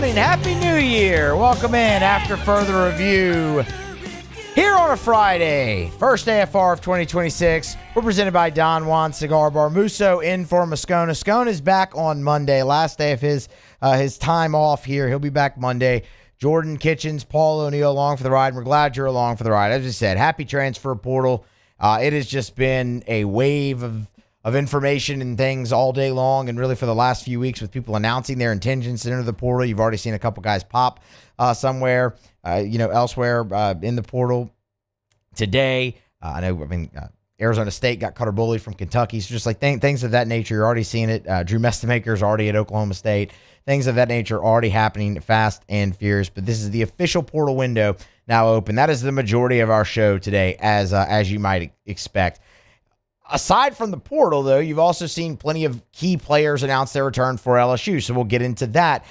morning. Happy New Year. Welcome in after further review here on a Friday. First AFR of 2026. We're presented by Don Juan Cigar Bar. Musso in for Moscona. Scone is back on Monday. Last day of his time off here. He'll be back Monday. Jordan Kitchens, Paul O'Neill along for the ride. We're glad you're along for the ride. As I said, happy transfer portal. It has just been a wave of information and things all day long, and really for the last few weeks with people announcing their intentions to enter the portal. You've already seen a couple guys pop somewhere, elsewhere in the portal today. Arizona State got Cutter Bully from Kentucky. So just like things of that nature, you're already seeing it. Drew Mestemaker's already at Oklahoma State. Things of that nature already happening fast and furious. But this is the official portal window now open. That is the majority of our show today, as you might expect. Aside from the portal, though, you've also seen plenty of key players announce their return for LSU, so we'll get into that.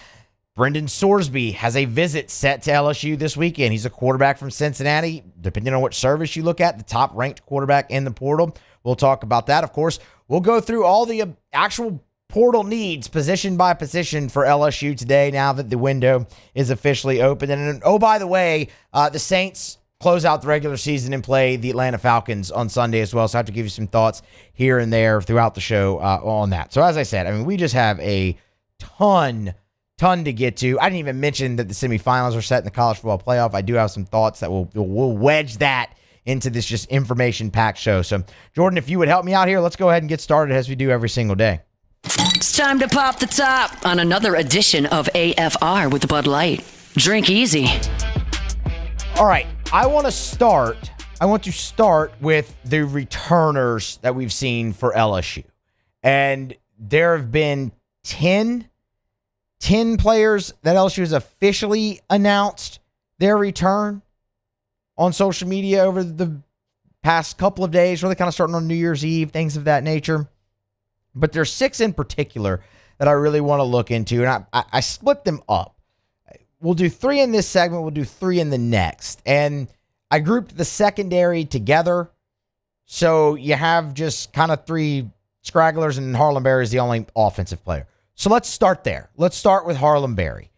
Brendan Sorsby has a visit set to LSU this weekend. He's a quarterback from Cincinnati. Depending on which service you look at, the top-ranked quarterback in the portal. We'll talk about that. Of course, we'll go through all the actual portal needs position by position for LSU today now that the window is officially open. And, oh, by the way, the Saints close out the regular season and play the Atlanta Falcons on Sunday as well. So I have to give you some thoughts here and there throughout the show on that. So as I said, we just have a ton to get to. I didn't even mention that the semifinals are set in the college football playoff. I do have some thoughts that we'll wedge that into this just information-packed show. So, Jordan, if you would help me out here, let's go ahead and get started as we do every single day. It's time to pop the top on another edition of AFR with Bud Light. Drink easy. All right. I want to start with the returners that we've seen for LSU. And there have been 10 players that LSU has officially announced their return on social media over the past couple of days, really kind of starting on New Year's Eve, things of that nature. But there's 6 in particular that I really want to look into, and I split them up. We'll do 3 in this segment. We'll do 3 in the next. And I grouped the secondary together. So you have just kind of 3 scragglers, and Harlem Berry is the only offensive player. So let's start there. Let's start with Harlem Berry.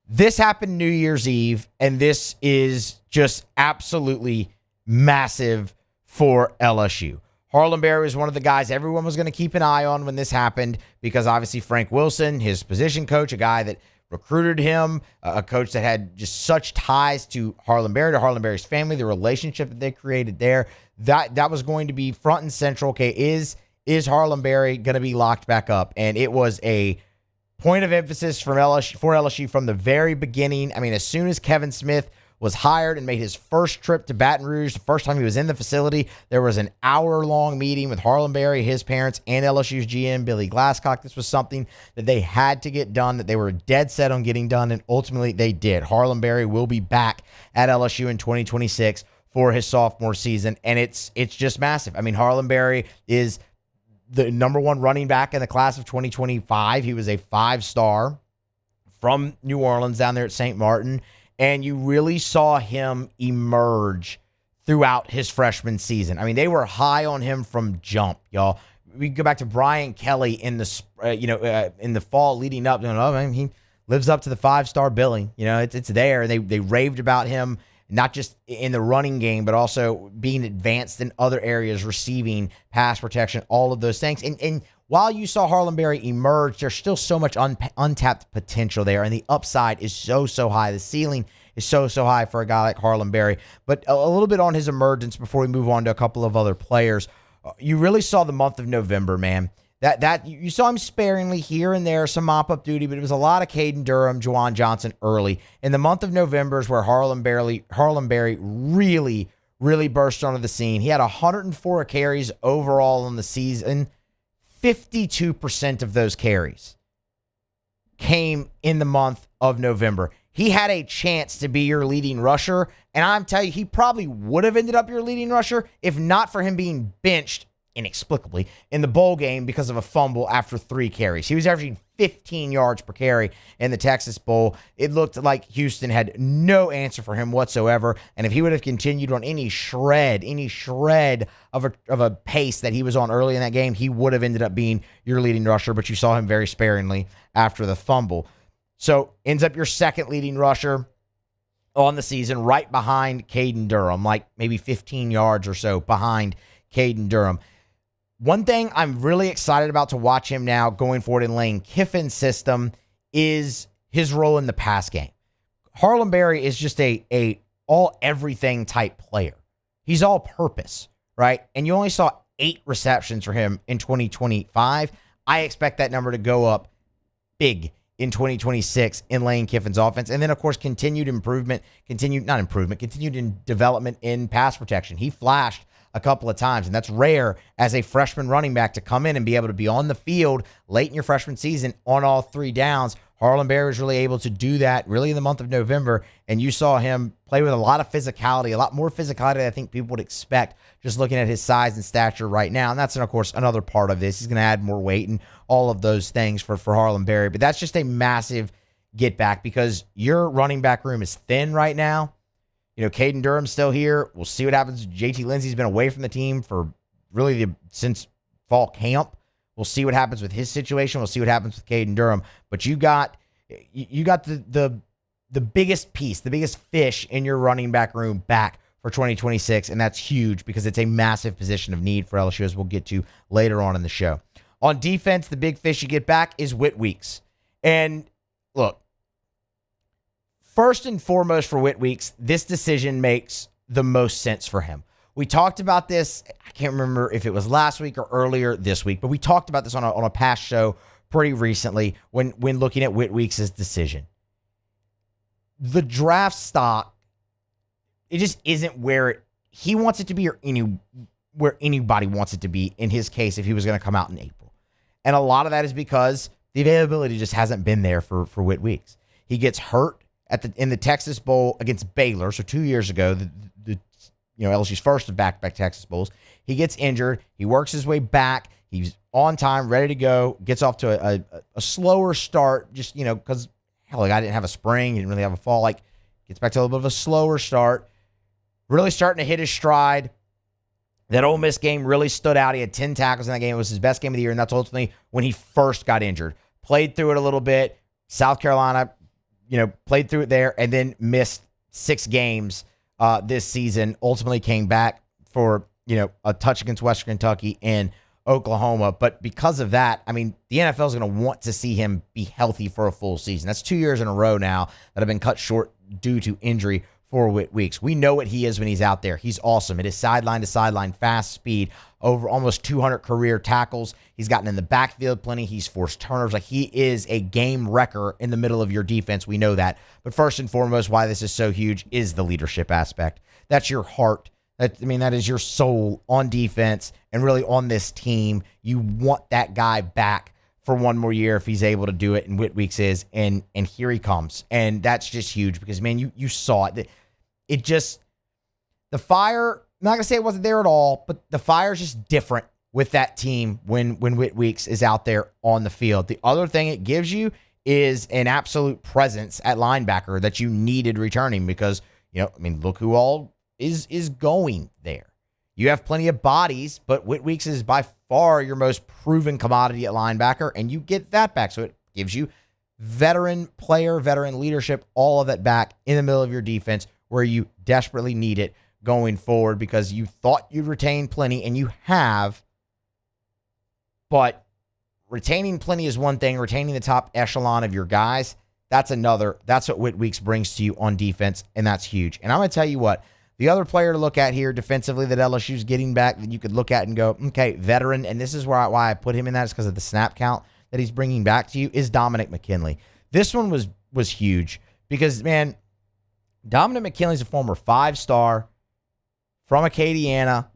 This happened New Year's Eve, and this is just absolutely massive for LSU. Harlem Berry was one of the guys everyone was going to keep an eye on when this happened because obviously Frank Wilson, his position coach, a guy that recruited him, a coach that had just such ties to Harlem Berry, to Harlem Berry's family, the relationship that they created there, that was going to be front and central. Okay, is Harlem Berry going to be locked back up? And it was a point of emphasis for LSU from the very beginning. As soon as Kevin Smith was hired and made his first trip to Baton Rouge, the first time he was in the facility, there was an hour-long meeting with Harlem Berry, his parents, and LSU's GM, Billy Glasscock. This was something that they had to get done, that they were dead set on getting done, and ultimately they did. Harlem Berry will be back at LSU in 2026 for his sophomore season, and it's just massive. Harlem Berry is the number 1 running back in the class of 2025. He was a 5-star from New Orleans down there at St. Martin. And you really saw him emerge throughout his freshman season. They were high on him from jump, y'all. We go back to Brian Kelly in the in the fall leading up. He lives up to the 5-star billing. It's there. They raved about him, not just in the running game, but also being advanced in other areas, receiving, pass protection, all of those things. And while you saw Harlem Berry emerge, there's still so much untapped potential there, and the upside is so high. The ceiling is so high for a guy like Harlem Berry. But a little bit on his emergence before we move on to a couple of other players. You really saw the month of November, man. That you saw him sparingly here and there, some mop-up duty, but it was a lot of Caden Durham, Juwan Johnson early. In the month of November is where Harlem Berry really burst onto the scene. He had 104 carries overall in the season. 52% of those carries came in the month of November. He had a chance to be your leading rusher, and I'm telling you, he probably would have ended up your leading rusher if not for him being benched inexplicably in the bowl game because of a fumble after 3 carries. He was averaging 15 yards per carry in the Texas Bowl. It looked like Houston had no answer for him whatsoever, and if he would have continued on any shred of a pace that he was on early in that game, he would have ended up being your leading rusher, but you saw him very sparingly after the fumble. So ends up your second leading rusher on the season, right behind Caden Durham, like maybe 15 yards or so behind Caden Durham. One thing I'm really excited about to watch him now going forward in Lane Kiffin's system is his role in the pass game. Harlem Berry is just a all everything type player. He's all purpose, right? And you only saw 8 receptions for him in 2025. I expect that number to go up big in 2026 in Lane Kiffin's offense. And then, of course, continued development in pass protection. He flashed a couple of times, and that's rare as a freshman running back to come in and be able to be on the field late in your freshman season on all 3 downs. Harlem Berry was really able to do that really in the month of November, and you saw him play with a lot of physicality, a lot more physicality than I think people would expect just looking at his size and stature right now. And that's, of course, another part of this. He's going to add more weight and all of those things for Harlem Berry. But that's just a massive get back because your running back room is thin right now. You know, Caden Durham's still here. We'll see what happens. JT Lindsey's been away from the team for really since fall camp. We'll see what happens with his situation. We'll see what happens with Caden Durham. But you got the biggest piece, the biggest fish in your running back room back for 2026, and that's huge because it's a massive position of need for LSU, as we'll get to later on in the show. On defense, the big fish you get back is Whit Weeks. And look, first and foremost for Whit Weeks, this decision makes the most sense for him. We talked about this, I can't remember if it was last week or earlier this week, but we talked about this on a past show pretty recently when looking at Whit Weeks' decision. The draft stock, it just isn't where he wants it to be or where anybody wants it to be in his case if he was going to come out in April. And a lot of that is because the availability just hasn't been there for Whit Weeks. He gets hurt in the Texas Bowl against Baylor, so 2 years ago, LSU's first of back-to-back Texas Bowls. He gets injured. He works his way back. He's on time, ready to go, gets off to a slower start just, because, hell, the guy didn't have a spring. He didn't really have a fall. Gets back to a little bit of a slower start. Really starting to hit his stride. That Ole Miss game really stood out. He had 10 tackles in that game. It was his best game of the year, and that's ultimately when he first got injured. Played through it a little bit. South Carolina, played through it there, and then missed 6 games this season. Ultimately came back for, a touch against Western Kentucky and Oklahoma. But because of that, the NFL is going to want to see him be healthy for a full season. That's 2 years in a row now that have been cut short due to injury for Whit Weeks. We know what he is when he's out there. He's awesome. It is sideline to sideline, fast speed, over almost 200 career tackles. He's gotten in the backfield plenty. He's forced turnovers. He is a game wrecker in the middle of your defense. We know that. But first and foremost, why this is so huge is the leadership aspect. That's your heart. That is your soul on defense and really on this team. You want that guy back for one more year if he's able to do it, and Whit Weeks is, and here he comes. And that's just huge because, man, you saw it. The fire, I'm not going to say it wasn't there at all, but the fire is just different with that team when Whit Weeks is out there on the field. The other thing it gives you is an absolute presence at linebacker that you needed returning because, look who all is going there. You have plenty of bodies, but Whit Weeks is by far your most proven commodity at linebacker, and you get that back. So it gives you veteran leadership, all of that back in the middle of your defense where you desperately need it going forward because you thought you'd retain plenty, and you have. But retaining plenty is one thing. Retaining the top echelon of your guys, that's another. That's what Whit Weeks brings to you on defense, and that's huge. And I'm going to tell you what, the other player to look at here defensively that LSU's getting back that you could look at and go, okay, veteran, and this is why I put him in that is because of the snap count that he's bringing back to you, is Dominic McKinley. This one was huge because, man, Dominic McKinley's a former 5-star from Acadiana.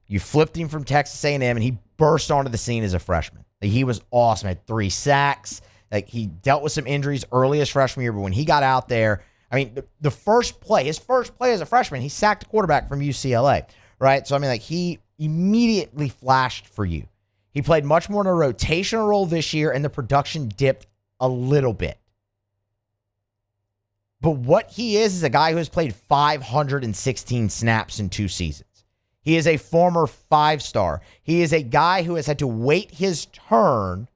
You flipped him from Texas A&M, and he burst onto the scene as a freshman. He was awesome. Had 3 sacks. He dealt with some injuries early his freshman year, but when he got out there, his first play as a freshman, he sacked a quarterback from UCLA, right? So, he immediately flashed for you. He played much more in a rotational role this year, and the production dipped a little bit. But what he is a guy who has played 516 snaps in 2 seasons. He is a former 5-star. He is a guy who has had to wait his turn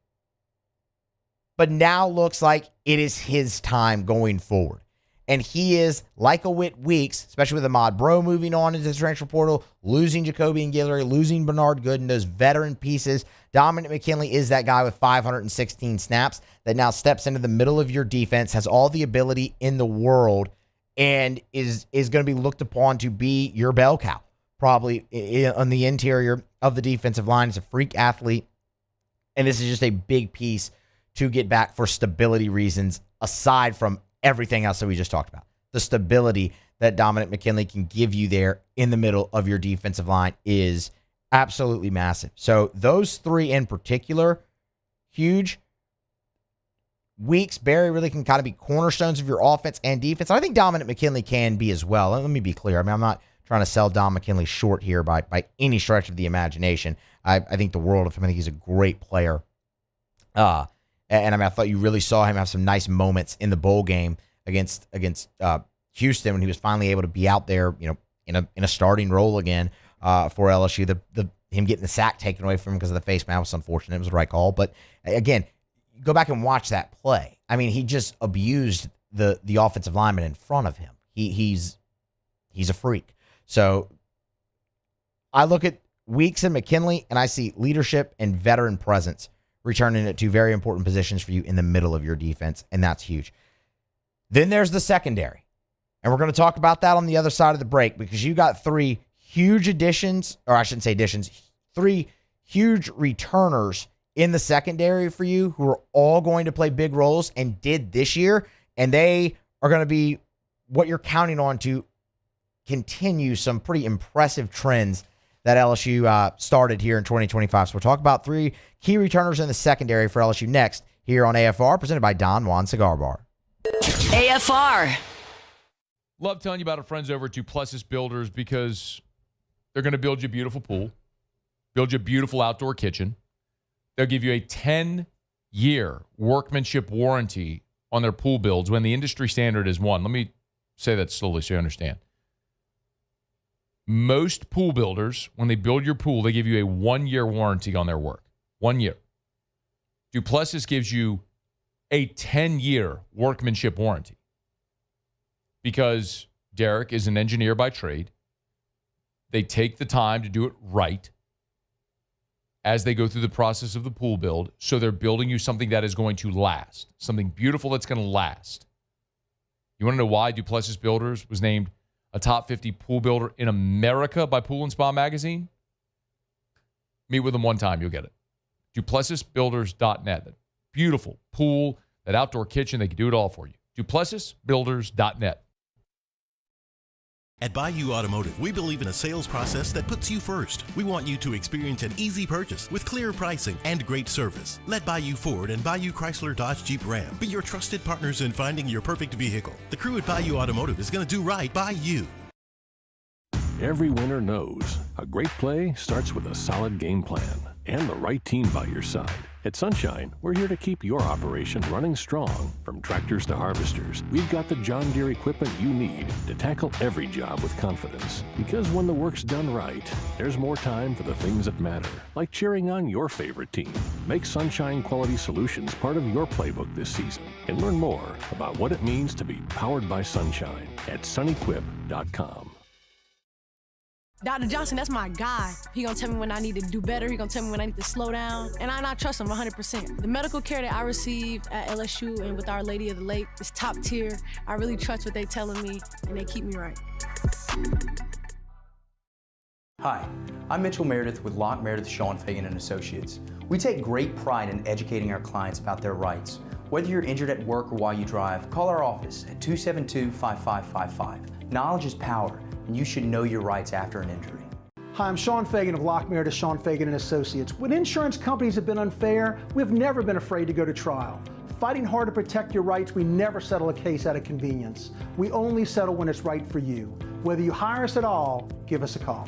but now looks like it is his time going forward. And he is like a Whit Weeks, especially with Ahmad Bro moving on into the transfer portal, losing Jacoby and Guillory, losing Bernard Gooden, those veteran pieces. Dominic McKinley is that guy with 516 snaps that now steps into the middle of your defense, has all the ability in the world, and is going to be looked upon to be your bell cow, probably on the interior of the defensive line. He's a freak athlete, and this is just a big piece to get back for stability reasons, aside from everything else that we just talked about. The stability that Dominic McKinley can give you there in the middle of your defensive line is absolutely massive. So those three in particular, huge. Weeks, Barry really can kind of be cornerstones of your offense and defense. I think Dominic McKinley can be as well. Let me be clear. I mean, I'm not trying to sell Dom McKinley short here by any stretch of the imagination. I think the world of him. I think he's a great player. And I mean, I thought you really saw him have some nice moments in the bowl game against Houston when he was finally able to be out there, in a starting role again for LSU. Him getting the sack taken away from him because of the face mask was unfortunate. It was the right call, but again, go back and watch that play. I mean, he just abused the offensive lineman in front of him. He's a freak. So I look at Weeks and McKinley, and I see leadership and veteran presence returning at two very important positions for you in the middle of your defense, and that's huge. Then there's the secondary, and we're going to talk about that on the other side of the break, because you got three huge additions, or I shouldn't say additions, three huge returners in the secondary for you who are all going to play big roles and did this year, and they are going to be what you're counting on to continue some pretty impressive trends that LSU started here in 2025. So we'll talk about three key returners in the secondary for LSU next here on AFR, presented by Don Juan Cigar Bar. AFR. Love telling you about our friends over at Duplessis Builders, because they're going to build you a beautiful pool, build you a beautiful outdoor kitchen. They'll give you a 10-year workmanship warranty on their pool builds when the industry standard is 1. Let me say that slowly so you understand. Most pool builders, when they build your pool, they give you a 1-year warranty on their work. 1 year. Duplessis gives you a 10-year workmanship warranty, because Derek is an engineer by trade. They take the time to do it right as they go through the process of the pool build, so they're building you something that is going to last, something beautiful that's going to last. You want to know why Duplessis Builders was named a top 50 pool builder in America by Pool & Spa Magazine? Meet with them one time, you'll get it. DuplessisBuilders.net. That beautiful pool, that outdoor kitchen, they can do it all for you. DuplessisBuilders.net. At Bayou Automotive, we believe in a sales process that puts you first. We want you to experience an easy purchase with clear pricing and great service. Let Bayou Ford and Bayou Chrysler Dodge Jeep Ram be your trusted partners in finding your perfect vehicle. The crew at Bayou Automotive is going to do right by you. Every winner knows a great play starts with a solid game plan and the right team by your side. At Sunshine, we're here to keep your operation running strong. From tractors to harvesters, we've got the John Deere equipment you need to tackle every job with confidence. Because when the work's done right, there's more time for the things that matter, like cheering on your favorite team. Make Sunshine Quality Solutions part of your playbook this season, and learn more about what it means to be powered by Sunshine at sunnyquip.com. Dr. Johnson, that's my guy. He gonna tell me when I need to do better. He gonna tell me when I need to slow down. And I trust him 100%. The medical care that I receive at LSU and with Our Lady of the Lake is top tier. I really trust what they telling me, and they keep me right. Hi, I'm Mitchell Meredith with Locke Meredith Sean Fagan & Associates. We take great pride in educating our clients about their rights. Whether you're injured at work or while you drive, call our office at 272-5555. Knowledge is power, and you should know your rights after an injury. Hi, I'm Sean Fagan of Locke Meredith Sean Fagan & Associates. When insurance companies have been unfair, we've never been afraid to go to trial. Fighting hard to protect your rights, we never settle a case out of convenience. We only settle when it's right for you. Whether you hire us at all, give us a call.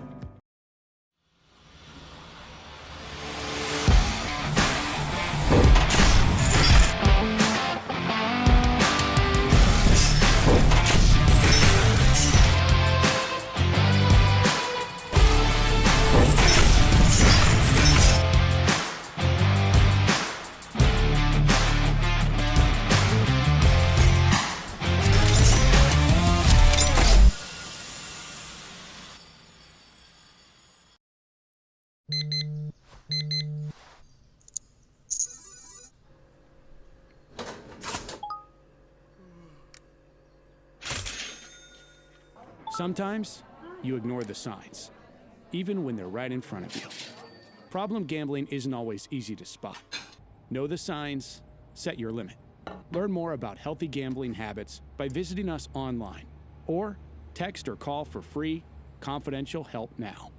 Sometimes you ignore the signs, even when they're right in front of you. Problem gambling isn't always easy to spot. Know the signs, set your limit. Learn more about healthy gambling habits by visiting us online or text or call for free, confidential help now.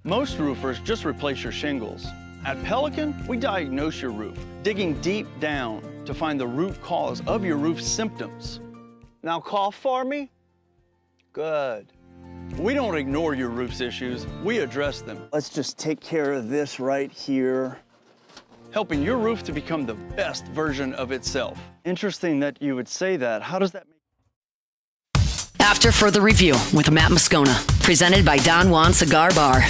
Most roofers just replace your shingles. At Pelican, we diagnose your roof, digging deep down to find the root cause of your roof symptoms. Now cough for me? Good. We don't ignore your roof's issues, we address them. Let's just take care of this right here. Helping your roof to become the best version of itself. Interesting that you would say that. How does that make... After Further Review with Matt Moscona, presented by Don Juan Cigar Bar.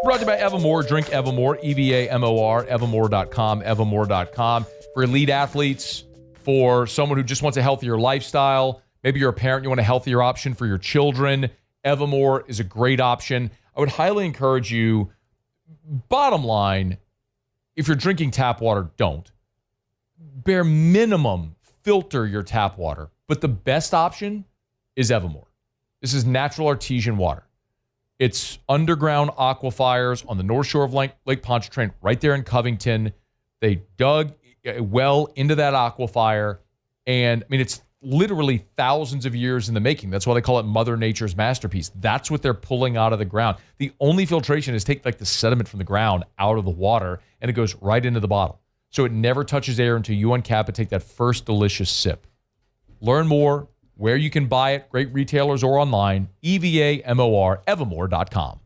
Brought to you by Evermore. Drink Evermore, EVAMOR, evermore.com, evermore.com. For elite athletes, for someone who just wants a healthier lifestyle. Maybe you're a parent, you want a healthier option for your children. Evermore is a great option. I would highly encourage you, bottom line, if you're drinking tap water, don't. Bare minimum, filter your tap water. But the best option is Evermore. This is natural artesian water. It's underground aquifers on the north shore of Lake Pontchartrain, right there in Covington. They dug a well into that aquifer, and I mean, it's literally thousands of years in the making. That's why they call it Mother Nature's masterpiece. That's what they're pulling out of the ground. The only filtration is take like the sediment from the ground out of the water, and it goes right into the bottle. So it never touches air until you uncap it, take that first delicious sip. Learn more where you can buy it, great retailers or online, EVAMOR, evermore.com.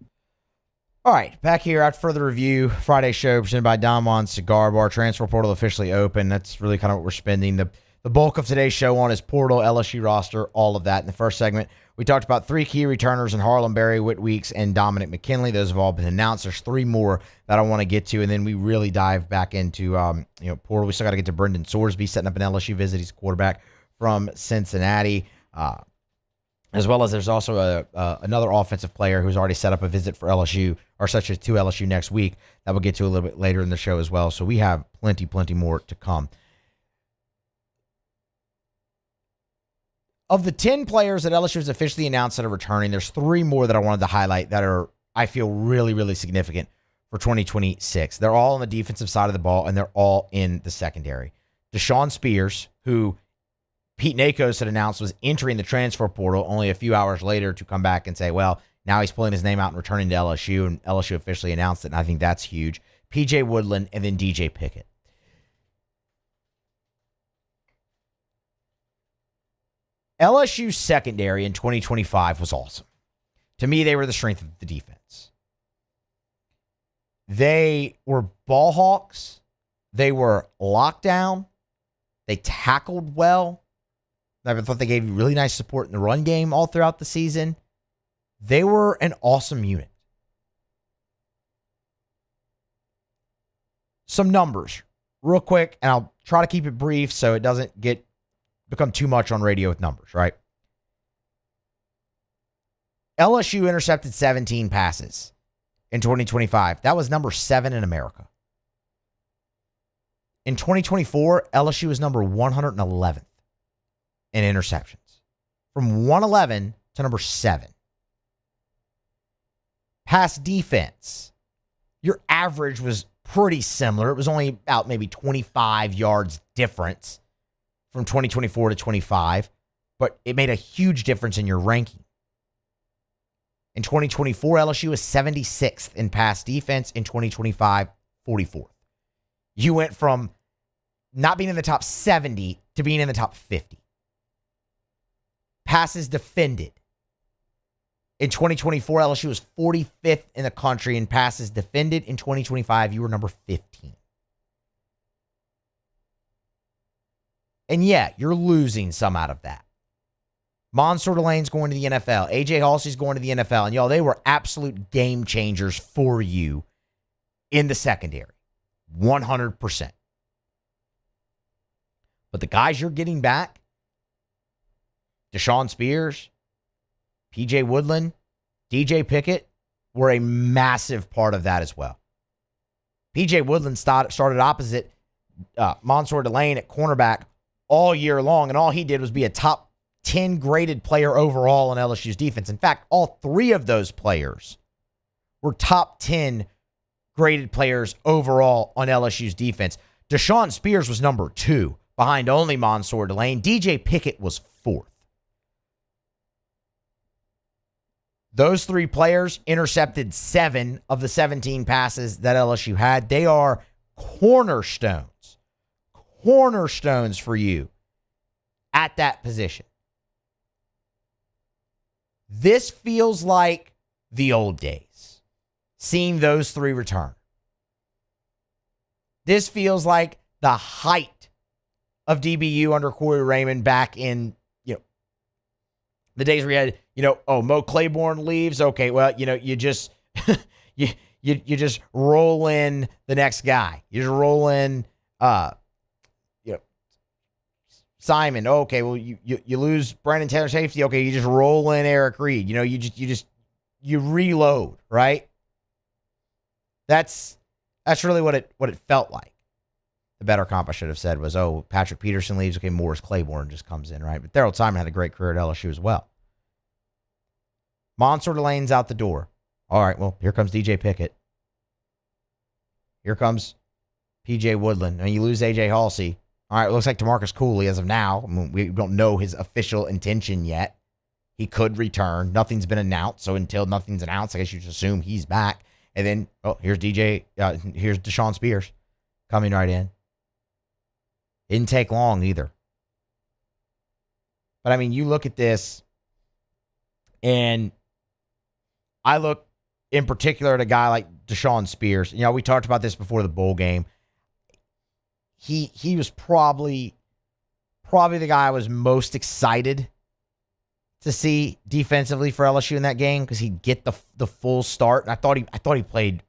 All right, back here at Further Review, Friday show presented by Don Juan Cigar Bar. Transfer portal officially open. That's really kind of what we're spending the bulk of today's show on is portal, LSU roster, all of that. In the first segment, we talked about 3 key returners in Harlem, Barry, Whit Weeks, and Dominic McKinley. Those have all been announced. There's 3 more that I want to get to, and then we really dive back into portal. We still got to get to Brendan Sorsby setting up an LSU visit. He's a quarterback from Cincinnati, as well as there's also another offensive player who's already set up a visit for LSU, or such as to LSU next week, that we'll get to a little bit later in the show as well. So we have plenty more to come. Of the 10 players that LSU has officially announced that are returning, there's 3 more that I wanted to highlight that are, I feel, really significant for 2026. They're all on the defensive side of the ball, and they're all in the secondary. Deshaun Spears, who Pete Nakos had announced was entering the transfer portal only a few hours later to come back and say, well, now he's pulling his name out and returning to LSU, and LSU officially announced it, and I think that's huge. P.J. Woodland, and then DJ Pickett. LSU's secondary in 2025 was awesome. To me, they were the strength of the defense. They were ball hawks. They were locked down. They tackled well. I thought they gave you really nice support in the run game all throughout the season. They were an awesome unit. Some numbers, real quick, and I'll try to keep it brief so it doesn't become too much on radio with numbers, right? LSU intercepted 17 passes in 2025. That was number 7 in America. In 2024, LSU is number 111th in interceptions. From 111 to number 7. Pass defense. Your average was pretty similar. It was only about maybe 25 yards difference from 2024 to 25, but it made a huge difference in your ranking. In 2024, LSU was 76th in pass defense. In 2025, 44th. You went from not being in the top 70 to being in the top 50. Passes defended. In 2024, LSU was 45th in the country in passes defended. In 2025, you were number 15. And yeah, you're losing some out of that. Monsoor Delane's going to the NFL. AJ Halsey's going to the NFL. And y'all, they were absolute game changers for you in the secondary. 100%. But the guys you're getting back, Deshaun Spears, P.J. Woodland, DJ Pickett, were a massive part of that as well. P.J. Woodland started opposite Mansour Delane at cornerback all year long, and all he did was be a top 10 graded player overall in LSU's defense. In fact, all three of those players were top 10 graded players overall on LSU's defense. Deshaun Spears was number 2, behind only Mansour Delane. DJ Pickett was 4th. Those 3 players intercepted 7 of the 17 passes that LSU had. They are cornerstones for you at that position. This feels like the old days, seeing those 3 return. This feels like the height of DBU under Corey Raymond back in, the days where you had, Mo Claiborne leaves. Okay, well, you just you just roll in the next guy. You just roll in Simon. Okay, well, you lose Brandon Taylor safety. Okay, you just roll in Eric Reed. You reload, right? That's really what it felt like. The better comp, I should have said, was, Patrick Peterson leaves. Okay, Morris Claiborne just comes in, right? But Darryl Simon had a great career at LSU as well. Mansour Delane's out the door. All right, well, here comes DJ Pickett. Here comes PJ Woodland. You lose AJ Halsey. All right, it looks like DeMarcus Cooley as of now. We don't know his official intention yet. He could return. Nothing's been announced, so until nothing's announced, I guess you just assume he's back. And then, here's Deshaun Spears coming right in. Didn't take long either. But, you look at this, and I look in particular at a guy like Deshaun Spears. We talked about this before the bowl game. He was probably the guy I was most excited to see defensively for LSU in that game, because he'd get the full start. And I thought he played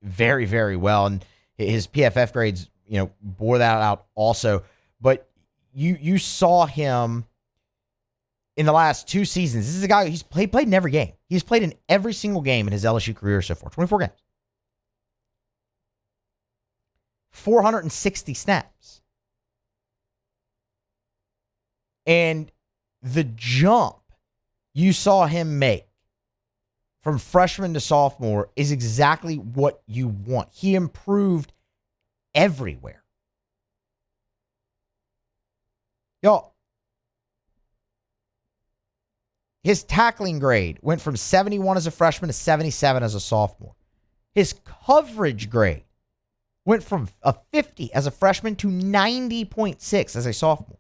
very, very well, and his PFF grades bore that out also. But you saw him in the last 2 seasons. This is a guy who's played in every game. He's played in every single game in his LSU career so far. 24 games. 460 snaps. And the jump you saw him make from freshman to sophomore is exactly what you want. He improved everywhere. Y'all, his tackling grade went from 71 as a freshman to 77 as a sophomore. His coverage grade went from a 50 as a freshman to 90.6 as a sophomore.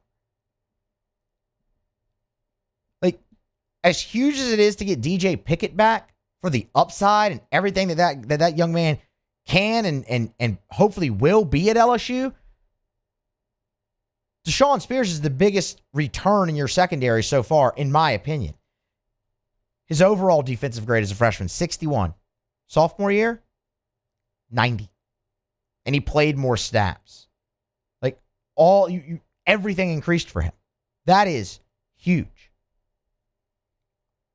As huge as it is to get DJ Pickett back for the upside and everything that young man can and hopefully will be at LSU, Deshaun Spears is the biggest return in your secondary so far, in my opinion. His overall defensive grade as a freshman, 61. Sophomore year, 90. And he played more snaps. Everything increased for him. That is huge.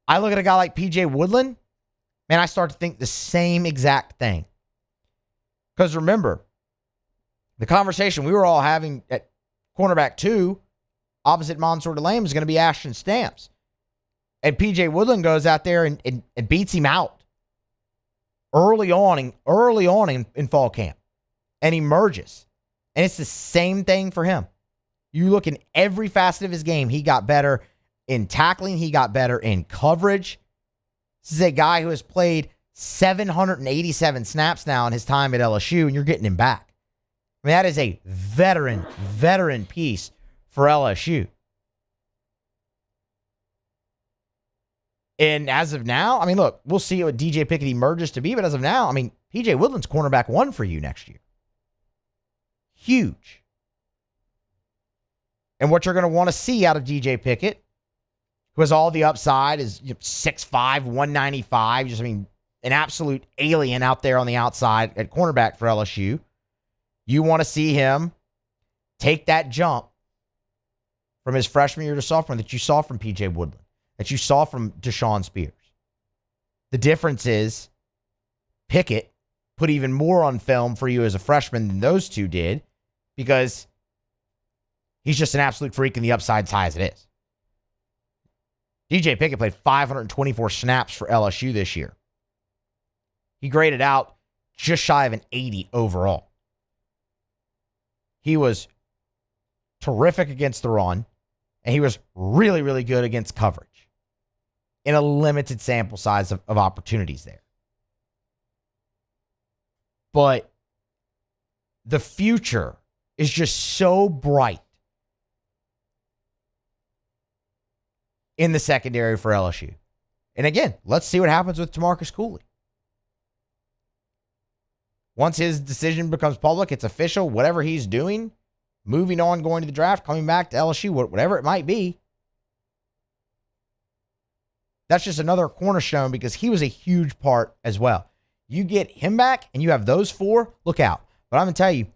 I look at a guy like PJ Woodland, man, I start to think the same exact thing. Because remember, the conversation we were all having at cornerback 2, opposite Mansour Delane, is going to be Ashton Stamps. And PJ Woodland goes out there and beats him out early on in fall camp and emerges. And it's the same thing for him. You look in every facet of his game, he got better in tackling, he got better in coverage. This is a guy who has played 787 snaps now in his time at LSU, and you're getting him back. That is a veteran piece for LSU. And as of now, look, we'll see what DJ Pickett emerges to be, but as of now, PJ Woodland's cornerback 1 for you next year. Huge. And what you're going to want to see out of DJ Pickett, who has all the upside, is 6'5", 195, just an absolute alien out there on the outside at cornerback for LSU. You want to see him take that jump from his freshman year to sophomore that you saw from PJ Woodland, that you saw from Deshaun Spears. The difference is Pickett put even more on film for you as a freshman than those two did, because he's just an absolute freak and the upside's high as it is. DJ Pickett played 524 snaps for LSU this year. He graded out just shy of an 80 overall. He was terrific against the run, and he was really, really good against coverage in a limited sample size of opportunities there. But the future is just so bright in the secondary for LSU. And again, let's see what happens with TaMarcus Cooley. Once his decision becomes public, it's official, whatever he's doing, moving on, going to the draft, coming back to LSU, whatever it might be. That's just another cornerstone because he was a huge part as well. You get him back and you have those four, look out. But I'm going to tell you,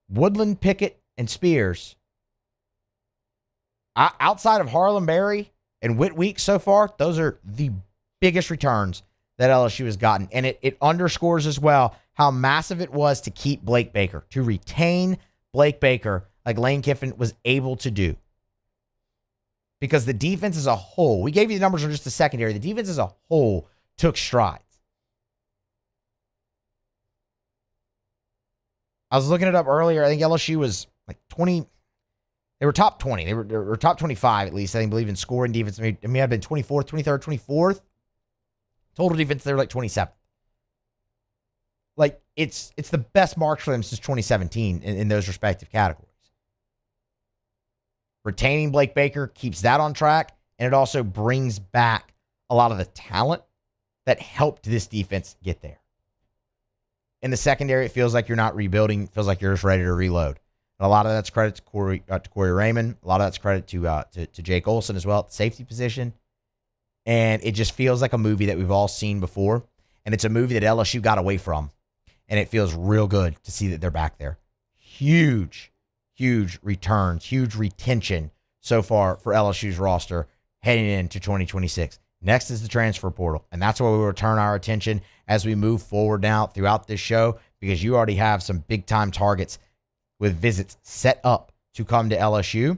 Woodland, Pickett, and Spears, outside of Harlem, Berry, and Whit week so far, those are the biggest returns that LSU has gotten. And it underscores as well how massive it was to keep Blake Baker, to retain Blake Baker like Lane Kiffin was able to do. Because the defense as a whole, we gave you the numbers on just the secondary, the defense as a whole took strides. I was looking it up earlier. I think LSU was like 20. They were top 20. They were top 25 at least. I believe in scoring defense. I mean, I've been 24th, 23rd, 24th. Total defense, they're like 27th. Like, it's the best marks for them since 2017 in those respective categories. Retaining Blake Baker keeps that on track, and it also brings back a lot of the talent that helped this defense get there. In the secondary, it feels like you're not rebuilding. It feels like you're just ready to reload. And a lot of that's credit to Corey Raymond. A lot of that's credit to Jake Olson as well at the safety position. And it just feels like a movie that we've all seen before. And it's a movie that LSU got away from. And it feels real good to see that they're back there. Huge returns, huge retention so far for LSU's roster heading into 2026. Next is the transfer portal. And that's where we will turn our attention as we move forward now throughout this show, because you already have some big-time targets with visits set up to come to LSU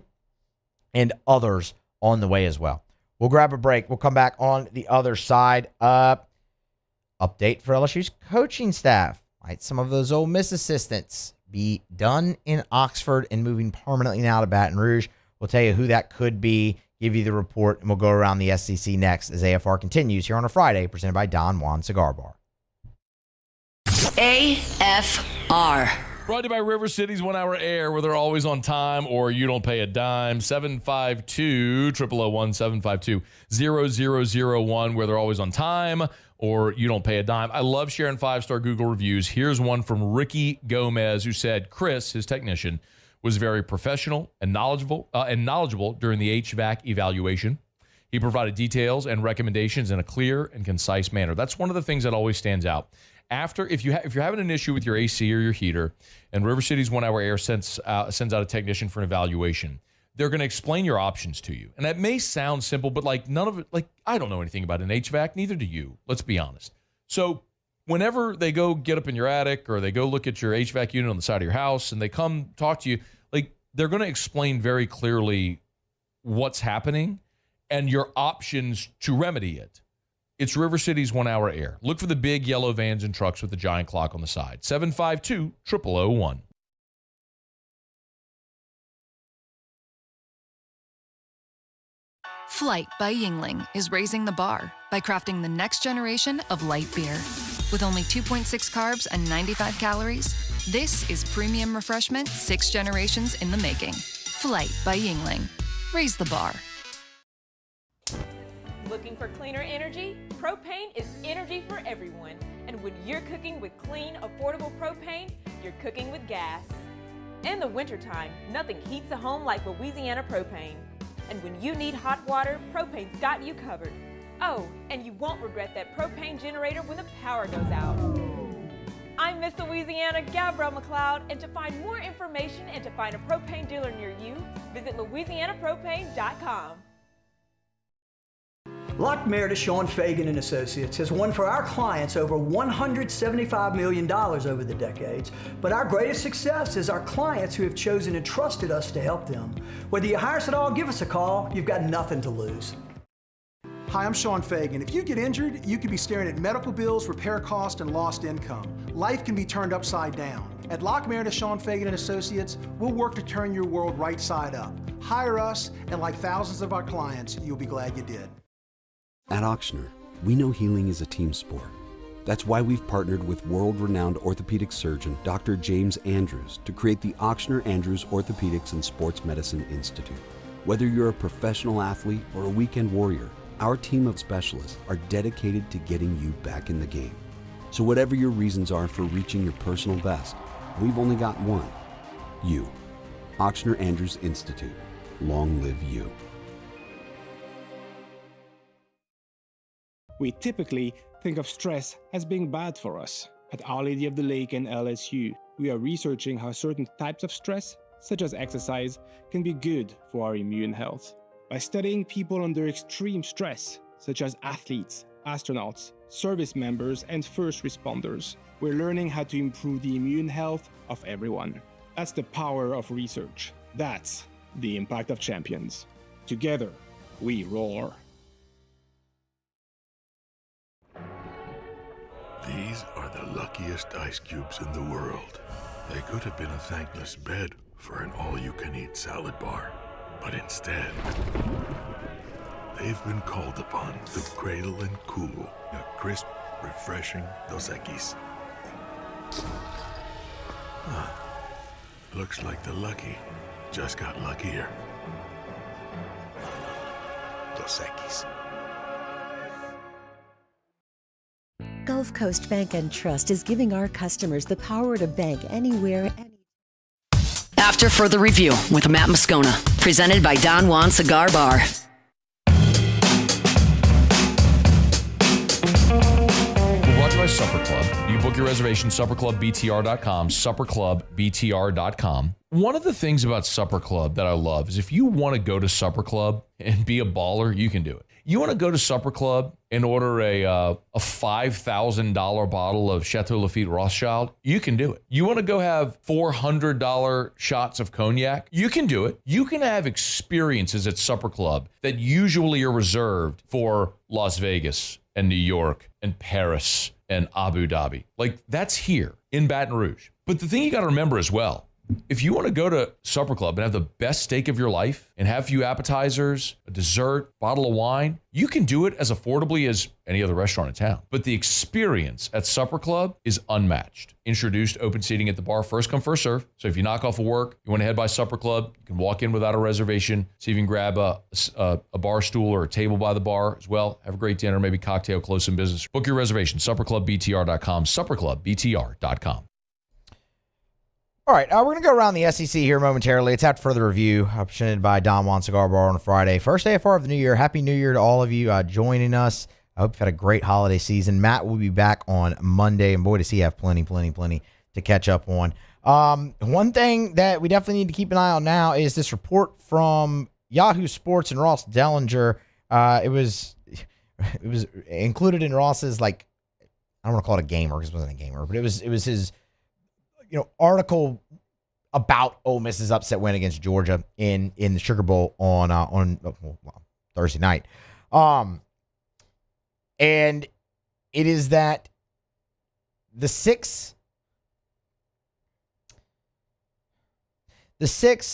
and others on the way as well. We'll grab a break. We'll come back on the other side. Update for LSU's coaching staff. Might some of those Ole Miss assistants be done in Oxford and moving permanently now to Baton Rouge? We'll tell you who that could be, give you the report, and we'll go around the SEC next as AFR continues here on a Friday, presented by Don Juan Cigar Bar. AFR. Brought to you by River City's 1 Hour Air, where they're always on time or you don't pay a dime. 752-001-752-0001, where they're always on time or you don't pay a dime. I love sharing 5-star Google reviews. Here's one from Ricky Gomez, who said Chris, his technician, was very professional and knowledgeable during the HVAC evaluation. He provided details and recommendations in a clear and concise manner. That's one of the things that always stands out. If you're having an issue with your AC or your heater, and River City's 1 Hour Air sends out a technician for an evaluation, they're going to explain your options to you. And that may sound simple, but like none of it, like I don't know anything about an HVAC, neither do you. Let's be honest. So whenever they go get up in your attic or they go look at your HVAC unit on the side of your house and they come talk to you, like they're going to explain very clearly what's happening and your options to remedy it. It's River City's 1 Hour Air. Look for the big yellow vans and trucks with the giant clock on the side. 752-0001. Flight by Yingling is raising the bar by crafting the next generation of light beer. With only 2.6 carbs and 95 calories, this is premium refreshment 6 generations in the making. Flight by Yingling. Raise the bar. Looking for cleaner energy? Propane is energy for everyone. And when you're cooking with clean, affordable propane, you're cooking with gas. In the wintertime, nothing heats a home like Louisiana propane. And when you need hot water, propane's got you covered. Oh, and you won't regret that propane generator when the power goes out. I'm Miss Louisiana, Gabrielle McLeod, and to find more information and to find a propane dealer near you, visit louisianapropane.com. Lock Meredith, Sean Fagan and Associates has won for our clients over $175 million over the decades, but our greatest success is our clients who have chosen and trusted us to help them. Whether you hire us at all, give us a call. You've got nothing to lose. Hi, I'm Sean Fagan. If you get injured, you could be staring at medical bills, repair costs, and lost income. Life can be turned upside down. At Lock Meredith, Sean Fagan and Associates, we'll work to turn your world right side up. Hire us, and like thousands of our clients, you'll be glad you did. At Ochsner, we know healing is a team sport. That's why we've partnered with world-renowned orthopedic surgeon Dr. James Andrews to create the Ochsner Andrews Orthopedics and Sports Medicine Institute. Whether you're a professional athlete or a weekend warrior, our team of specialists are dedicated to getting you back in the game. So whatever your reasons are for reaching your personal best, we've only got one: you. Ochsner Andrews Institute. Long live you. We typically think of stress as being bad for us. At Our Lady of the Lake and LSU, we are researching how certain types of stress, such as exercise, can be good for our immune health. By studying people under extreme stress, such as athletes, astronauts, service members, and first responders, we're learning how to improve the immune health of everyone. That's the power of research. That's the impact of champions. Together, we roar. These are the luckiest ice cubes in the world. They could have been a thankless bed for an all-you-can-eat salad bar. But instead, they've been called upon to cradle and cool a crisp, refreshing Dos Equis. Looks like the lucky just got luckier. Dos Equis. Gulf Coast Bank and Trust is giving our customers the power to bank anywhere, After further review with Matt Moscona, presented by Don Juan Cigar Bar. We're brought to you by Supper Club. You book your reservation, supperclubbtr.com, supperclubbtr.com. One of the things about Supper Club that I love is if you want to go to Supper Club and be a baller, you can do it. You want to go to Supper Club and order a $5,000 bottle of Chateau Lafite Rothschild, you can do it. You want to go have $400 shots of cognac, you can do it. You can have experiences at Supper Club that usually are reserved for Las Vegas and New York and Paris and Abu Dhabi. Like, that's here in Baton Rouge. But the thing you got to remember as well, if you want to go to Supper Club and have the best steak of your life and have a few appetizers, a dessert, bottle of wine, you can do it as affordably as any other restaurant in town. But the experience at Supper Club is unmatched. Introduced open seating at the bar, first come, first serve. So if you knock off of work, you want to head by Supper Club, you can walk in without a reservation, see if you can grab a bar stool or a table by the bar as well. Have a great dinner, maybe cocktail, close some business. Book your reservation, supperclubbtr.com, supperclubbtr.com. All right, we're going to go around the SEC here momentarily. It's after further review, presented by Don Juan Cigar Bar on a Friday. First AFR of the new year. Happy New Year to all of you joining us. I hope you've had a great holiday season. Matt will be back on Monday, and boy, does he have plenty to catch up on. One thing that we definitely need to keep an eye on now is this report from Yahoo Sports and Ross Dellinger. It was included in Ross's, like, I don't want to call it a gamer because it wasn't a gamer, but it was his article about Ole Miss's upset win against Georgia in the Sugar Bowl on Thursday night. And it is that the six, I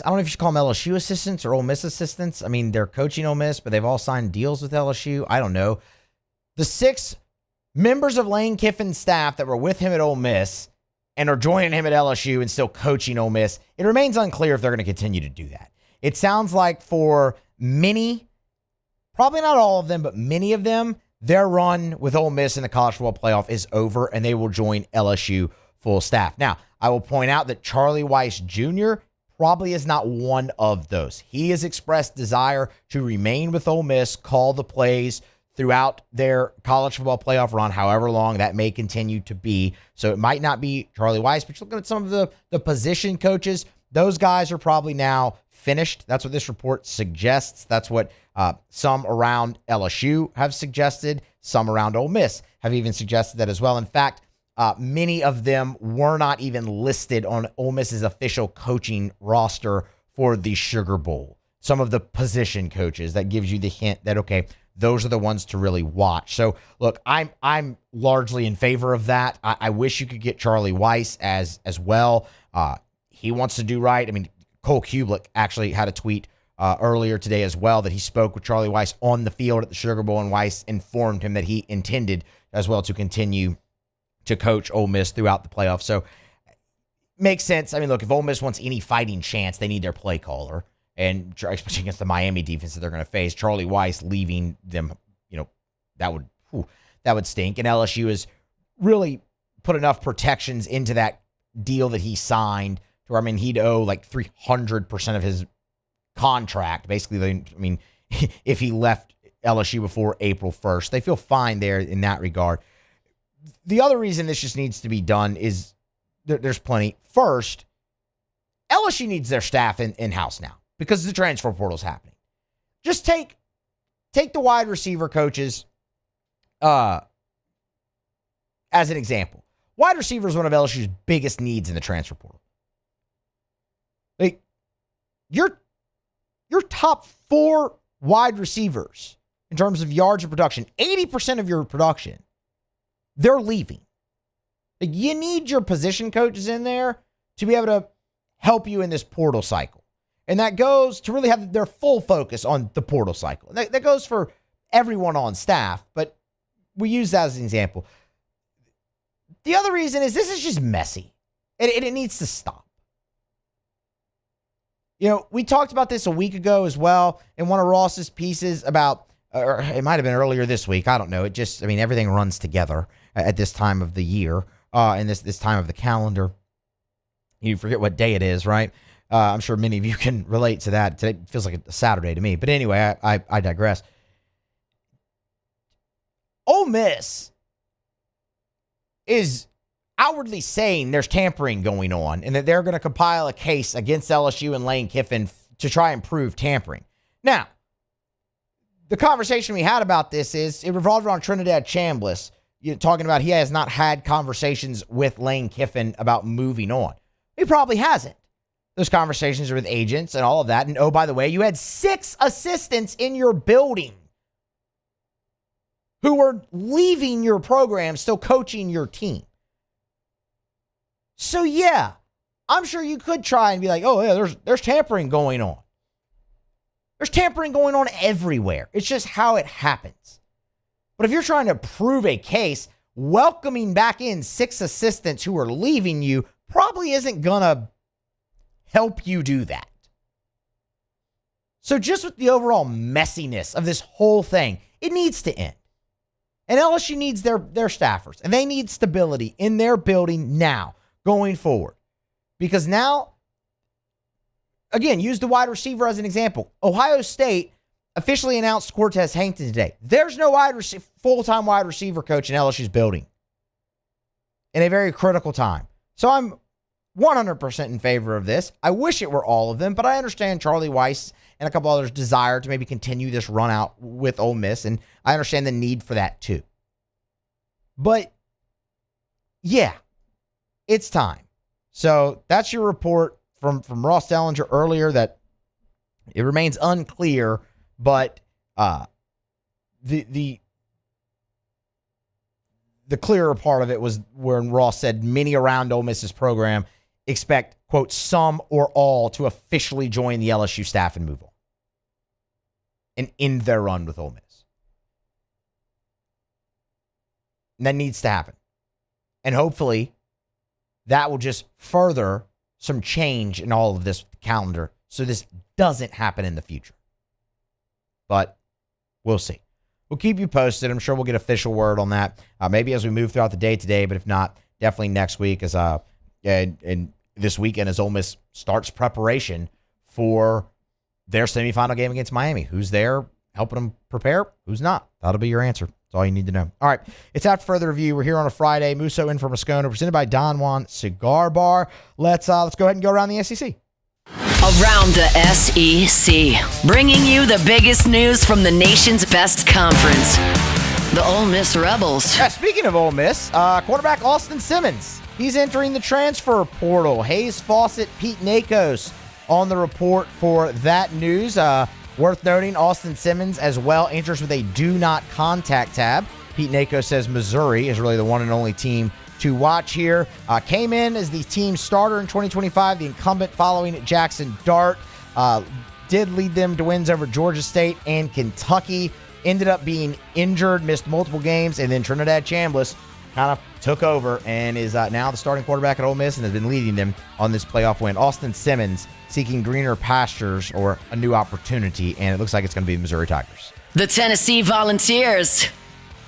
don't know if you should call them LSU assistants or Ole Miss assistants. I mean, they're coaching Ole Miss, but they've all signed deals with LSU. I don't know. The 6 members of Lane Kiffin's staff that were with him at Ole Miss and are joining him at LSU and still coaching Ole Miss, it remains unclear if they're going to continue to do that. It sounds like for many, probably not all of them, but many of them, their run with Ole Miss in the college football playoff is over, and they will join LSU full staff. Now, I will point out that Charlie Weiss Jr. probably is not one of those. He has expressed desire to remain with Ole Miss, call the plays throughout their college football playoff run, however long that may continue to be. So it might not be Charlie Weiss, but you're looking at some of the position coaches. Those guys are probably now finished. That's what this report suggests. That's what some around LSU have suggested. Some around Ole Miss have even suggested that as well. In fact, many of them were not even listed on Ole Miss's official coaching roster for the Sugar Bowl. Some of the position coaches, that gives you the hint that, okay, those are the ones to really watch. So, look, I'm largely in favor of that. I wish you could get Charlie Weiss as well. He wants to do right. I mean, Cole Kubelik actually had a tweet earlier today as well that he spoke with Charlie Weiss on the field at the Sugar Bowl, and Weiss informed him that he intended as well to continue to coach Ole Miss throughout the playoffs. So, makes sense. I mean, look, if Ole Miss wants any fighting chance, they need their play caller. And especially against the Miami defense that they're going to face, Charlie Weiss leaving them, that would stink. And LSU has really put enough protections into that deal that he signed to where, he'd owe like 300% of his contract. Basically, if he left LSU before April 1st, they feel fine there in that regard. The other reason this just needs to be done is there's plenty. First, LSU needs their staff in-house now, because the transfer portal is happening. Just take the wide receiver coaches as an example. Wide receiver is one of LSU's biggest needs in the transfer portal. Like, your top 4 wide receivers in terms of yards of production, 80% of your production, they're leaving. Like, you need your position coaches in there to be able to help you in this portal cycle. And that goes to really have their full focus on the portal cycle. That goes for everyone on staff, but we use that as an example. The other reason is this is just messy, and it needs to stop. We talked about this a week ago as well in one of Ross's pieces about, or it might have been earlier this week. I don't know. It just, everything runs together at this time of the year and this time of the calendar. You forget what day it is, right? I'm sure many of you can relate to that. Today feels like a Saturday to me. But anyway, I digress. Ole Miss is outwardly saying there's tampering going on and that they're going to compile a case against LSU and Lane Kiffin to try and prove tampering. Now, the conversation we had about this is it revolved around Trinidad Chambliss, talking about he has not had conversations with Lane Kiffin about moving on. He probably hasn't. Those conversations are with agents and all of that. And oh, by the way, you had 6 assistants in your building who were leaving your program, still coaching your team. So yeah, I'm sure you could try and be like, oh yeah, there's tampering going on. There's tampering going on everywhere. It's just how it happens. But if you're trying to prove a case, welcoming back in 6 assistants who are leaving you probably isn't gonna help you do that. So just with the overall messiness of this whole thing, it needs to end. And LSU needs their staffers, and they need stability in their building now, going forward. Because now, again, use the wide receiver as an example. Ohio State officially announced Cortez Hankton today. There's no full-time wide receiver coach in LSU's building in a very critical time. So I'm 100% in favor of this. I wish it were all of them, but I understand Charlie Weiss and a couple others' desire to maybe continue this run out with Ole Miss, and I understand the need for that too. But yeah, it's time. So that's your report from Ross Dellinger earlier that it remains unclear, but the clearer part of it was when Ross said many around Ole Miss's program expect, quote, some or all to officially join the LSU staff and move on and end their run with Ole Miss. And that needs to happen. And hopefully that will just further some change in all of this calendar so this doesn't happen in the future. But we'll see. We'll keep you posted. I'm sure we'll get official word on that. Maybe as we move throughout the day today, but if not, definitely next week as and this weekend as Ole Miss starts preparation for their semifinal game against Miami. Who's there helping them prepare? Who's not? That'll be your answer. That's all you need to know. All right. It's after further review. We're here on a Friday. Musso in for Moscona, presented by Don Juan Cigar Bar. Let's go ahead and go around the SEC. Around the SEC, bringing you the biggest news from the nation's best conference, the Ole Miss Rebels. Yeah, speaking of Ole Miss, quarterback Austin Simmons, he's entering the transfer portal. Hayes Fawcett, Pete Nakos on the report for that news. Worth noting, Austin Simmons as well enters with a do not contact tab. Pete Nakos says Missouri is really the one and only team to watch here. Came in as the team starter in 2025, the incumbent following Jackson Dart. Did lead them to wins over Georgia State and Kentucky. Ended up being injured, missed multiple games, and then Trinidad Chambliss kind of took over and is now the starting quarterback at Ole Miss and has been leading them on this playoff win. Austin Simmons seeking greener pastures or a new opportunity, and it looks like it's going to be the Missouri Tigers. The Tennessee Volunteers.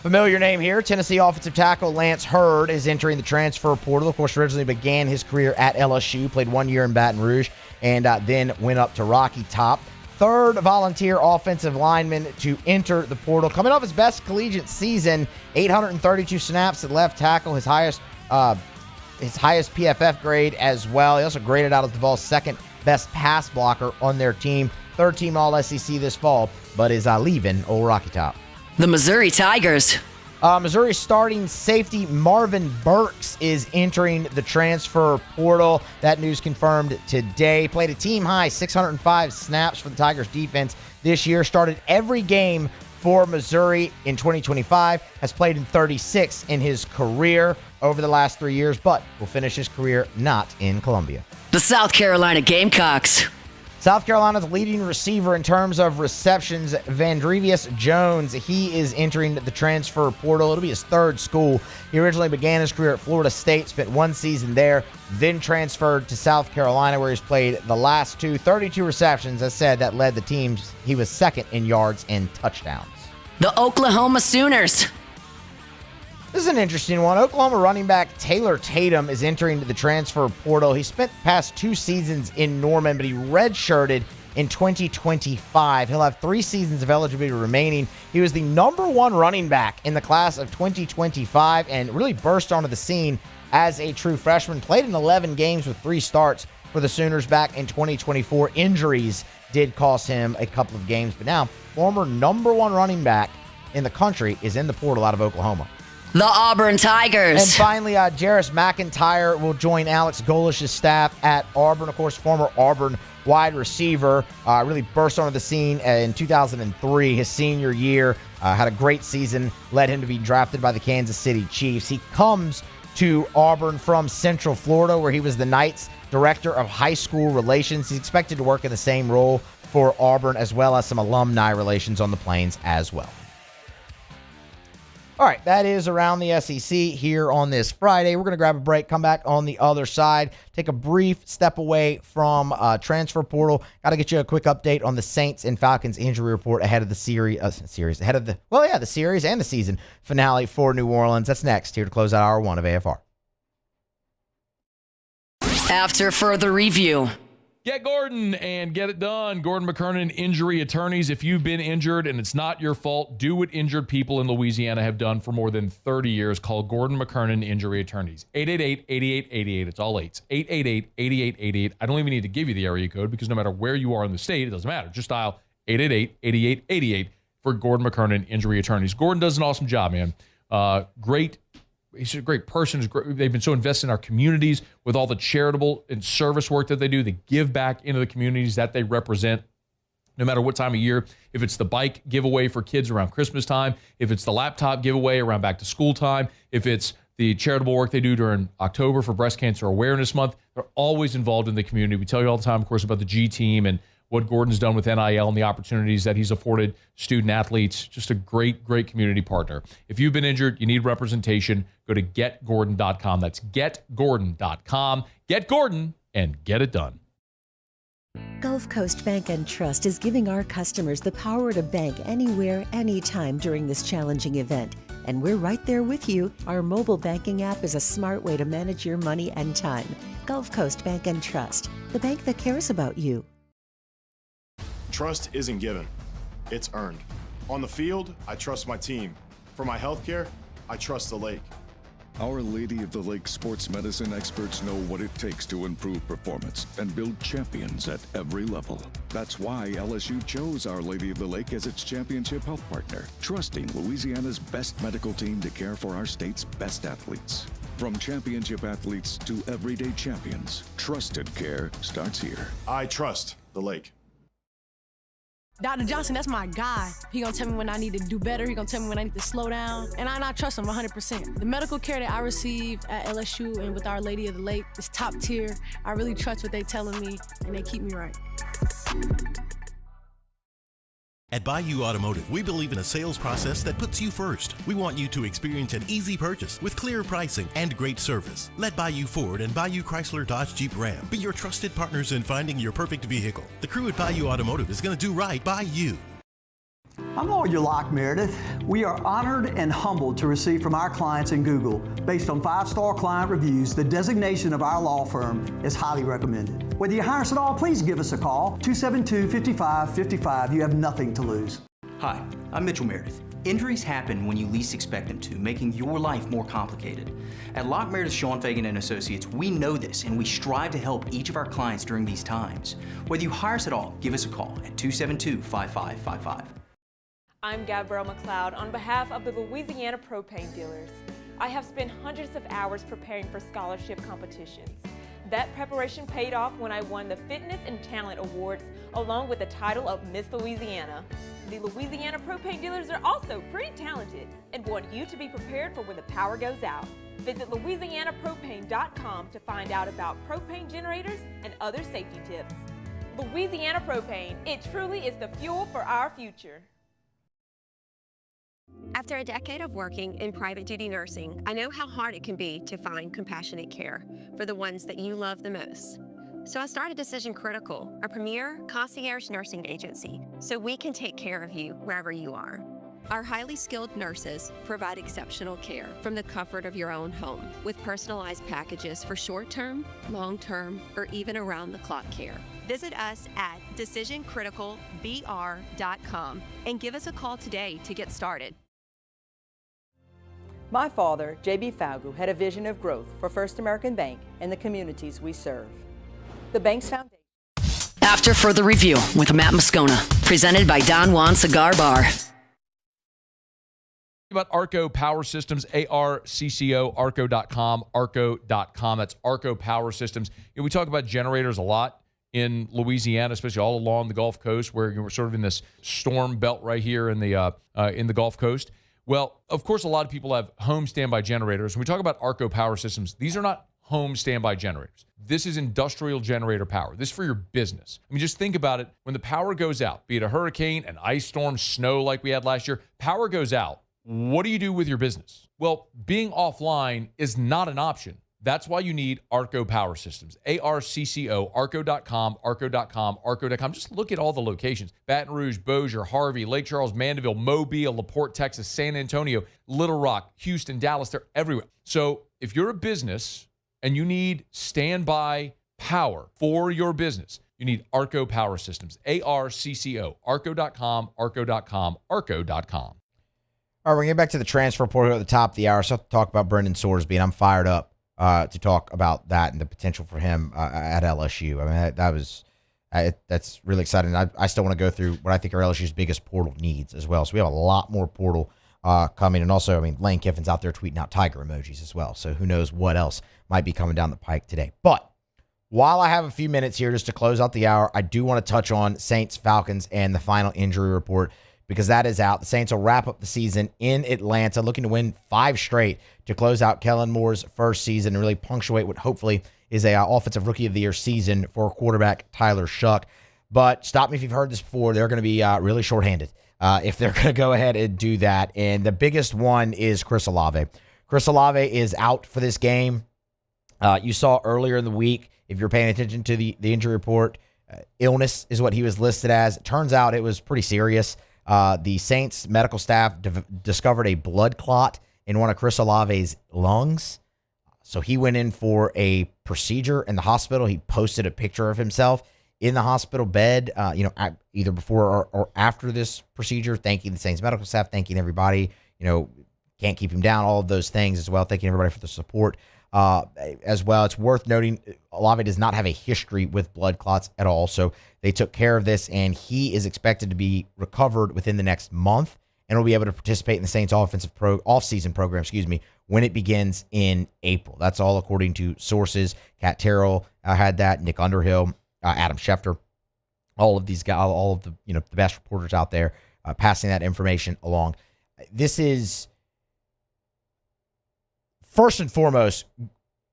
Familiar name here. Tennessee offensive tackle Lance Hurd is entering the transfer portal. Of course, originally began his career at LSU, played 1 year in Baton Rouge, and then went up to Rocky Top. Third volunteer offensive lineman to enter the portal. Coming off his best collegiate season, 832 snaps at left tackle, his highest PFF grade as well. He also graded out as the Vols' second best pass blocker on their team. Third team All-SEC this fall, but is leaving Old Rocky Top. The Missouri Tigers. Missouri starting safety Marvin Burks is entering the transfer portal. That news confirmed today. Played a team-high 605 snaps for the Tigers defense this year. Started every game for Missouri in 2025. Has played in 36 in his career over the last 3 years, but will finish his career not in Columbia. The South Carolina Gamecocks. South Carolina's leading receiver in terms of receptions, Vandrevius Jones. He is entering the transfer portal. It'll be his third school. He originally began his career at Florida State, spent 1 season there, then transferred to South Carolina, where he's played the last 2, 32 receptions. As said, that led the teams. He was second in yards and touchdowns. The Oklahoma Sooners. This is an interesting one. Oklahoma running back Taylor Tatum is entering the transfer portal. He spent the past 2 seasons in Norman, but he redshirted in 2025. He'll have 3 seasons of eligibility remaining. He was the #1 running back in the class of 2025 and really burst onto the scene as a true freshman. Played in 11 games with 3 starts for the Sooners back in 2024. Injuries did cost him a couple of games, but now former #1 running back in the country is in the portal out of Oklahoma. The Auburn Tigers. And finally, Jarris McIntyre will join Alex Golish's staff at Auburn. Of course, former Auburn wide receiver, really burst onto the scene in 2003, his senior year. Had a great season, led him to be drafted by the Kansas City Chiefs. He comes to Auburn from Central Florida, where he was the Knights' director of high school relations. He's expected to work in the same role for Auburn, as well as some alumni relations on the Plains as well. All right, that is Around the SEC here on this Friday. We're going to grab a break, come back on the other side, take a brief step away from transfer portal. Got to get you a quick update on the Saints and Falcons injury report ahead of the series and the season finale for New Orleans. That's next here to close out hour 1 of AFR. After further review. Get Gordon and get it done. Gordon McKernan Injury Attorneys. If you've been injured and it's not your fault, do what injured people in Louisiana have done for more than 30 years. Call Gordon McKernan Injury Attorneys. 888-8888. It's all 8s. 888-8888. I don't even need to give you the area code because no matter where you are in the state, it doesn't matter. Just dial 888-8888 for Gordon McKernan Injury Attorneys. Gordon does an awesome job, man. He's a great person. They've been so invested in our communities with all the charitable and service work that they do. They give back into the communities that they represent, no matter what time of year. If it's the bike giveaway for kids around Christmas time, if it's the laptop giveaway around back to school time, if it's the charitable work they do during October for Breast Cancer Awareness Month, they're always involved in the community. We tell you all the time, of course, about the G Team and what Gordon's done with NIL and the opportunities that he's afforded student athletes. Just a great, great community partner. If you've been injured, you need representation, go to getgordon.com. That's getgordon.com. Get Gordon and get it done. Gulf Coast Bank and Trust is giving our customers the power to bank anywhere, anytime during this challenging event. And we're right there with you. Our mobile banking app is a smart way to manage your money and time. Gulf Coast Bank and Trust, the bank that cares about you. Trust isn't given, it's earned. On the field, I trust my team. For my healthcare, I trust the lake. Our Lady of the Lake sports medicine experts know what it takes to improve performance and build champions at every level. That's why LSU chose Our Lady of the Lake as its championship health partner, trusting Louisiana's best medical team to care for our state's best athletes. From championship athletes to everyday champions, trusted care starts here. I trust the Lake. Dr. Johnson, that's my guy. He gonna tell me when I need to do better. He gonna tell me when I need to slow down. And I trust him 100%. The medical care that I received at LSU and with Our Lady of the Lake is top tier. I really trust what they telling me, and they keep me right. At Bayou Automotive, we believe in a sales process that puts you first. We want you to experience an easy purchase with clear pricing and great service. Let Bayou Ford and Bayou Chrysler Dodge Jeep Ram be your trusted partners in finding your perfect vehicle. The crew at Bayou Automotive is going to do right by you. I'm Lawyer Locke Meredith. We are honored and humbled to receive from our clients in Google, based on 5-star client reviews, the designation of our law firm is highly recommended. Whether you hire us at all, please give us a call, 272-5555. You have nothing to lose. Hi, I'm Mitchell Meredith. Injuries happen when you least expect them to, making your life more complicated. At Locke Meredith, Sean Fagan and Associates, we know this, and we strive to help each of our clients during these times. Whether you hire us at all, give us a call at 272-5555. I'm Gabrielle McLeod on behalf of the Louisiana Propane Dealers. I have spent hundreds of hours preparing for scholarship competitions. That preparation paid off when I won the Fitness and Talent Awards along with the title of Miss Louisiana. The Louisiana Propane Dealers are also pretty talented and want you to be prepared for when the power goes out. Visit LouisianaPropane.com to find out about propane generators and other safety tips. Louisiana Propane, it truly is the fuel for our future. After a decade of working in private duty nursing, I know how hard it can be to find compassionate care for the ones that you love the most. So I started Decision Critical, a premier concierge nursing agency, so we can take care of you wherever you are. Our highly skilled nurses provide exceptional care from the comfort of your own home with personalized packages for short-term, long-term, or even around-the-clock care. Visit us at decisioncriticalbr.com and give us a call today to get started. My father, J.B. Falgu, had a vision of growth for First American Bank and the communities we serve. The bank's foundation. After further review with Matt Moscona, presented by Don Juan Cigar Bar. About Arco Power Systems, ARCCO, arco.com, arco.com. That's Arco Power Systems. We talk about generators a lot in Louisiana, especially all along the Gulf Coast, where we're sort of in this storm belt right here in the Gulf Coast. Well, of course, a lot of people have home standby generators. When we talk about Arco Power Systems, these are not home standby generators. This is industrial generator power. This is for your business. I mean, just think about it. When the power goes out, be it a hurricane, an ice storm, snow like we had last year, power goes out. What do you do with your business? Well, being offline is not an option. That's why you need Arco Power Systems. ARCCO, arco.com, arco.com, arco.com. Just look at all the locations. Baton Rouge, Bossier, Harvey, Lake Charles, Mandeville, Mobile, LaPorte, Texas, San Antonio, Little Rock, Houston, Dallas. They're everywhere. So if you're a business and you need standby power for your business, you need Arco Power Systems. ARCCO, arco.com, arco.com, arco.com. All right, we're going to get back to the transfer portal at the top of the hour. So I have to talk about Brendan Sorsby, and I'm fired up to talk about that and the potential for him at LSU. I mean, that's really exciting. I still want to go through what I think are LSU's biggest portal needs as well. So we have a lot more portal coming. And also, I mean, Lane Kiffin's out there tweeting out tiger emojis as well. So who knows what else might be coming down the pike today. But while I have a few minutes here just to close out the hour, I do want to touch on Saints, Falcons, and the final injury report, because that is out. The Saints will wrap up the season in Atlanta, looking to win 5 straight to close out Kellen Moore's first season and really punctuate what hopefully is a Offensive Rookie of the Year season for quarterback Tyler Shuck. But stop me if you've heard this before, they're going to be really shorthanded if they're going to go ahead and do that. And the biggest one is Chris Olave. Chris Olave is out for this game. You saw earlier in the week, if you're paying attention to the injury report, illness is what he was listed as. It turns out it was pretty serious. The Saints medical staff discovered a blood clot in one of Chris Olave's lungs. So he went in for a procedure in the hospital. He posted a picture of himself in the hospital bed, either before or after this procedure, thanking the Saints medical staff, thanking everybody, can't keep him down, all of those things as well. Thanking everybody for the support as well. It's worth noting Olave does not have a history with blood clots at all, so they took care of this, and he is expected to be recovered within the next month and will be able to participate in the Saints off-season program, when it begins in April. That's all according to sources. Terrell had that, Nick Underhill, Adam Schefter, all of these guys, all of the the best reporters out there passing that information along. This is, first and foremost,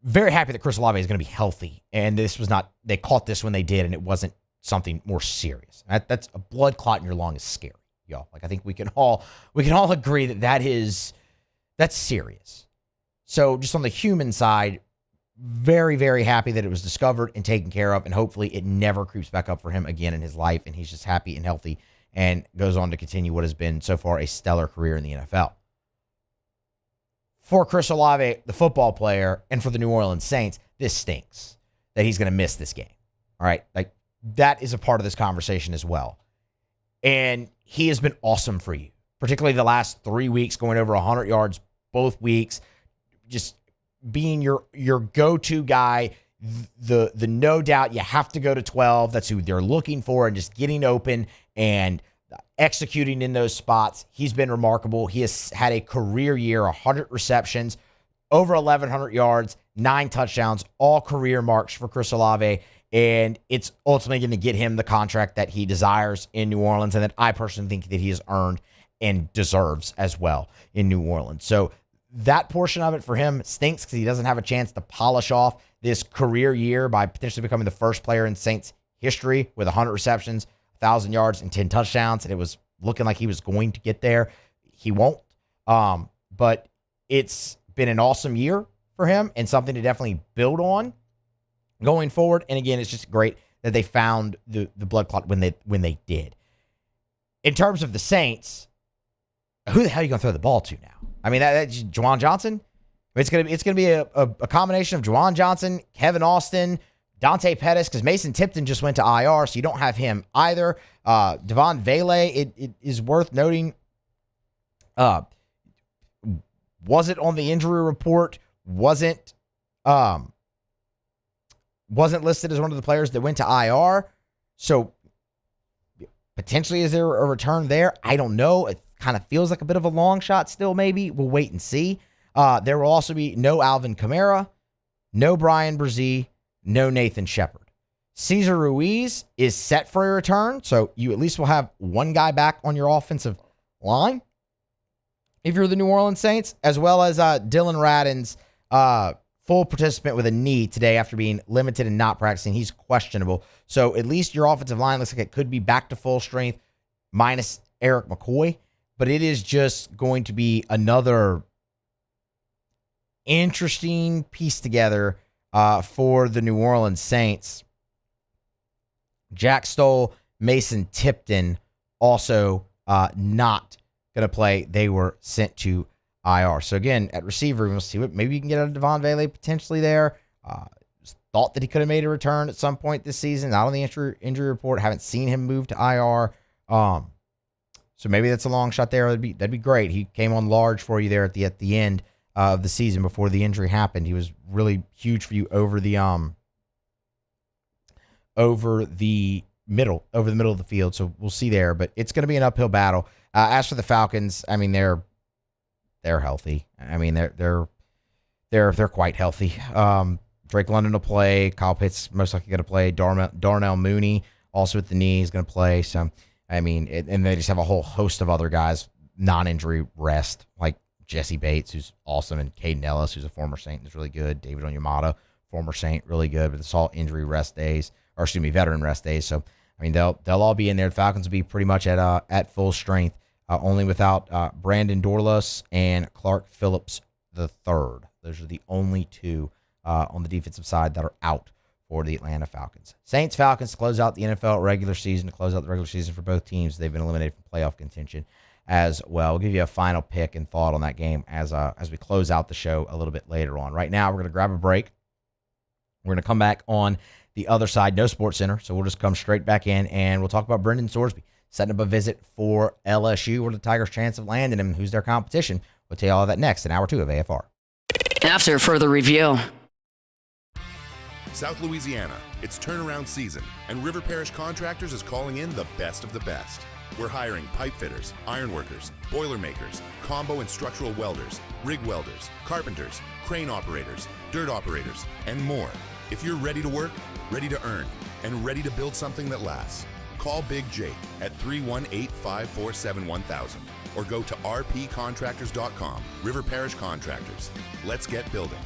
very happy that Chris Olave is going to be healthy, and this was not, they caught this when they did, and it wasn't something more serious. That's a blood clot in your lung is scary, y'all. Like, I think we can all agree that's serious. So just on the human side, very, very happy that it was discovered and taken care of, and hopefully it never creeps back up for him again in his life, and he's just happy and healthy and goes on to continue what has been so far a stellar career in the NFL. For Chris Olave, the football player, and for the New Orleans Saints, this stinks that he's going to miss this game. All right? Like, that is a part of this conversation as well. And he has been awesome for you, particularly the last 3 weeks, going over 100 yards both weeks, just being your go-to guy, the no doubt you have to go to 12. That's who they're looking for, and just getting open and executing in those spots. He's been remarkable. He has had a career year, 100 receptions, over 1,100 yards, 9 touchdowns, all career marks for Chris Olave, and it's ultimately going to get him the contract that he desires in New Orleans, and that I personally think that he has earned and deserves as well in New Orleans. So that portion of it for him stinks because he doesn't have a chance to polish off this career year by potentially becoming the first player in Saints history with 100 receptions, 1,000 yards, and 10 touchdowns. And it was looking like he was going to get there. He won't. But it's been an awesome year for him and something to definitely build on going forward. And again, it's just great that they found the blood clot when they did. In terms of the Saints, who the hell are you going to throw the ball to now? I mean, that's Juwan Johnson. It's gonna be a combination of Juwan Johnson, Kevin Austin, Dante Pettis, because Mason Tipton just went to IR, so you don't have him either. Devon Vele, it is worth noting, wasn't on the injury report, wasn't listed as one of the players that went to IR. So potentially, is there a return there? I don't know. It kind of feels like a bit of a long shot still, maybe. We'll wait and see. There will also be no Alvin Kamara, no Brian Brzee, no Nathan Shepard. Cesar Ruiz is set for a return, so you at least will have one guy back on your offensive line if you're the New Orleans Saints, as well as Dylan Radin's full participant with a knee today after being limited and not practicing. He's questionable. So at least your offensive line looks like it could be back to full strength, minus Eric McCoy. But it is just going to be another interesting piece together for the New Orleans Saints. Jack Stoll, Mason Tipton also not going to play. They were sent to IR. So again, at receiver, we'll see what maybe you can get out of Devon Vele potentially there. Thought that he could have made a return at some point this season. Not on the injury report. Haven't seen him move to IR. So maybe that's a long shot there. That'd be great. He came on large for you there at the end of the season before the injury happened. He was really huge for you over the middle of the field. So we'll see there, but it's going to be an uphill battle. As for the Falcons, I mean they're healthy. I mean they're quite healthy. Drake London will play. Kyle Pitts most likely going to play. Darnell Mooney also with the knee is going to play. So I mean, and they just have a whole host of other guys, non-injury rest, like Jesse Bates, who's awesome, and Caden Ellis, who's a former Saint, is really good. David Onyemata, former Saint, really good, but it's all veteran rest days. So, I mean, they'll all be in there. The Falcons will be pretty much at full strength, only without Brandon Dorlus and Clark Phillips III. Those are the only two on the defensive side that are out for the Atlanta Falcons. Saints, Falcons to close out the NFL regular season, to close out the regular season for both teams. They've been eliminated from playoff contention as well. We'll give you a final pick and thought on that game as we close out the show a little bit later on. Right now, we're going to grab a break. We're going to come back on the other side. No Sports Center, so we'll just come straight back in, and we'll talk about Brendan Sorsby. setting up a visit for LSU or the Tigers' chance of landing him. Who's their competition? We'll tell you all of that next in Hour 2 of AFR. After further review. South Louisiana, it's turnaround season, and River Parish Contractors is calling in the best of the best. We're hiring pipe fitters, ironworkers, boiler makers, combo and structural welders, rig welders, carpenters, crane operators, dirt operators, and more. If you're ready to work, ready to earn, and ready to build something that lasts, call Big Jake at 318-547-1000 or go to rpcontractors.com. River Parish Contractors. Let's get building.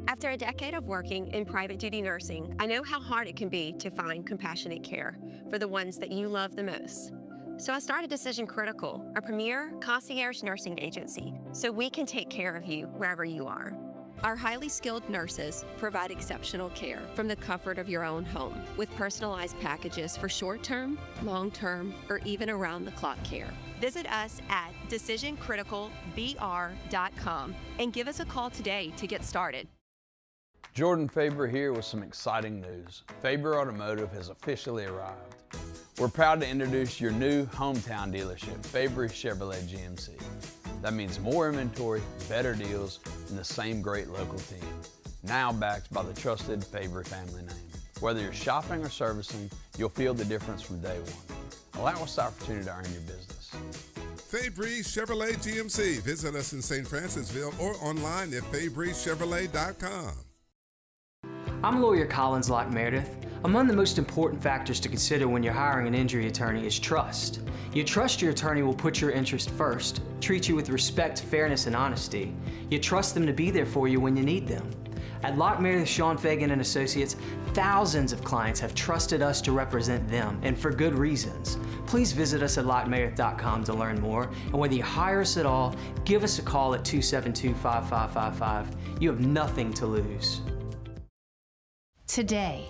After a decade of working in private duty nursing, I know how hard it can be to find compassionate care for the ones that you love the most. So I started Decision Critical, a premier concierge nursing agency, so we can take care of you wherever you are. Our highly skilled nurses provide exceptional care from the comfort of your own home with personalized packages for short-term, long-term, or even around-the-clock care. Visit us at decisioncriticalbr.com and give us a call today to get started. Jordan Faber here with some exciting news. Faber Automotive has officially arrived. We're proud to introduce your new hometown dealership, Faber Chevrolet GMC. That means more inventory, better deals, and the same great local team. Now backed by the trusted Faber family name. Whether you're shopping or servicing, you'll feel the difference from day one. Allow us the opportunity to earn your business. Fabry Chevrolet GMC. Visit us in St. Francisville or online at FabryChevrolet.com. I'm lawyer Collins Locke Meredith. Among the most important factors to consider when you're hiring an injury attorney is trust. You trust your attorney will put your interest first, treat you with respect, fairness, and honesty. You trust them to be there for you when you need them. At Locke Meredith, Sean Fagan and Associates, thousands of clients have trusted us to represent them, and for good reasons. Please visit us at LockeMeredith.com to learn more, and whether you hire us at all, give us a call at 272-5555. You have nothing to lose. Today,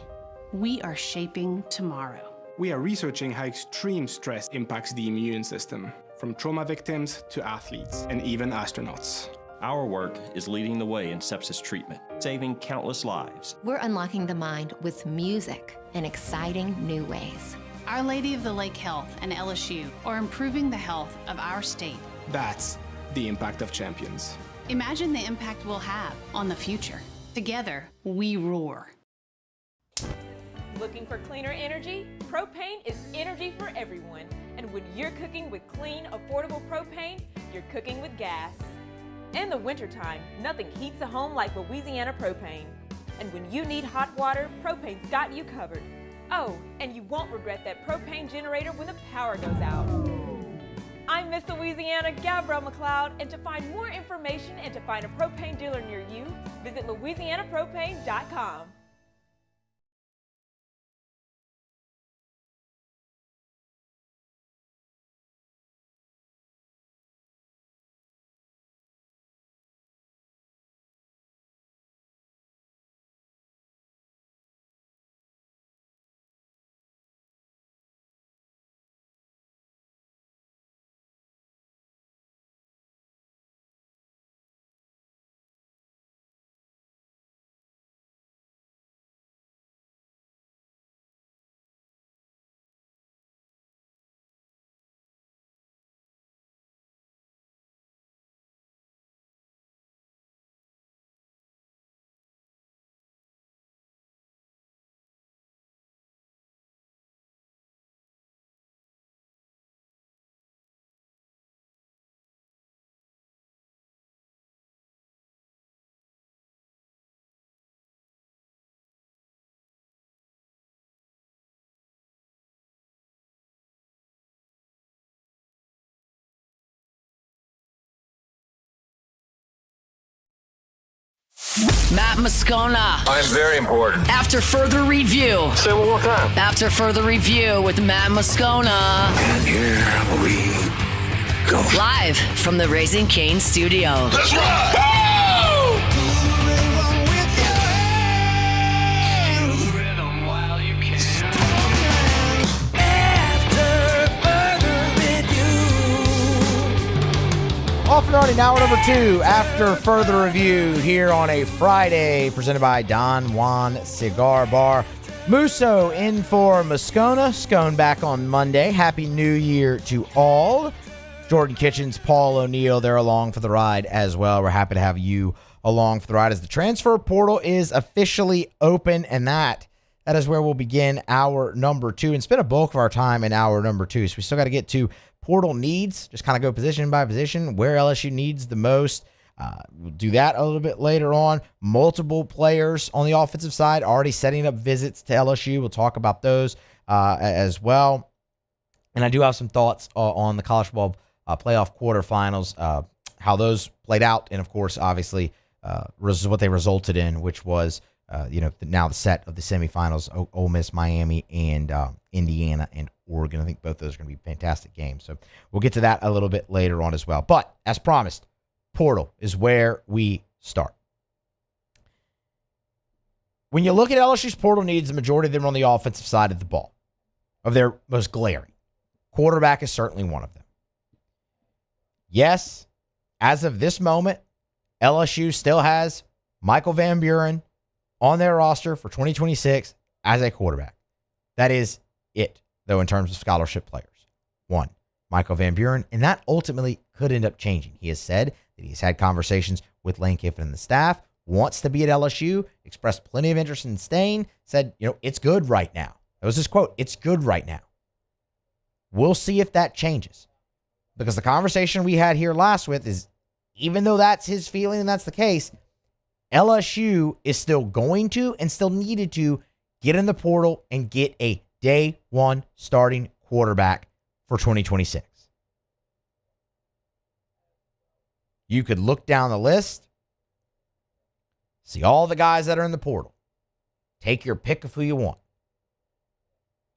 we are shaping tomorrow. We are researching how extreme stress impacts the immune system, from trauma victims to athletes and even astronauts. Our work is leading the way in sepsis treatment, saving countless lives. We're unlocking the mind with music in exciting new ways. Our Lady of the Lake Health and LSU are improving the health of our state. That's the impact of champions. Imagine the impact we'll have on the future. Together, we roar. Looking for cleaner energy? Propane is energy for everyone. And when you're cooking with clean, affordable propane, you're cooking with gas. In the wintertime, nothing heats a home like Louisiana propane. And when you need hot water, propane's got you covered. Oh, and you won't regret that propane generator when the power goes out. I'm Miss Louisiana, Gabrielle McLeod, and to find more information and to find a propane dealer near you, visit LouisianaPropane.com. Matt Moscona. I'm very important. After further review. Say it one more time. After further review with Matt Moscona. And here we go. Live from the Raising Cane studio. Let's ride! Off and running, hour number 2 after further review here on a Friday, presented by Don Juan Cigar Bar. Musso in for Moscona. Scone back on Monday. Happy New Year to all. Jordan Kitchens, Paul O'Neill, they're along for the ride as well. We're happy to have you along for the ride as the transfer portal is officially open, and that is where we'll begin our number 2 and spend a bulk of our time in our number 2. So we still got to get to portal needs, just kind of go position by position, where LSU needs the most. We'll do that a little bit later on. Multiple players on the offensive side already setting up visits to LSU. We'll talk about those as well. And I do have some thoughts on the college football playoff quarterfinals, how those played out, and of course, obviously, what they resulted in, which was, now the set of the semifinals: Ole Miss, Miami, and Indiana and Oregon. I think both those are going to be fantastic games. So we'll get to that a little bit later on as well. But as promised, portal is where we start. When you look at LSU's portal needs, the majority of them are on the offensive side of the ball, of their most glaring. Quarterback is certainly one of them. Yes, as of this moment, LSU still has Michael Van Buren on their roster for 2026 as a quarterback. That is it, though, in terms of scholarship players. One, Michael Van Buren, and that ultimately could end up changing. He has said that he's had conversations with Lane Kiffin and the staff, wants to be at LSU, expressed plenty of interest in staying, said, it's good right now. That was his quote, it's good right now. We'll see if that changes. Because the conversation we had here last with is, even though that's his feeling and that's the case, LSU is still going to and still needed to get in the portal and get a day one starting quarterback for 2026. You could look down the list, see all the guys that are in the portal, take your pick of who you want.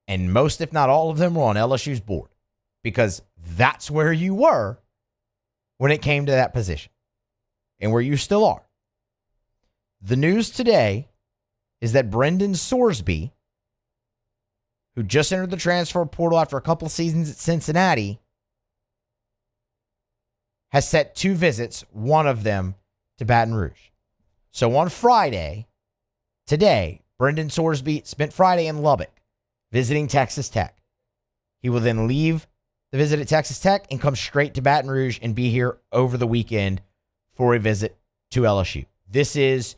And most, if not all of them, were on LSU's board. Because that's where you were when it came to that position and where you still are. The news today is that Brendan Sorsby, who just entered the transfer portal after a couple of seasons at Cincinnati, has set 2 visits, one of them to Baton Rouge. So on Friday, today, Brendan Sorsby spent Friday in Lubbock visiting Texas Tech. He will then leave the visit at Texas Tech and come straight to Baton Rouge and be here over the weekend for a visit to LSU. This is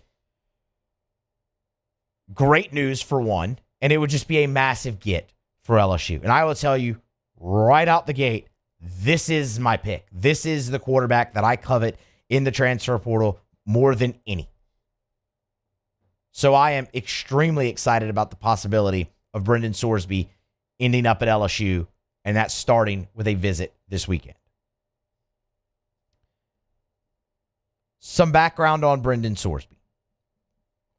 great news for one, and it would just be a massive get for LSU. And I will tell you right out the gate, this is my pick. This is the quarterback that I covet in the transfer portal more than any. So I am extremely excited about the possibility of Brendan Sorsby ending up at LSU, and that's starting with a visit this weekend. Some background on Brendan Sorsby.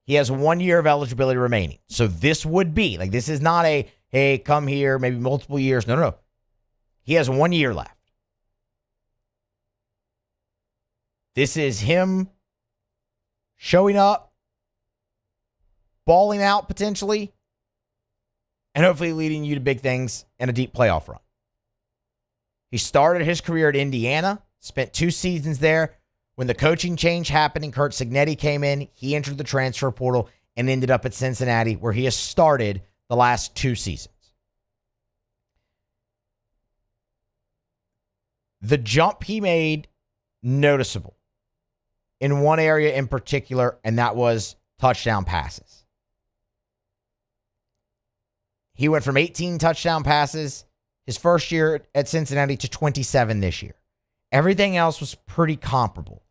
He has 1 year of eligibility remaining. So this would be, this is not a, hey, come here, maybe multiple years. No. He has 1 year left. This is him showing up, balling out potentially, and hopefully leading you to big things and a deep playoff run. He started his career at Indiana, spent 2 seasons there. When the coaching change happened and Curt Cignetti came in, he entered the transfer portal and ended up at Cincinnati, where he has started the last 2 seasons. The jump he made, noticeable in one area in particular, and that was touchdown passes. He went from 18 touchdown passes his first year at Cincinnati to 27 this year. Everything else was pretty comparable.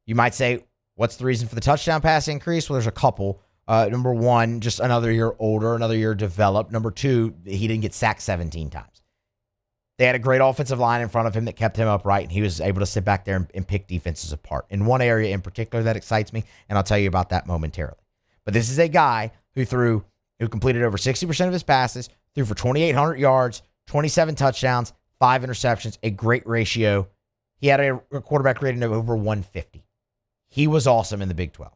You might say, what's the reason for the touchdown pass increase? Well, there's a couple. Number one, just another year older, another year developed. Number two, he didn't get sacked 17 times. They had a great offensive line in front of him that kept him upright, and he was able to sit back there and pick defenses apart. In one area in particular that excites me, and I'll tell you about that momentarily. But this is a guy who completed over 60% of his passes, threw for 2,800 yards, 27 touchdowns, 5 interceptions, a great ratio. He had a quarterback rating of over 150. He was awesome in the Big 12.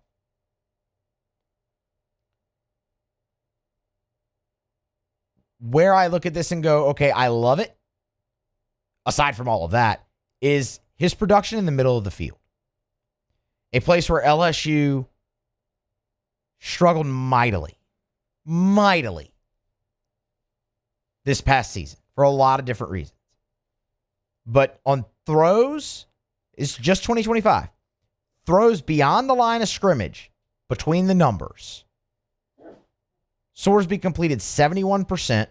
Where I look at this and go, okay, I love it, aside from all of that, is his production in the middle of the field. A place where LSU struggled mightily mightily this past season for a lot of different reasons. But on throws, it's just 2025. Throws beyond the line of scrimmage between the numbers. Sorsby completed 71%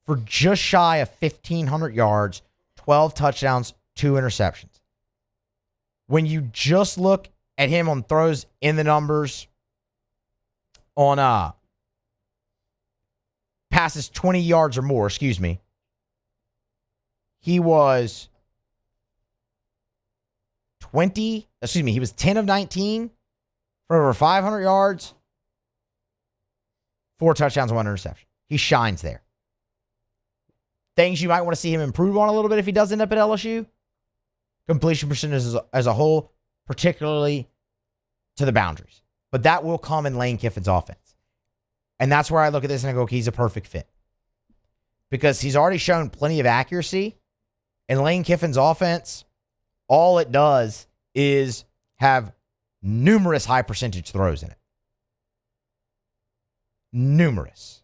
for just shy of 1,500 yards, 12 touchdowns, 2 interceptions. When you just look at him on throws in the numbers, on passes 20 yards or more, he was 10 of 19 for over 500 yards, 4 touchdowns, 1 interception. He shines there. Things you might want to see him improve on a little bit if he does end up at LSU. Completion percentage as a whole, particularly to the boundaries. But that will come in Lane Kiffin's offense. And that's where I look at this and I go, okay, he's a perfect fit. Because he's already shown plenty of accuracy. And Lane Kiffin's offense, all it does is have numerous high percentage throws in it. Numerous.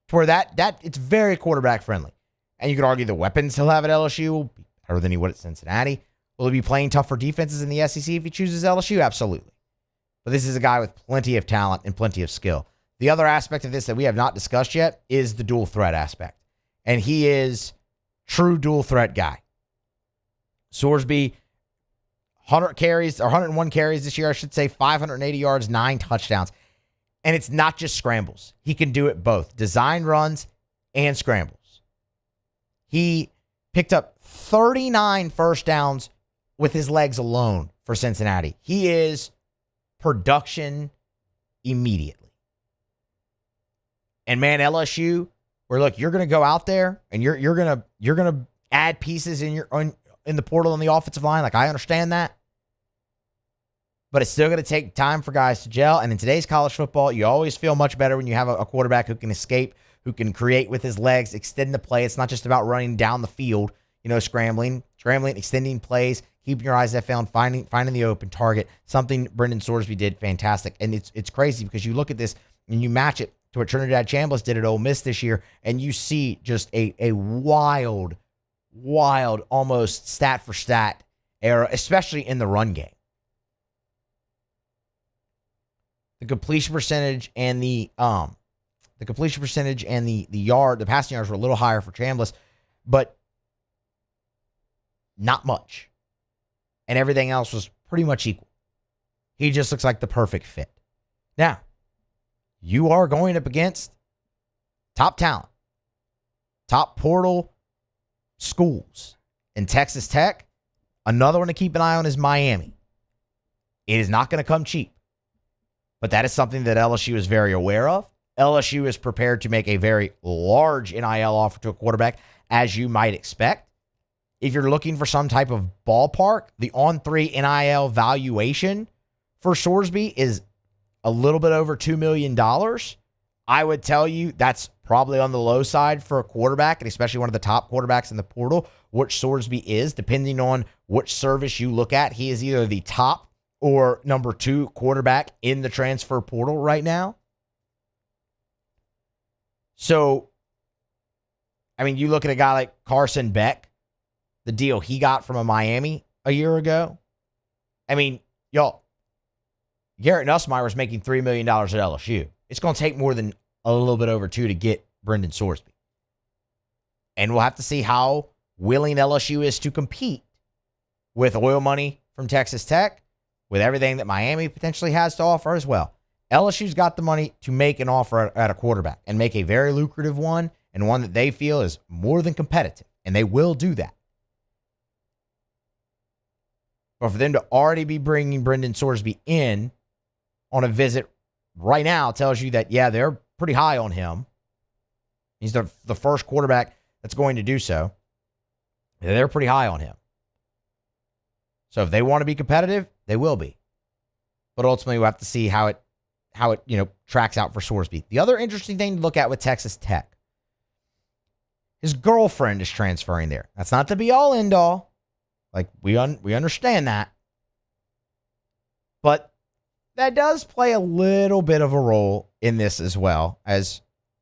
To where that it's very quarterback friendly. And you could argue the weapons he'll have at LSU will be better than he would at Cincinnati. Will he be playing tougher defenses in the SEC if he chooses LSU? Absolutely. But this is a guy with plenty of talent and plenty of skill. The other aspect of this that we have not discussed yet is the dual threat aspect. And he is true dual threat guy. Sorsby, 101 carries this year, 580 yards, 9 touchdowns. And it's not just scrambles. He can do it both, design runs and scrambles. He picked up 39 first downs with his legs alone for Cincinnati. He is production immediately. And man, LSU, where look, you're going to go out there and you're going to add pieces in the portal on the offensive line. Like, I understand that. But it's still going to take time for guys to gel. And in today's college football, you always feel much better when you have a quarterback who can escape, who can create with his legs, extend the play. It's not just about running down the field, scrambling, extending plays, keeping your eyes downfield, finding the open target. Something Brendan Sorsby did fantastic. And it's crazy because you look at this and you match it to what Trinidad Chambliss did at Ole Miss this year, and you see just a wild, almost stat for stat era, especially in the run game. The completion percentage and the passing yards were a little higher for Chambliss, but not much. And everything else was pretty much equal. He just looks like the perfect fit. Now, you are going up against top talent, top portal schools. In Texas Tech, another one to keep an eye on is Miami. It is not going to come cheap. But that is something that LSU is very aware of. LSU is prepared to make a very large NIL offer to a quarterback, as you might expect. If you're looking for some type of ballpark, the on-3 NIL valuation for Sorsby is a little bit over $2 million. I would tell you that's probably on the low side for a quarterback, and especially one of the top quarterbacks in the portal, which Sorsby is, depending on which service you look at. He is either the top or number 2 quarterback in the transfer portal right now. So, I mean, you look at a guy like Carson Beck, the deal he got from a Miami a year ago. I mean, y'all, Garrett Nussmeier was making $3 million at LSU. It's going to take more than a little bit over 2 to get Brendan Sorsby. And we'll have to see how willing LSU is to compete with oil money from Texas Tech, with everything that Miami potentially has to offer as well. LSU's got the money to make an offer at a quarterback and make a very lucrative one, and one that they feel is more than competitive, and they will do that. But for them to already be bringing Brendan Sorsby in on a visit right now tells you that, yeah, they're pretty high on him. He's the first quarterback that's going to do so. They're pretty high on him. So if they want to be competitive, they will be. But ultimately, we'll have to see how it tracks out for Sorsby. The other interesting thing to look at with Texas Tech, his girlfriend is transferring there. That's not the be-all, end-all. Like, we understand that. But that does play a little bit of a role in this as well, as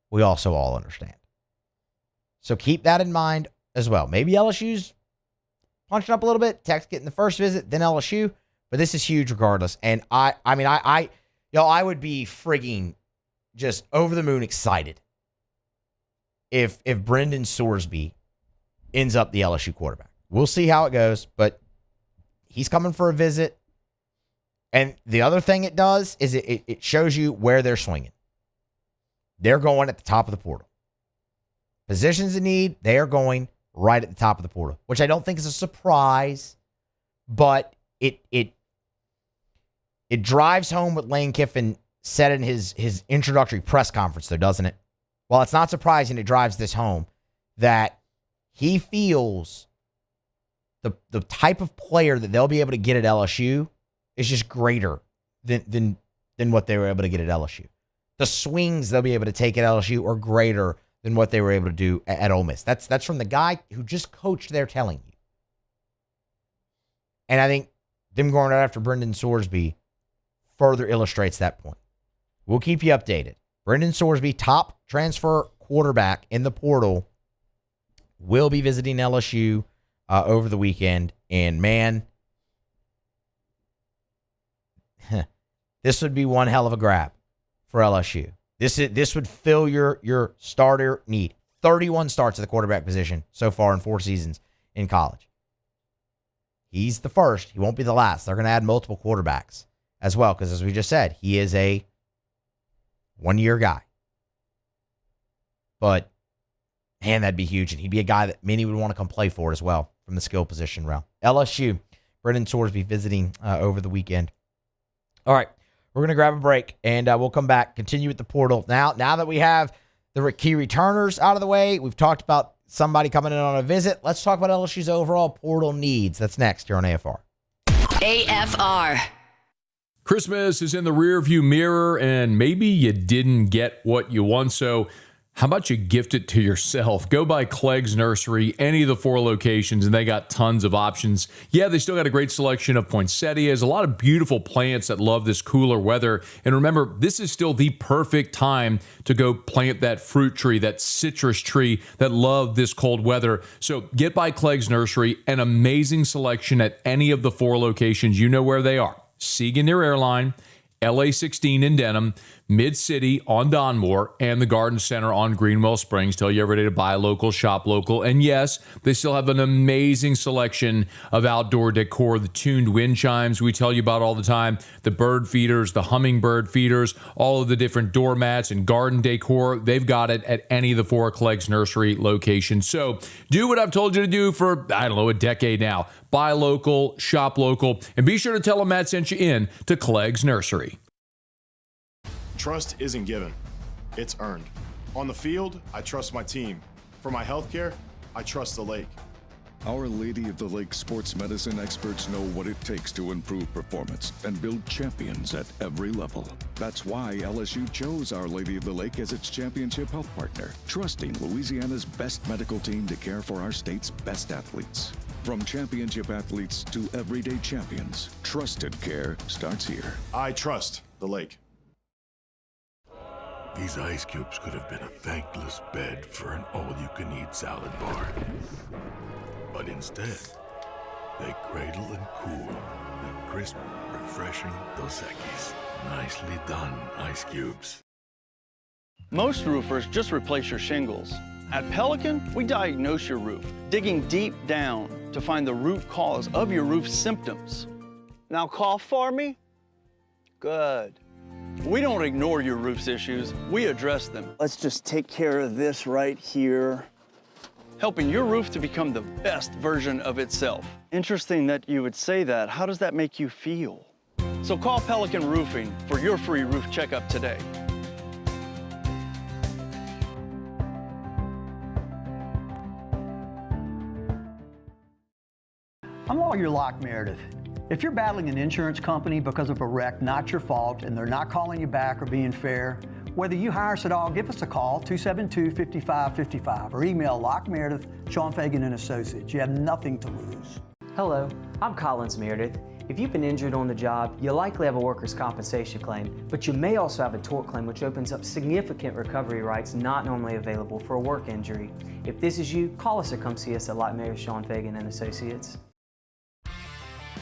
we also all understand. So keep that in mind as well. Maybe LSU's punching up a little bit, Tech's getting the first visit, then LSU, but this is huge regardless. And I would be frigging just over the moon excited if Brendan Sorsby ends up the LSU quarterback. We'll see how it goes, but he's coming for a visit. And the other thing it does is it shows you where they're swinging. They're going at the top of the portal. Positions in need, they are going right at the top of the portal, which I don't think is a surprise, but it drives home what Lane Kiffin said in his introductory press conference, though, doesn't it? Well, it's not surprising it drives this home that he feels the type of player that they'll be able to get at LSU is just greater than what they were able to get at LSU. The swings they'll be able to take at LSU are greater than what they were able to do at Ole Miss. That's from the guy who just coached there telling you. And I think them going right after Brendan Sorsby further illustrates that point. We'll keep you updated. Brendan Sorsby, top transfer quarterback in the portal, will be visiting LSU over the weekend. And man, this would be one hell of a grab for LSU. This would fill your starter need. 31 starts at the quarterback position so far in 4 seasons in college. He's the first. He won't be the last. They're going to add multiple quarterbacks as well because, as we just said, he is a one-year guy. But, man, that'd be huge. And he'd be a guy that many would want to come play for as well from the skill position realm. LSU, Brendan Sorsby visiting over the weekend. All right, we're going to grab a break, and we'll come back, continue with the portal. Now that we have the key returners out of the way, we've talked about somebody coming in on a visit. Let's talk about LSU's overall portal needs. That's next here on AFR. AFR. Christmas is in the rearview mirror, and maybe you didn't get what you want, so how about you gift it to yourself? Go by Clegg's Nursery, any of the 4 locations, and they got tons of options. Yeah, they still got a great selection of poinsettias, a lot of beautiful plants that love this cooler weather. And remember, this is still the perfect time to go plant that fruit tree, that citrus tree that love this cold weather. So get by Clegg's Nursery, an amazing selection at any of the 4 locations. You know where they are. Siegen near Airline, LA 16 in Denham, Mid-City on Donmore, and the Garden Center on Greenwell Springs. Tell you every day to buy local, shop local. And yes, they still have an amazing selection of outdoor decor. The tuned wind chimes we tell you about all the time, the bird feeders, the hummingbird feeders, all of the different doormats and garden decor. They've got it at any of the 4 Clegg's Nursery locations. So do what I've told you to do for, a decade now. Buy local, shop local, and be sure to tell them Matt sent you in to Clegg's Nursery. Trust isn't given, it's earned. On the field, I trust my team. For my healthcare, I trust the lake. Our Lady of the Lake sports medicine experts know what it takes to improve performance and build champions at every level. That's why LSU chose Our Lady of the Lake as its championship health partner, trusting Louisiana's best medical team to care for our state's best athletes. From championship athletes to everyday champions, trusted care starts here. I trust the lake. These ice cubes could have been a thankless bed for an all-you-can-eat salad bar. But instead, they cradle and cool the crisp, refreshing Dos Equis. Nicely done, ice cubes. Most roofers just replace your shingles. At Pelican, we diagnose your roof, digging deep down to find the root cause of your roof symptoms. Now cough for me? Good. We don't ignore your roof's issues, we address them. Let's just take care of this right here. Helping your roof to become the best version of itself. Interesting that you would say that. How does that make you feel? So call Pelican Roofing for your free roof checkup today. I'm Lawyer Locke Meredith. If you're battling an insurance company because of a wreck not your fault and they're not calling you back or being fair, whether you hire us at all, give us a call, 272-5555, or email Locke Meredith, Sean Fagan and Associates. You have nothing to lose. Hello, I'm Collins Meredith, If you've been injured on the job, you likely have a workers' compensation claim, but you may also have a tort claim, which opens up significant recovery rights not normally available for a work injury. If this is you, call us or come see us at Lot Mayor Sean Fagan and Associates.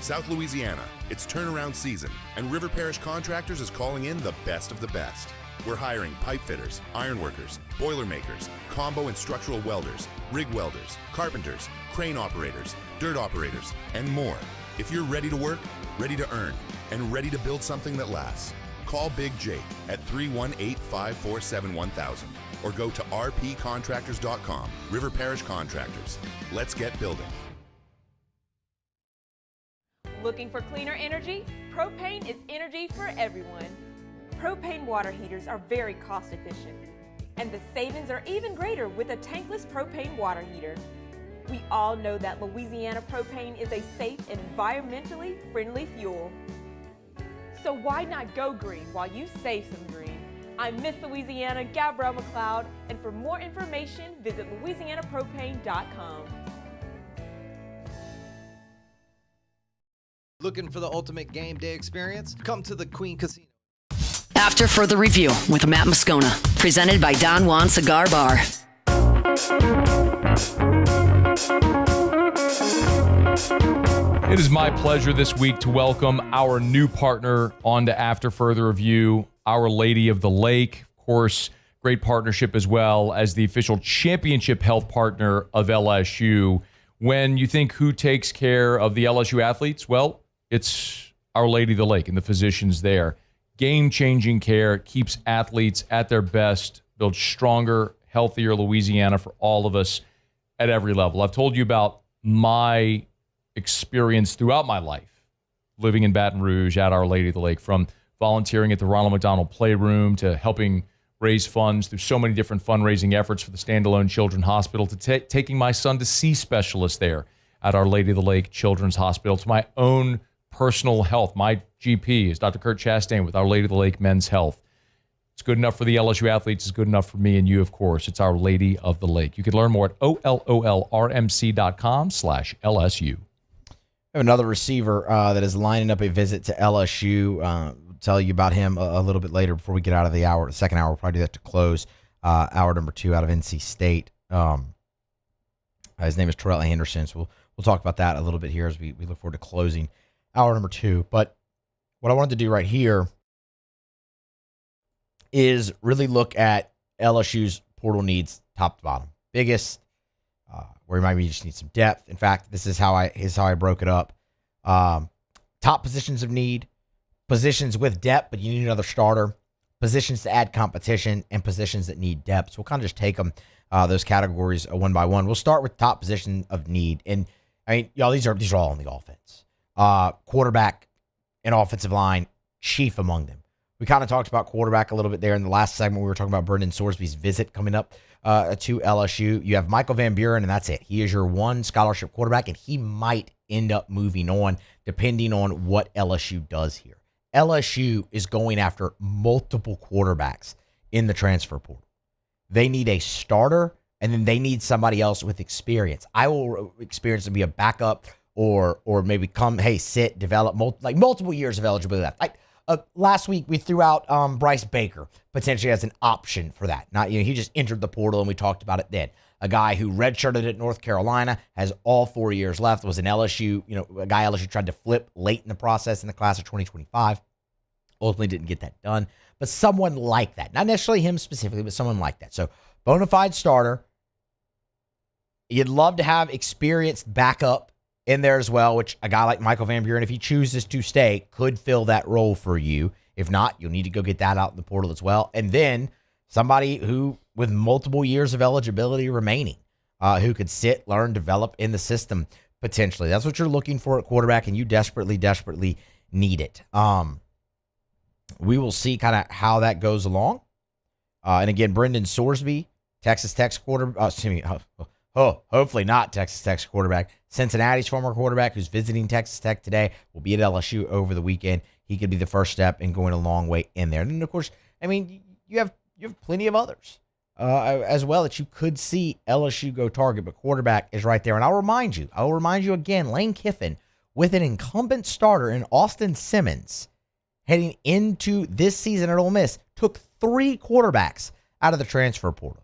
South Louisiana, it's turnaround season, and River Parish Contractors is calling in the best of the best. We're hiring pipe fitters, iron workers, boiler makers, combo and structural welders, rig welders, carpenters, crane operators, dirt operators, and more. If you're ready to work, ready to earn, and ready to build something that lasts, call Big Jake at 318-547-1000 or go to rpcontractors.com. River Parish Contractors. Let's get building. Looking for cleaner energy? Propane is energy for everyone. Propane water heaters are very cost efficient, and the savings are even greater with a tankless propane water heater. We all know that Louisiana propane is a safe and environmentally friendly fuel. So why not go green while you save some green? I'm Miss Louisiana, Gabrielle McLeod, and for more information, visit louisianapropane.com. Looking for the ultimate game day experience? Come to the Queen Casino. After further review with Matt Moscona, presented by Don Juan Cigar Bar. It is my pleasure this week to welcome our new partner on to After Further Review, Our Lady of the Lake. Of course, great partnership as well as the official championship health partner of LSU. When you think who takes care of the LSU athletes, well, it's Our Lady of the Lake and the physicians there. Game-changing care, keeps athletes at their best, builds stronger, healthier Louisiana for all of us at every level. I've told you about my experience throughout my life living in Baton Rouge at Our Lady of the Lake, from volunteering at the Ronald McDonald Playroom to helping raise funds through so many different fundraising efforts for the standalone Children's Hospital to taking my son to see specialists there at Our Lady of the Lake Children's Hospital, to my own personal health. My GP is Dr. Kurt Chastain with Our Lady of the Lake Men's Health. It's good enough for the LSU athletes. It's good enough for me and you, of course. It's Our Lady of the Lake. You can learn more at ololrmc.com/LSU. I have another receiver that is lining up a visit to LSU. We'll tell you about him a little bit later before we get out of the hour. The second hour, we'll probably do that to close hour number 2 out of NC State. His name is Terrell Anderson, so we'll talk about that a little bit here as we look forward to closing hour number 2. But what I wanted to do right here is really look at LSU's portal needs top to bottom. Biggest, where you might just need some depth. In fact, this is how I broke it up. Top positions of need, positions with depth, but you need another starter, positions to add competition, and positions that need depth. So we'll kind of just take them, those categories one by one. We'll start with top position of need. And I mean, y'all, these are all on the offense. Quarterback and offensive line, chief among them. We kind of talked about quarterback a little bit there in the last segment. We were talking about Brendan Sorsby's visit coming up to LSU. You have Michael Van Buren, and that's it. He is your one scholarship quarterback, and he might end up moving on depending on what LSU does here. LSU is going after multiple quarterbacks in the transfer portal. They need a starter, and then they need somebody else with experience. I will experience to be a backup or maybe come, hey, sit, develop, multiple years of eligibility left. Last week, we threw out Bryce Baker potentially as an option for that. He just entered the portal, and we talked about it then. A guy who redshirted at North Carolina, has all 4 years left, was an LSU, a guy LSU tried to flip late in the process in the class of 2025. Ultimately didn't get that done. But someone like that. Not necessarily him specifically, but someone like that. So, bona fide starter. You'd love to have experienced backup in there as well, which a guy like Michael Van Buren, if he chooses to stay, could fill that role for you. If not, you'll need to go get that out in the portal as well. And then somebody who, with multiple years of eligibility remaining, who could sit, learn, develop in the system potentially. That's what you're looking for at quarterback, and you desperately, desperately need it. We will see kind of how that goes along. And again, Brendan Sorsby, Texas Tech's quarterback, hopefully not Texas Tech's quarterback. Cincinnati's former quarterback who's visiting Texas Tech today will be at LSU over the weekend. He could be the first step in going a long way in there. And then, of course, I mean, you have plenty of others as well that you could see LSU go target, but quarterback is right there. And I'll remind you again, Lane Kiffin with an incumbent starter in Austin Simmons heading into this season at Ole Miss, took 3 quarterbacks out of the transfer portal.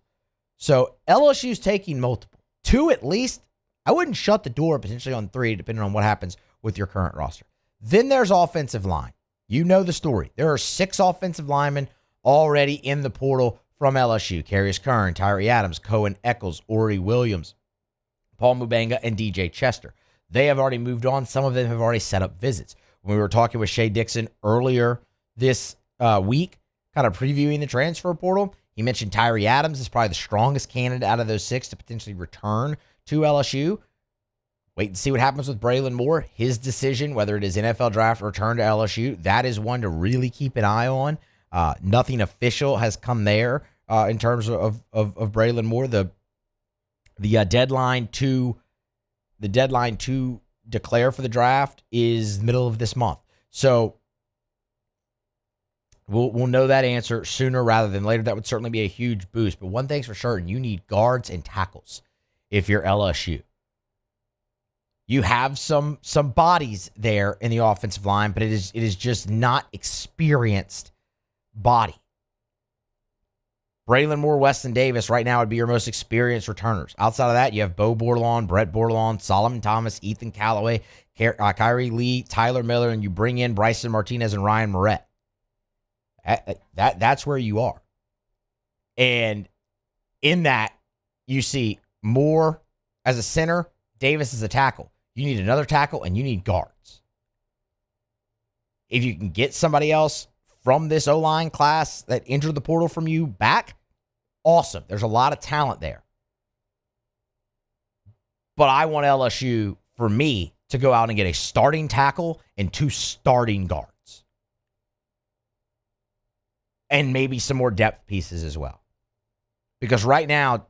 So LSU's taking multiple. 2 at least. I wouldn't shut the door potentially on 3, depending on what happens with your current roster. Then there's offensive line. You know the story. There are 6 offensive linemen already in the portal from LSU. Carius Kern, Tyree Adams, Cohen Eccles, Ori Williams, Paul Mubanga, and DJ Chester. They have already moved on. Some of them have already set up visits. When we were talking with Shea Dixon earlier this week, kind of previewing the transfer portal, he mentioned Tyree Adams is probably the strongest candidate out of those 6 to potentially return to LSU. Wait and see what happens with Braylon Moore. His decision, whether it is NFL draft or return to LSU, that is one to really keep an eye on. Nothing official has come there in terms of Braylon Moore. The deadline to declare for the draft is middle of this month. So we'll know that answer sooner rather than later. That would certainly be a huge boost. But one thing's for certain, you need guards and tackles if you're LSU. You have some bodies there in the offensive line, but it is just not experienced body. Braylon Moore, Weston Davis right now would be your most experienced returners. Outside of that, you have Bo Bordelon, Brett Bordelon, Solomon Thomas, Ethan Callaway, Kyrie Lee, Tyler Miller, and you bring in Bryson Martinez and Ryan Moret. That's where you are. And in that, you see Moore as a center, Davis as a tackle. You need another tackle, and you need guards. If you can get somebody else from this O-line class that entered the portal from you back, awesome. There's a lot of talent there. But I want LSU, for me, to go out and get a starting tackle and 2 starting guards. And maybe some more depth pieces as well. Because right now,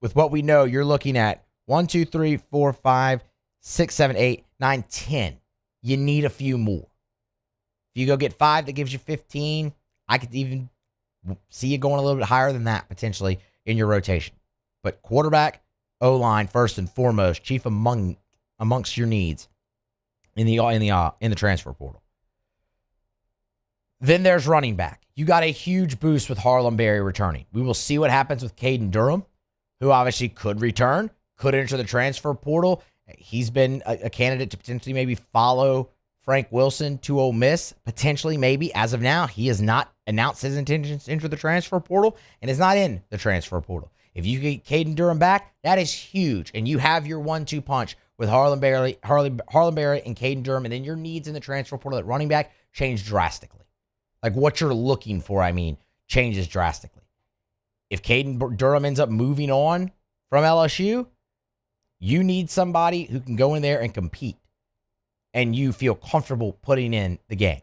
with what we know, you're looking at 1, 2, 3, 4, 5, 6, 7, 8, 9, 10. You need a few more. If you go get 5, that gives you 15. I could even see you going a little bit higher than that potentially in your rotation. But quarterback, O-line, first and foremost, chief amongst your needs in the transfer portal. Then there's running back. You got a huge boost with Harlem Berry returning. We will see what happens with Caden Durham, who obviously could return, could enter the transfer portal. He's been a candidate to potentially maybe follow Frank Wilson to Ole Miss, potentially, maybe. As of now, he has not announced his intentions to enter the transfer portal and is not in the transfer portal. If you get Caden Durham back, that is huge. And you have your 1-2 punch with Harlem Berry and Caden Durham, and then your needs in the transfer portal at running back change drastically. Like what you're looking for, changes drastically. If Caden Durham ends up moving on from LSU, you need somebody who can go in there and compete and you feel comfortable putting in the game,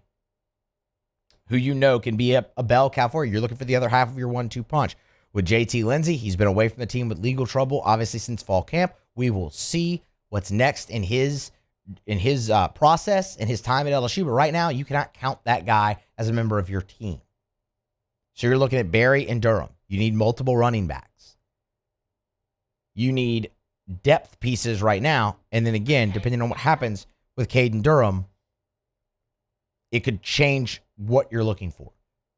who you know can be a bell cow for you. You're looking for the other half of your 1-2 punch. With JT Lindsey, he's been away from the team with legal trouble, obviously, since fall camp. We will see what's next in his process and his time at LSU. But right now, you cannot count that guy as a member of your team. So you're looking at Berry and Durham. You need multiple running backs. You need depth pieces right now. And then again, depending on what happens with Caden Durham, it could change what you're looking for.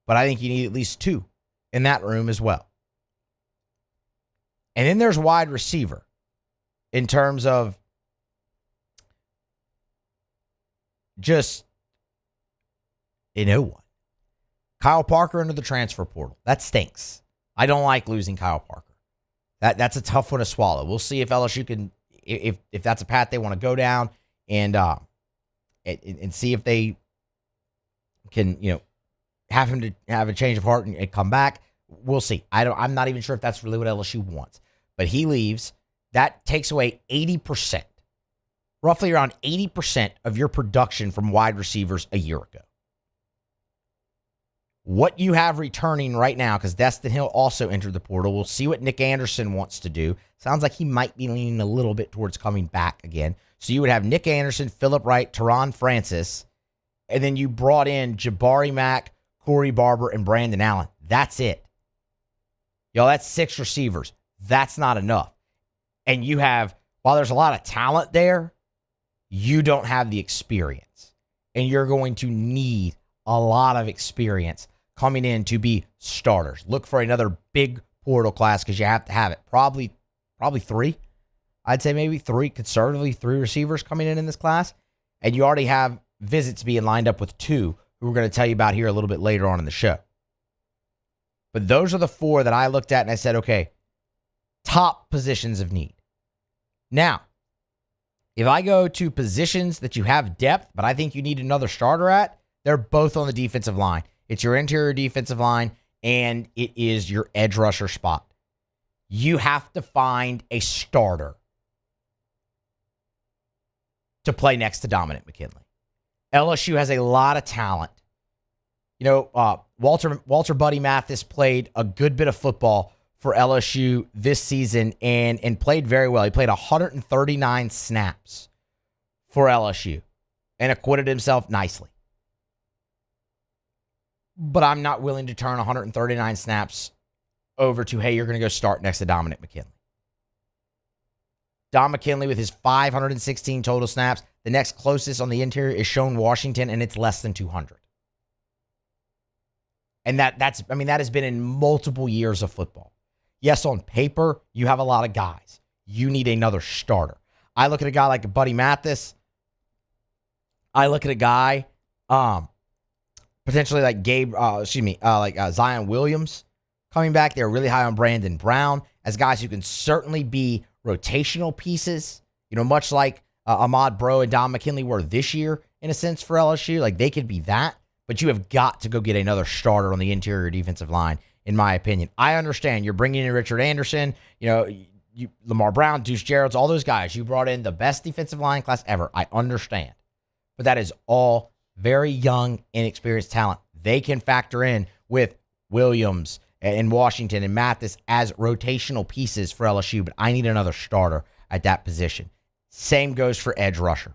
But I think you need at least 2 in that room as well. And then there's wide receiver in terms of just no one. Kyle Parker into the transfer portal. That stinks. I don't like losing Kyle Parker. That's a tough one to swallow. We'll see if LSU can, if that's a path they want to go down, and see if they can, have him to have a change of heart and come back. We'll see. I'm not even sure if that's really what LSU wants. But he leaves. That takes away 80%, roughly around 80% of your production from wide receivers a year ago. What you have returning right now, because Destin Hill also entered the portal. We'll see what Nick Anderson wants to do. Sounds like he might be leaning a little bit towards coming back again. So you would have Nick Anderson, Phillip Wright, Teron Francis, and then you brought in Jabari Mack, Corey Barber, and Brandon Allen. That's it. Y'all, that's 6 receivers. That's not enough. And you have, while there's a lot of talent there, you don't have the experience. And you're going to need a lot of experience coming in to be starters. Look for another big portal class because you have to have it. Probably 3. I'd say maybe 3, conservatively 3 receivers coming in this class. And you already have visits being lined up with 2 who we're going to tell you about here a little bit later on in the show. But those are the 4 that I looked at and I said, okay, top positions of need. Now, if I go to positions that you have depth, but I think you need another starter at, they're both on the defensive line. It's your interior defensive line, and it is your edge rusher spot. You have to find a starter to play next to Dominic McKinley. LSU has a lot of talent. You know, Walter Buddy Mathis played a good bit of football for LSU this season and played very well. He played 139 snaps for LSU and acquitted himself nicely. But I'm not willing to turn 139 snaps over to, hey, you're going to go start next to Dominic McKinley. Dom McKinley with his 516 total snaps. The next closest on the interior is Sean Washington, and it's less than 200. And that has been in multiple years of football. Yes, on paper, you have a lot of guys. You need another starter. I look at a guy like Buddy Mathis. I look at a guy, potentially like Zion Williams coming back. They're really high on Brandon Brown as guys who can certainly be rotational pieces, you know, much like Ahmad Bro and Dom McKinley were this year in a sense for LSU. Like they could be that, but you have got to go get another starter on the interior defensive line, in my opinion. I understand you're bringing in Richard Anderson, you know, Lamar Brown, Deuce Gerald's, all those guys. You brought in the best defensive line class ever. I understand. But that is all very young, inexperienced talent. They can factor in with Williams and Washington and Mathis as rotational pieces for LSU, but I need another starter at that position. Same goes for edge rusher.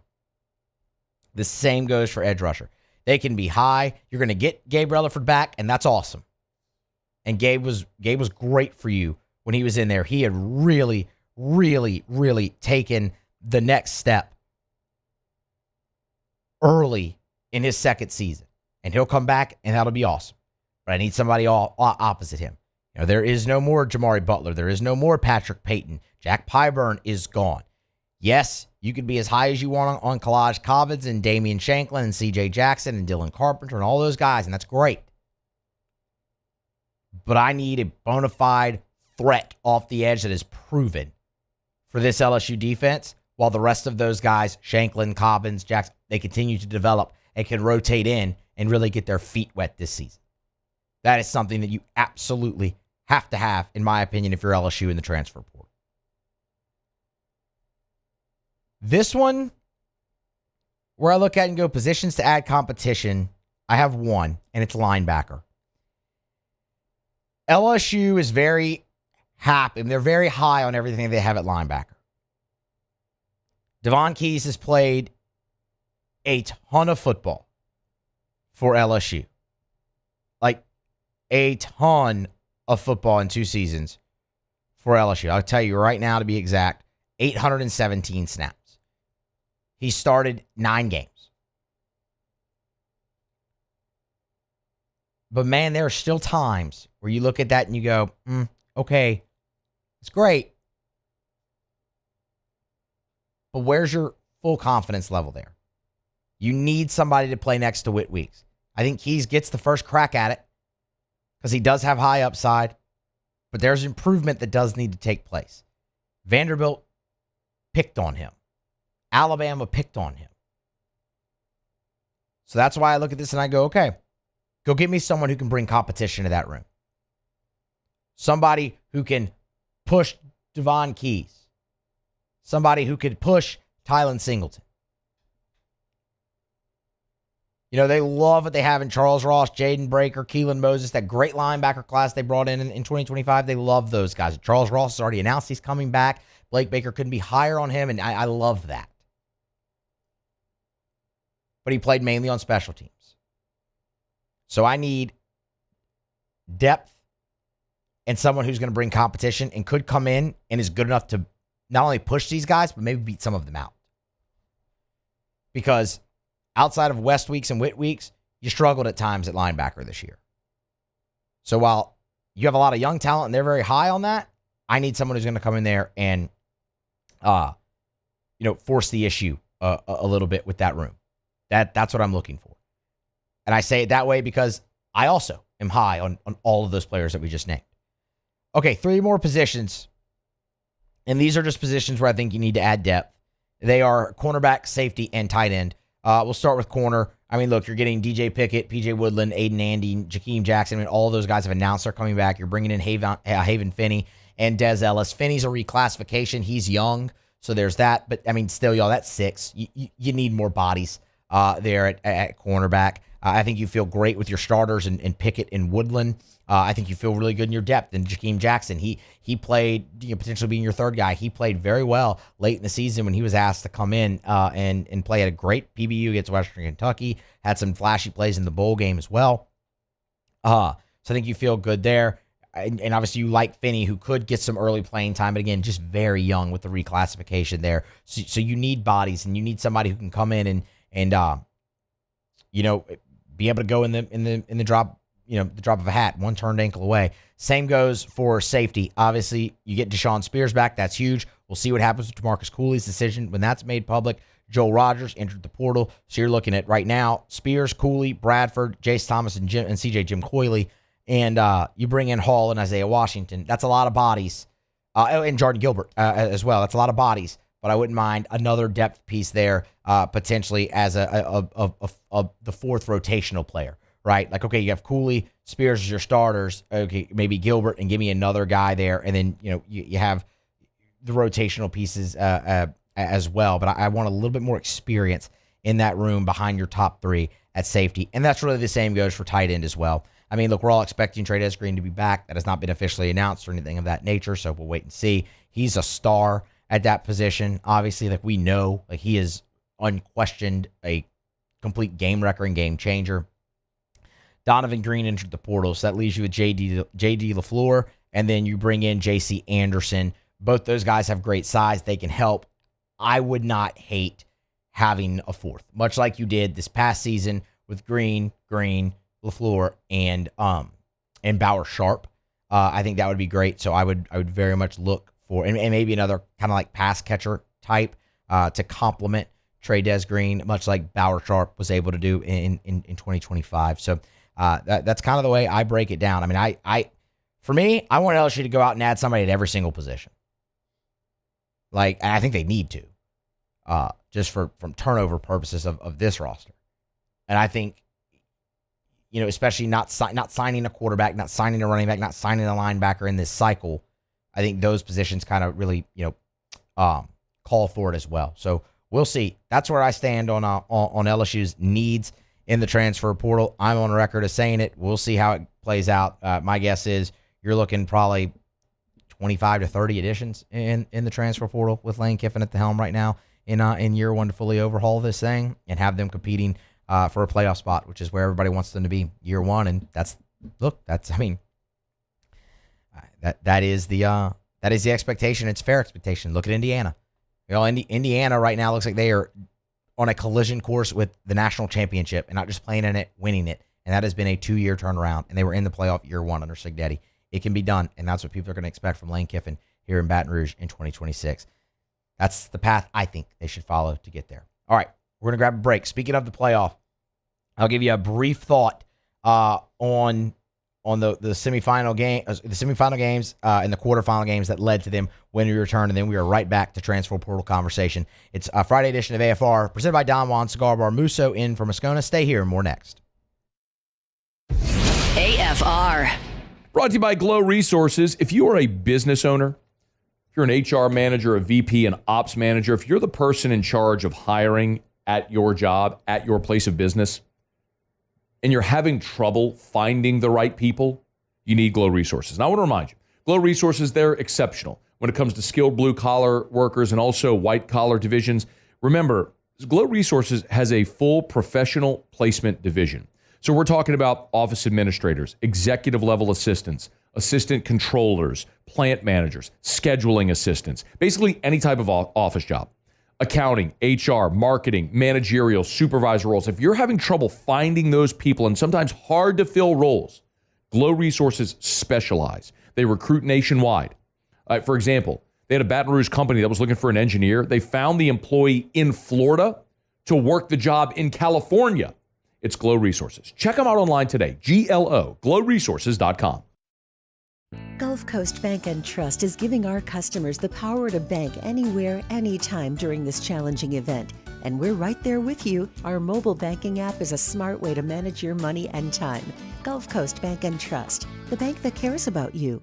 The same goes for edge rusher. They can be high. You're going to get Gabe Rutherford back, and that's awesome. And Gabe was great for you when he was in there. He had really, really, really taken the next step early in his second season. And he'll come back, and that'll be awesome. But I need somebody all opposite him. You know, there is no more Jamari Butler. There is no more Patrick Payton. Jack Pyburn is gone. Yes, you could be as high as you want on Kalaj Cobbins and Damian Shanklin and C.J. Jackson and Dylan Carpenter and all those guys, and that's great. But I need a bona fide threat off the edge that is proven for this LSU defense, while the rest of those guys, Shanklin, Cobbins, Jackson, they continue to develop and can rotate in and really get their feet wet this season. That is something that you absolutely have to have, in my opinion, if you're LSU in the transfer portal. This one, where I look at and go positions to add competition, I have one, and it's linebacker. LSU is very happy, and they're very high on everything they have at linebacker. Devon Keys has played a ton of football for LSU. Like, a ton of football in 2 seasons for LSU. I'll tell you right now, to be exact, 817 snaps. He started 9 games. But man, there are still times where you look at that and you go, okay, it's great. But where's your full confidence level there? You need somebody to play next to Whit Weeks. I think Keys gets the first crack at it because he does have high upside, but there's improvement that does need to take place. Vanderbilt picked on him. Alabama picked on him. So that's why I look at this and I go, okay, go get me someone who can bring competition to that room. Somebody who can push Devon Keys. Somebody who could push Tylen Singleton. You know, they love what they have in Charles Ross, Jaden Breaker, Keelan Moses, that great linebacker class they brought in 2025. They love those guys. Charles Ross has already announced he's coming back. Blake Baker couldn't be higher on him, and I love that. But he played mainly on special teams. So I need depth and someone who's going to bring competition and could come in and is good enough to not only push these guys, but maybe beat some of them out. because outside of West Weeks and Whit Weeks, you struggled at times at linebacker this year. So while you have a lot of young talent and they're very high on that, I need someone who's going to come in there and, force the issue a little bit with that room. That's what I'm looking for. And I say it that way because I also am high on all of those players that we just named. Okay, 3 more positions. And these are just positions where I think you need to add depth. They are cornerback, safety, and tight end. We'll start with corner. I mean, look, you're getting DJ Pickett, PJ Woodland, Aiden Andy, Jakeem Jackson. I mean, all of those guys have announced they're coming back. You're bringing in Haven Finney and Des Ellis. Finney's a reclassification. He's young, so there's that. But, I mean, still, y'all, that's 6. You need more bodies there at cornerback. I think you feel great with your starters in Pickett and Woodland. I think you feel really good in your depth. And Jakeem Jackson, he played, potentially being your third guy. He played very well late in the season when he was asked to come in and play at a great PBU against Western Kentucky. Had some flashy plays in the bowl game as well. So I think you feel good there. And obviously you like Finney, who could get some early playing time, but again, just very young with the reclassification there. So you need bodies, and you need somebody who can come in and be able to go in the drop. The drop of a hat, one turned ankle away. Same goes for safety. Obviously, you get Deshaun Spears back. That's huge. We'll see what happens with DeMarcus Cooley's decision when that's made public. Joel Rogers entered the portal. So you're looking at right now Spears, Cooley, Bradford, Jace Thomas, and CJ Jim Coyley. And you bring in Hall and Isaiah Washington. That's a lot of bodies. And Jordan Gilbert as well. That's a lot of bodies. But I wouldn't mind another depth piece there potentially as the 4th rotational player. Right? Like, okay, you have Cooley, Spears as your starters. Okay, maybe Gilbert, and give me another guy there. And then, you have the rotational pieces as well. But I want a little bit more experience in that room behind your top 3 at safety. And that's really the same goes for tight end as well. I mean, look, we're all expecting Trey Green to be back. That has not been officially announced or anything of that nature, so we'll wait and see. He's a star at that position. Obviously, like, we know, like, he is unquestioned a complete game wrecker and game changer. Donovan Green entered the portal, so that leaves you with J.D. LaFleur, and then you bring in J.C. Anderson. Both those guys have great size. They can help. I would not hate having a 4th, much like you did this past season with Green, LaFleur, and Bauer Sharp. I think that would be great. So I would very much look for, and maybe another kind of like pass catcher type to complement Trey Green, much like Bauer Sharp was able to do in 2025. So that's kind of the way I break it down. I mean, for me, I want LSU to go out and add somebody at every single position. Like, and I think they need to, just from turnover purposes of this roster. And I think, especially not signing a quarterback, not signing a running back, not signing a linebacker in this cycle, I think those positions kind of really, call for it as well. So we'll see. That's where I stand on LSU's needs in the transfer portal. I'm on record as saying it. We'll see how it plays out. My guess is you're looking probably 25 to 30 additions in the transfer portal with Lane Kiffin at the helm right now in year 1 to fully overhaul this thing and have them competing for a playoff spot, which is where everybody wants them to be year 1. And that is the expectation. It's fair expectation. Look at Indiana. Indiana right now looks like they are on a collision course with the national championship and not just playing in it, winning it. And that has been a 2-year turnaround. And they were in the playoff year 1 under Signetti. It can be done. And that's what people are going to expect from Lane Kiffin here in Baton Rouge in 2026. That's the path I think they should follow to get there. All right, we're going to grab a break. Speaking of the playoff, I'll give you a brief thought on the semifinal games and the quarterfinal games that led to them when we return, and then we are right back to transfer portal conversation. It's a Friday edition of AFR presented by Don Juan Cigar Bar. Musso in for Moscona. Stay here. More next. AFR. Brought to you by Glow Resources. If you are a business owner, if you're an HR manager, a VP, an ops manager, if you're the person in charge of hiring at your job, at your place of business, and you're having trouble finding the right people, you need Glow Resources. Now, I want to remind you, Glow Resources, they're exceptional when it comes to skilled blue-collar workers and also white-collar divisions. Remember, Glow Resources has a full professional placement division. So we're talking about office administrators, executive-level assistants, assistant controllers, plant managers, scheduling assistants, basically any type of office job. accounting, HR, marketing, managerial, supervisor roles. If you're having trouble finding those people and sometimes hard to fill roles, Glow Resources specialize. They recruit nationwide. For example, they had a Baton Rouge company that was looking for an engineer. They found the employee in Florida to work the job in California. It's Glow Resources. Check them out online today. GLO, glowresources.com. Gulf Coast Bank and Trust is giving our customers the power to bank anywhere, anytime during this challenging event. And we're right there with you. Our mobile banking app is a smart way to manage your money and time. Gulf Coast Bank and Trust, the bank that cares about you.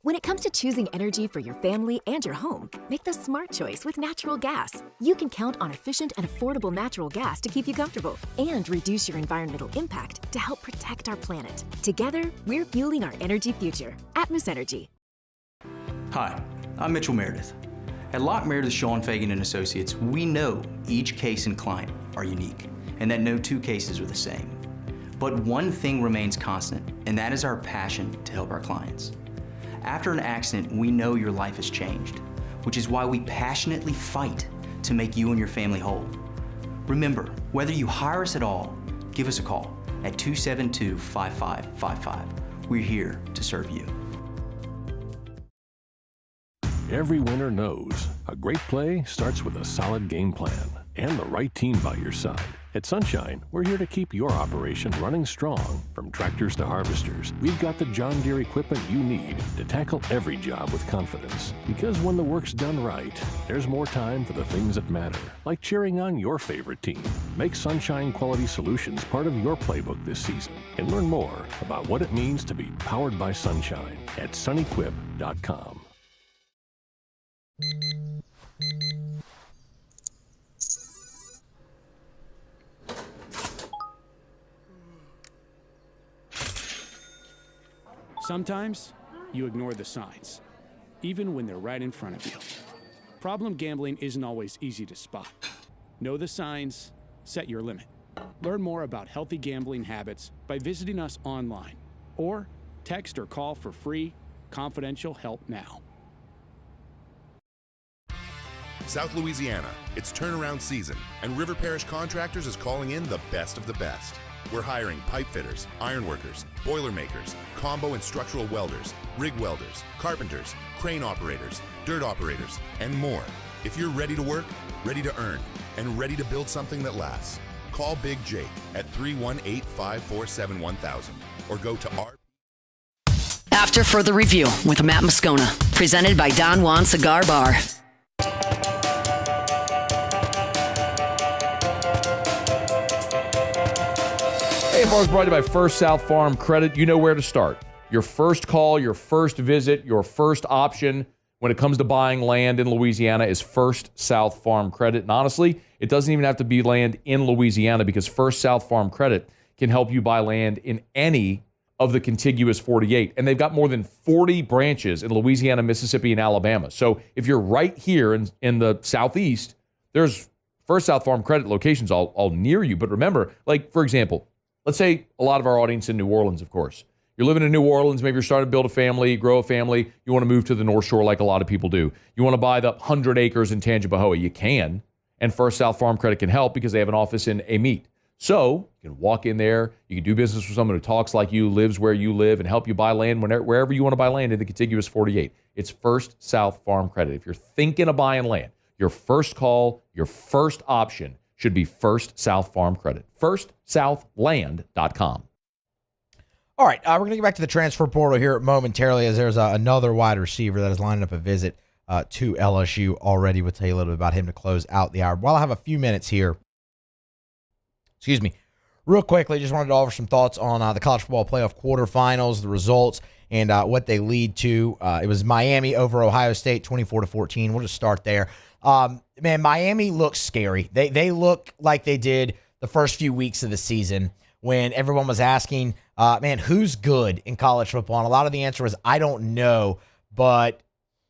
When it comes to choosing energy for your family and your home, make the smart choice with natural gas. You can count on efficient and affordable natural gas to keep you comfortable and reduce your environmental impact to help protect our planet. Together, we're fueling our energy future. Atmos Energy. Hi, I'm Mitchell Meredith. At Locke Meredith, Sean Fagan and Associates, we know each case and client are unique and that no two cases are the same. But one thing remains constant, and that is our passion to help our clients. After an accident, we know your life has changed, which is why we passionately fight to make you and your family whole. Remember, whether you hire us at all, give us a call at 272-5555. We're here to serve you. Every winner knows a great play starts with a solid game plan and the right team by your side. At Sunshine, we're here to keep your operation running strong. From tractors to harvesters, we've got the John Deere equipment you need to tackle every job with confidence. Because when the work's done right, there's more time for the things that matter, like cheering on your favorite team. Make Sunshine Quality Solutions part of your playbook this season and learn more about what it means to be powered by Sunshine at sunequip.com. Sometimes you ignore the signs, even when they're right in front of you. Problem gambling isn't always easy to spot. Know the signs, set your limit. Learn more about healthy gambling habits by visiting us online or text or call for free, confidential help now. South Louisiana, it's turnaround season, and River Parish Contractors is calling in the best of the best. We're hiring pipe fitters, iron workers, boiler makers, combo and structural welders, rig welders, carpenters, crane operators, dirt operators, and more. If you're ready to work, ready to earn, and ready to build something that lasts, call Big Jake at 318-547-1000 or go to our... After Further Review with Matt Moscona, presented by Don Juan Cigar Bar. Hey, Mark's brought to you by First South Farm Credit. You know where to start. Your first call, your first visit, your first option when it comes to buying land in Louisiana is First South Farm Credit. And honestly, it doesn't even have to be land in Louisiana because First South Farm Credit can help you buy land in any of the contiguous 48. And they've got more than 40 branches in Louisiana, Mississippi, and Alabama. So if you're right here in the Southeast, there's First South Farm Credit locations all near you. But remember, like, for example, let's say a lot of our audience in New Orleans, of course. You're living in New Orleans, maybe you're starting to build a family, grow a family. You want to move to the North Shore like a lot of people do. You want to buy the 100 acres in Tangipahoa. You can. And First South Farm Credit can help because they have an office in Amite. So you can walk in there. You can do business with someone who talks like you, lives where you live, and help you buy land wherever you want to buy land in the contiguous 48. It's First South Farm Credit. If you're thinking of buying land, your first call, your first option should be First South Farm Credit. FirstSouthLand.com. All right, we're going to get back to the transfer portal here momentarily as there's another wide receiver that has lined up a visit to LSU already. We'll tell you a little bit about him to close out the hour. While I have a few minutes here, real quickly, just wanted to offer some thoughts on the college football playoff quarterfinals, the results, and what they lead to. It was Miami over Ohio State, 24-14. We'll just start there. Man, Miami looks scary. They look like they did the first few weeks of the season when everyone was asking, man, who's good in college football? And a lot of the answer was, I don't know, but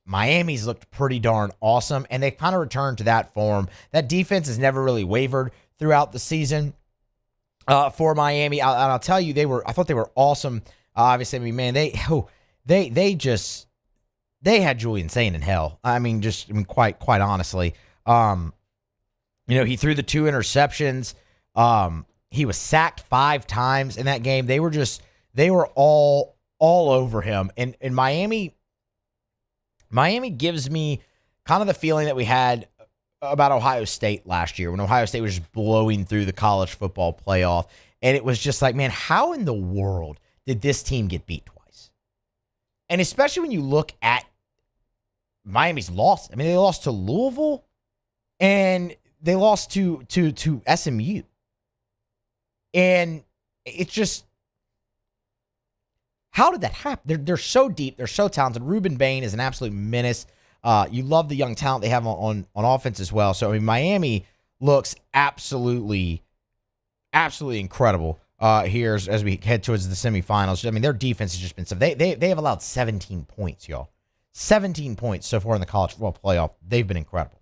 Miami's looked pretty darn awesome, and they kind of returned to that form. That defense has never really wavered throughout the season for Miami. I'll tell you, I thought they were awesome. Obviously, I mean, man, they had Julian Saint in hell. Quite honestly. He threw the 2 interceptions. He was sacked 5 times in that game. They were all over him. And Miami gives me kind of the feeling that we had about Ohio State last year when Ohio State was just blowing through the college football playoff. And it was just like, man, how in the world did this team get beat twice? And especially when you look at Miami's loss. I mean, they lost to Louisville and they lost to SMU. And it's just, how did that happen? They're so deep. They're so talented. Reuben Bain is an absolute menace. You love the young talent they have on offense as well. So, I mean, Miami looks absolutely incredible here as we head towards the semifinals. I mean, their defense has just been something. They have allowed 17 points, y'all. 17 points so far in the college football playoff. They've been incredible.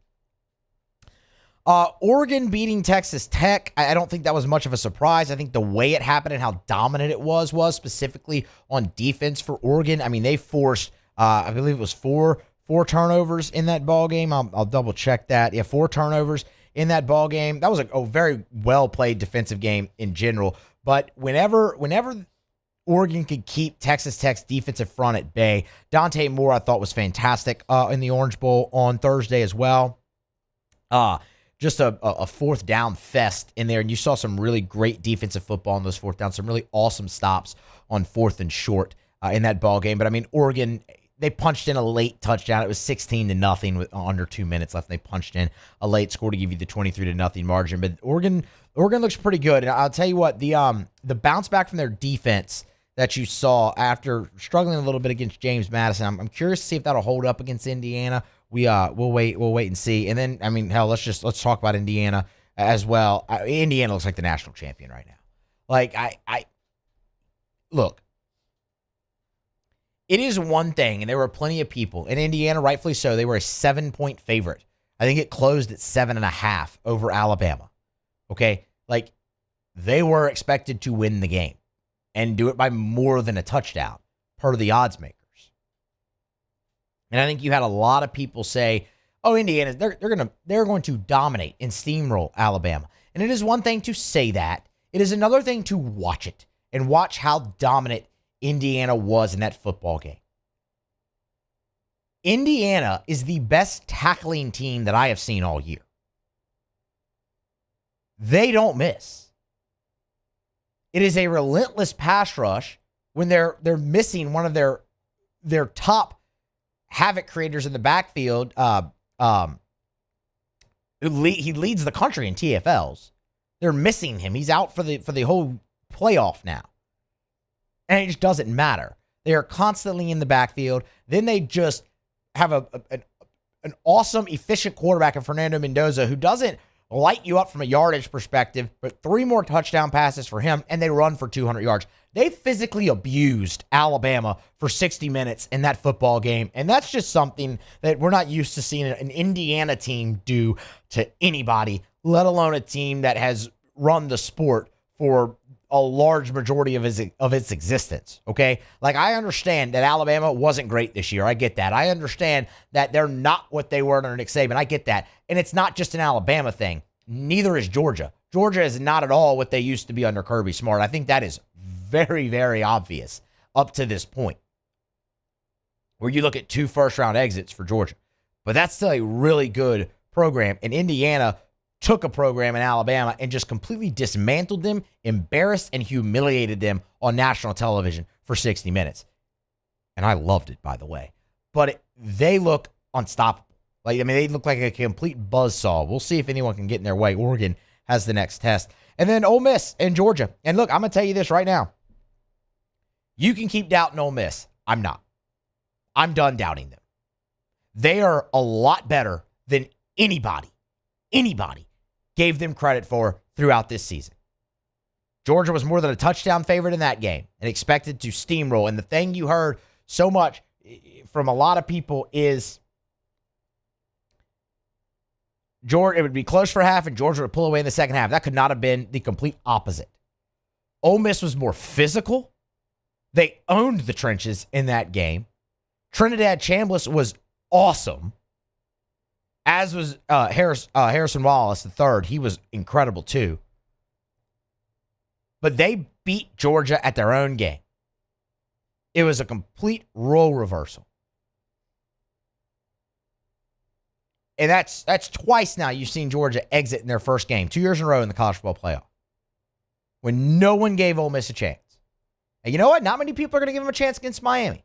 Oregon beating Texas Tech. I don't think that was much of a surprise. I think the way it happened and how dominant it was specifically on defense for Oregon. I mean, they forced, I believe it was four turnovers in that ball game. I'll double check that. Yeah, 4 turnovers in that ball game. That was a very well played defensive game in general. But whenever Oregon could keep Texas Tech's defensive front at bay, Dante Moore I thought was fantastic in the Orange Bowl on Thursday as well. Just a 4th down fest in there, and you saw some really great defensive football on those 4th downs, some really awesome stops on 4th and short in that ball game. But I mean, Oregon, they punched in a late touchdown. It was 16-0 with under 2 minutes left. They punched in a late score to give you the 23-0 margin. But Oregon looks pretty good, and I'll tell you what, the bounce back from their defense that you saw after struggling a little bit against James Madison, I'm curious to see if that'll hold up against Indiana. We'll wait and see. And then, I mean, hell, let's talk about Indiana as well. Indiana looks like the national champion right now. Like, look, it is one thing, and there were plenty of people in Indiana, rightfully so. They were a 7-point favorite. I think it closed at 7.5 over Alabama. Okay, like they were expected to win the game and do it by more than a touchdown per the odds makers. And I think you had a lot of people say, "Oh, Indiana, they're going to dominate and steamroll Alabama." And it is one thing to say that; it is another thing to watch it and watch how dominant Indiana was in that football game. Indiana is the best tackling team that I have seen all year. They don't miss. It is a relentless pass rush when they're missing one of their top havoc creators in the backfield. He leads the country in TFLs. They're missing him. He's out for the whole playoff now. And it just doesn't matter. They are constantly in the backfield. Then they just have an awesome, efficient quarterback in Fernando Mendoza who doesn't light you up from a yardage perspective, but 3 more touchdown passes for him, and they run for 200 yards. They physically abused Alabama for 60 minutes in that football game, and that's just something that we're not used to seeing an Indiana team do to anybody, let alone a team that has run the sport for a large majority of its existence, okay? Like, I understand that Alabama wasn't great this year. I get that. I understand that they're not what they were under Nick Saban. I get that. And it's not just an Alabama thing. Neither is Georgia. Georgia is not at all what they used to be under Kirby Smart. I think that is very, very obvious up to this point, where you look at 2 first-round exits for Georgia. But that's still a really good program. And Indiana took a program in Alabama and just completely dismantled them, embarrassed and humiliated them on national television for 60 minutes. And I loved it, by the way. But they look unstoppable. They look like a complete buzzsaw. We'll see if anyone can get in their way. Oregon has the next test. And then Ole Miss and Georgia. And look, I'm going to tell you this right now. You can keep doubting Ole Miss. I'm not. I'm done doubting them. They are a lot better than anybody gave them credit for throughout this season. Georgia was more than a touchdown favorite in that game and expected to steamroll. And the thing you heard so much from a lot of people is Georgia, it would be close for half and Georgia would pull away in the second half. That could not have been the complete opposite. Ole Miss was more physical. They owned the trenches in that game. Trinidad Chambliss was awesome, as was Harrison Wallace III. He was incredible too. But they beat Georgia at their own game. It was a complete role reversal. And that's twice now you've seen Georgia exit in their first game, 2 years in a row in the college football playoff, when no one gave Ole Miss a chance. And you know what? Not many people are going to give them a chance against Miami.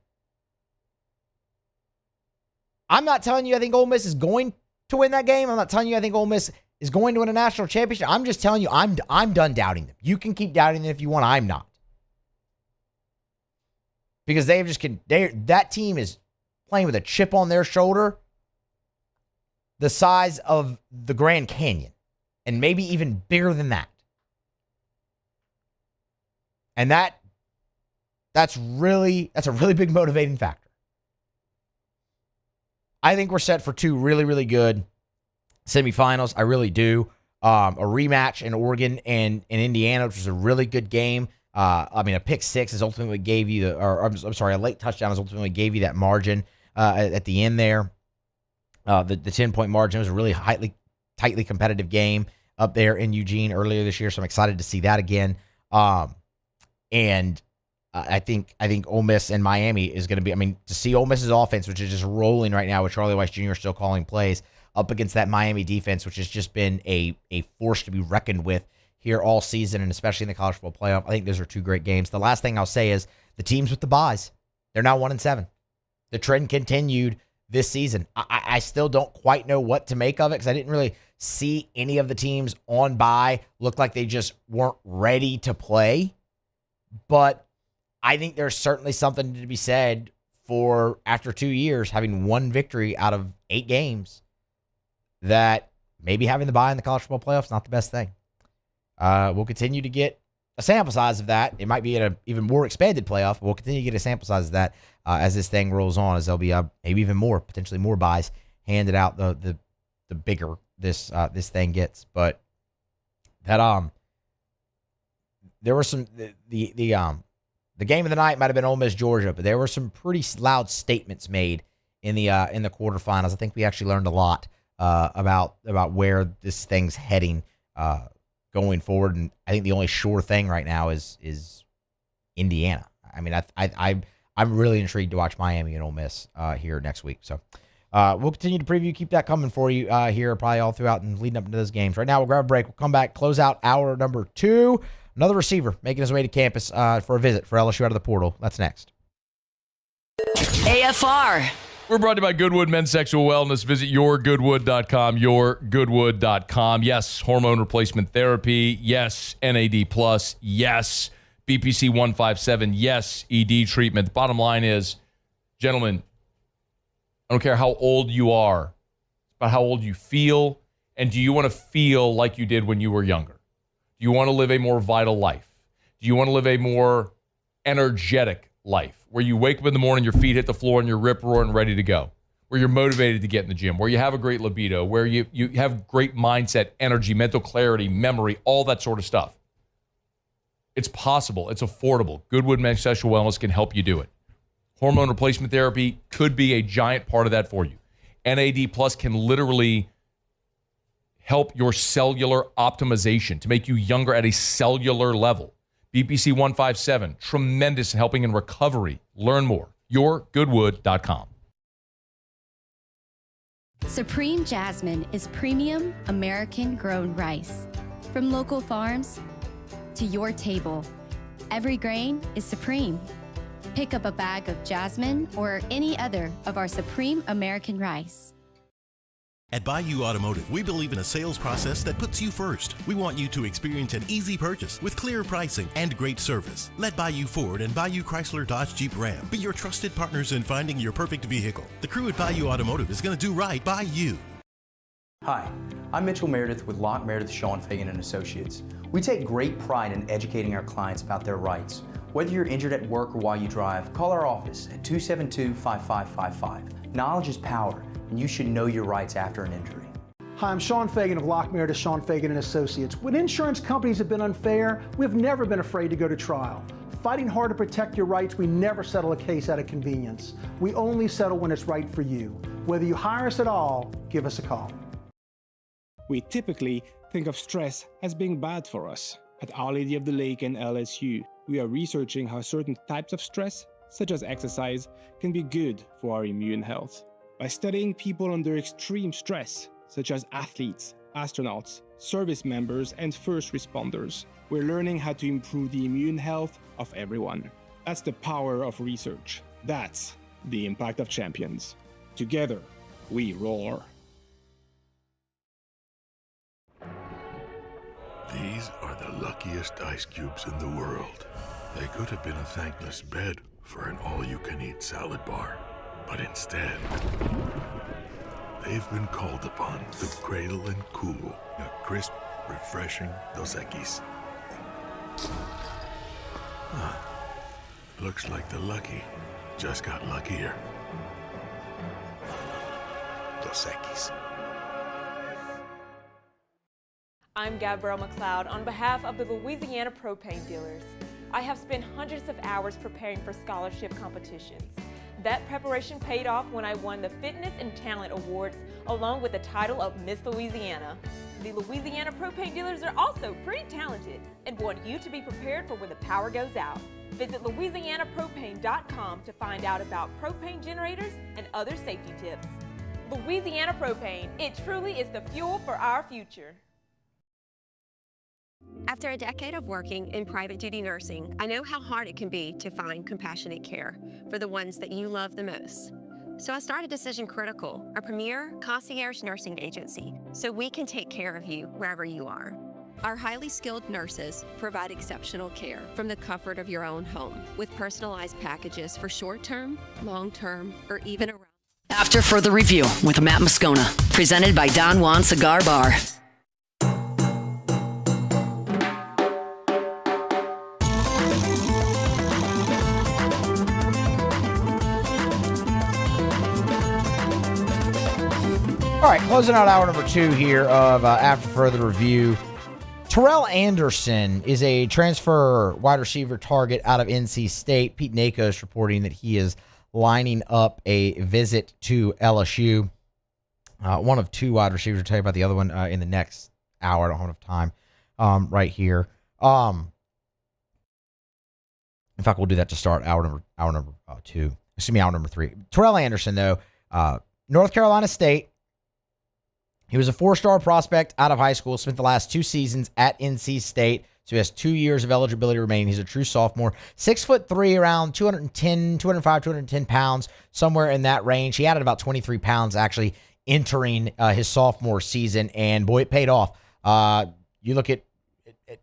I'm not telling you I think Ole Miss is going to win that game. I'm not telling you I think Ole Miss is going to win a national championship. I'm just telling you I'm done doubting them. You can keep doubting them if you want. I'm not. Because that team is playing with a chip on their shoulder the size of the Grand Canyon, and maybe even bigger than that. And that's a really big motivating factor. I think we're set for two really, really good semifinals. I really do. A rematch in Oregon and in Indiana, which was a really good game. A pick six is ultimately gave you a late touchdown is ultimately gave you that margin at the end there. The 10-point margin was a really tightly competitive game up there in Eugene earlier this year, so I'm excited to see that again. I think Ole Miss and Miami is going to be, to see Ole Miss's offense, which is just rolling right now with Charlie Weiss Jr. still calling plays, up against that Miami defense, which has just been a force to be reckoned with here all season, and especially in the college football playoff. I think those are two great games. The last thing I'll say is the teams with the byes, they're now 1-7. The trend continued this season. I still don't quite know what to make of it because I didn't really see any of the teams on bye look like they just weren't ready to play. But I think there's certainly something to be said for, after 2 years, having one victory out of 8 games, that maybe having the bye in the college football playoff is not the best thing. We'll continue to get a sample size of that. It might be in an even more expanded playoff, but we'll continue to get a sample size of that as this thing rolls on, as there'll be maybe even more, potentially more buys handed out the bigger this thing gets. But that there were some the game of the night might have been Ole Miss Georgia, but there were some pretty loud statements made in the quarterfinals. I think we actually learned a lot about where this thing's heading going forward, and I think the only sure thing right now is Indiana. I'm really intrigued to watch Miami and Ole Miss here next week. So we'll continue to preview, keep that coming for you here probably all throughout and leading up into those games. Right now we'll grab a break. We'll come back, close out hour number 2. Another receiver making his way to campus for a visit for LSU out of the portal. That's next. AFR. We're brought to you by Goodwood Men's Sexual Wellness. Visit yourgoodwood.com, yourgoodwood.com. Yes, hormone replacement therapy. Yes, NAD+. Yes, BPC 157. Yes, ED treatment. The bottom line is, gentlemen, I don't care how old you are. It's about how old you feel, and do you want to feel like you did when you were younger? Do you want to live a more vital life? Do you want to live a more energetic life, where you wake up in the morning, your feet hit the floor, and you're rip-roaring ready to go, where you're motivated to get in the gym, where you have a great libido, where you have great mindset, energy, mental clarity, memory, all that sort of stuff? It's possible. It's affordable. Goodwood Men's Sexual Wellness can help you do it. Hormone replacement therapy could be a giant part of that for you. NAD Plus can literally help your cellular optimization to make you younger at a cellular level. BPC 157, tremendous in helping in recovery. Learn more. yourgoodwood.com. Supreme Jasmine is premium American-grown rice. From local farms to your table, every grain is supreme. Pick up a bag of Jasmine or any other of our Supreme American rice. At Bayou Automotive, we believe in a sales process that puts you first. We want you to experience an easy purchase with clear pricing and great service. Let Bayou Ford and Bayou Chrysler Dodge Jeep Ram be your trusted partners in finding your perfect vehicle. The crew at Bayou Automotive is going to do right by you. Hi, I'm Mitchell Meredith with Locke Meredith Sean Fagan and Associates. We take great pride in educating our clients about their rights. Whether you're injured at work or while you drive, call our office at 272-5555. Knowledge is power, and you should know your rights after an injury. Hi, I'm Sean Fagan of Locke Meredith Sean Fagan and Associates. When insurance companies have been unfair, we've never been afraid to go to trial. Fighting hard to protect your rights, we never settle a case out of convenience. We only settle when it's right for you. Whether you hire us at all, give us a call. We typically think of stress as being bad for us. At Our Lady of the Lake and LSU, we are researching how certain types of stress, such as exercise, can be good for our immune health. By studying people under extreme stress, such as athletes, astronauts, service members, and first responders, we're learning how to improve the immune health of everyone. That's the power of research. That's the impact of champions. Together, we roar. These are the luckiest ice cubes in the world. They could have been a thankless bed for an all-you-can-eat salad bar. But instead, they've been called upon to cradle and cool a crisp, refreshing Dos Equis. Looks like the lucky just got luckier. Dos Equis. I'm Gabrielle McLeod on behalf of the Louisiana Propane Dealers. I have spent hundreds of hours preparing for scholarship competitions. That preparation paid off when I won the Fitness and Talent Awards along with the title of Miss Louisiana. The Louisiana Propane Dealers are also pretty talented and want you to be prepared for when the power goes out. Visit louisianapropane.com to find out about propane generators and other safety tips. Louisiana Propane, it truly is the fuel for our future. After a decade of working in private duty nursing, I know how hard it can be to find compassionate care for the ones that you love the most. So I started Decision Critical, a premier concierge nursing agency, so we can take care of you wherever you are. Our highly skilled nurses provide exceptional care from the comfort of your own home, with personalized packages for short-term, long-term, or even around. After Further Review with Matt Moscona, presented by Don Juan Cigar Bar. All right, closing out hour number 2 here of After Further Review. Terrell Anderson is a transfer wide receiver target out of NC State. Pete Nakos reporting that he is lining up a visit to LSU. One of 2 wide receivers. I'll tell you about the other one in the next hour. I don't have enough time right here. In fact, we'll do that to start hour number 2. Excuse me, hour number 3. Terrell Anderson, though, North Carolina State. He was a 4-star prospect out of high school, spent the last 2 seasons at NC State, so he has 2 years of eligibility remaining. He's a true sophomore. 6'3", around 205, 210 pounds, somewhere in that range. He added about 23 pounds actually entering his sophomore season, and boy, it paid off. You look at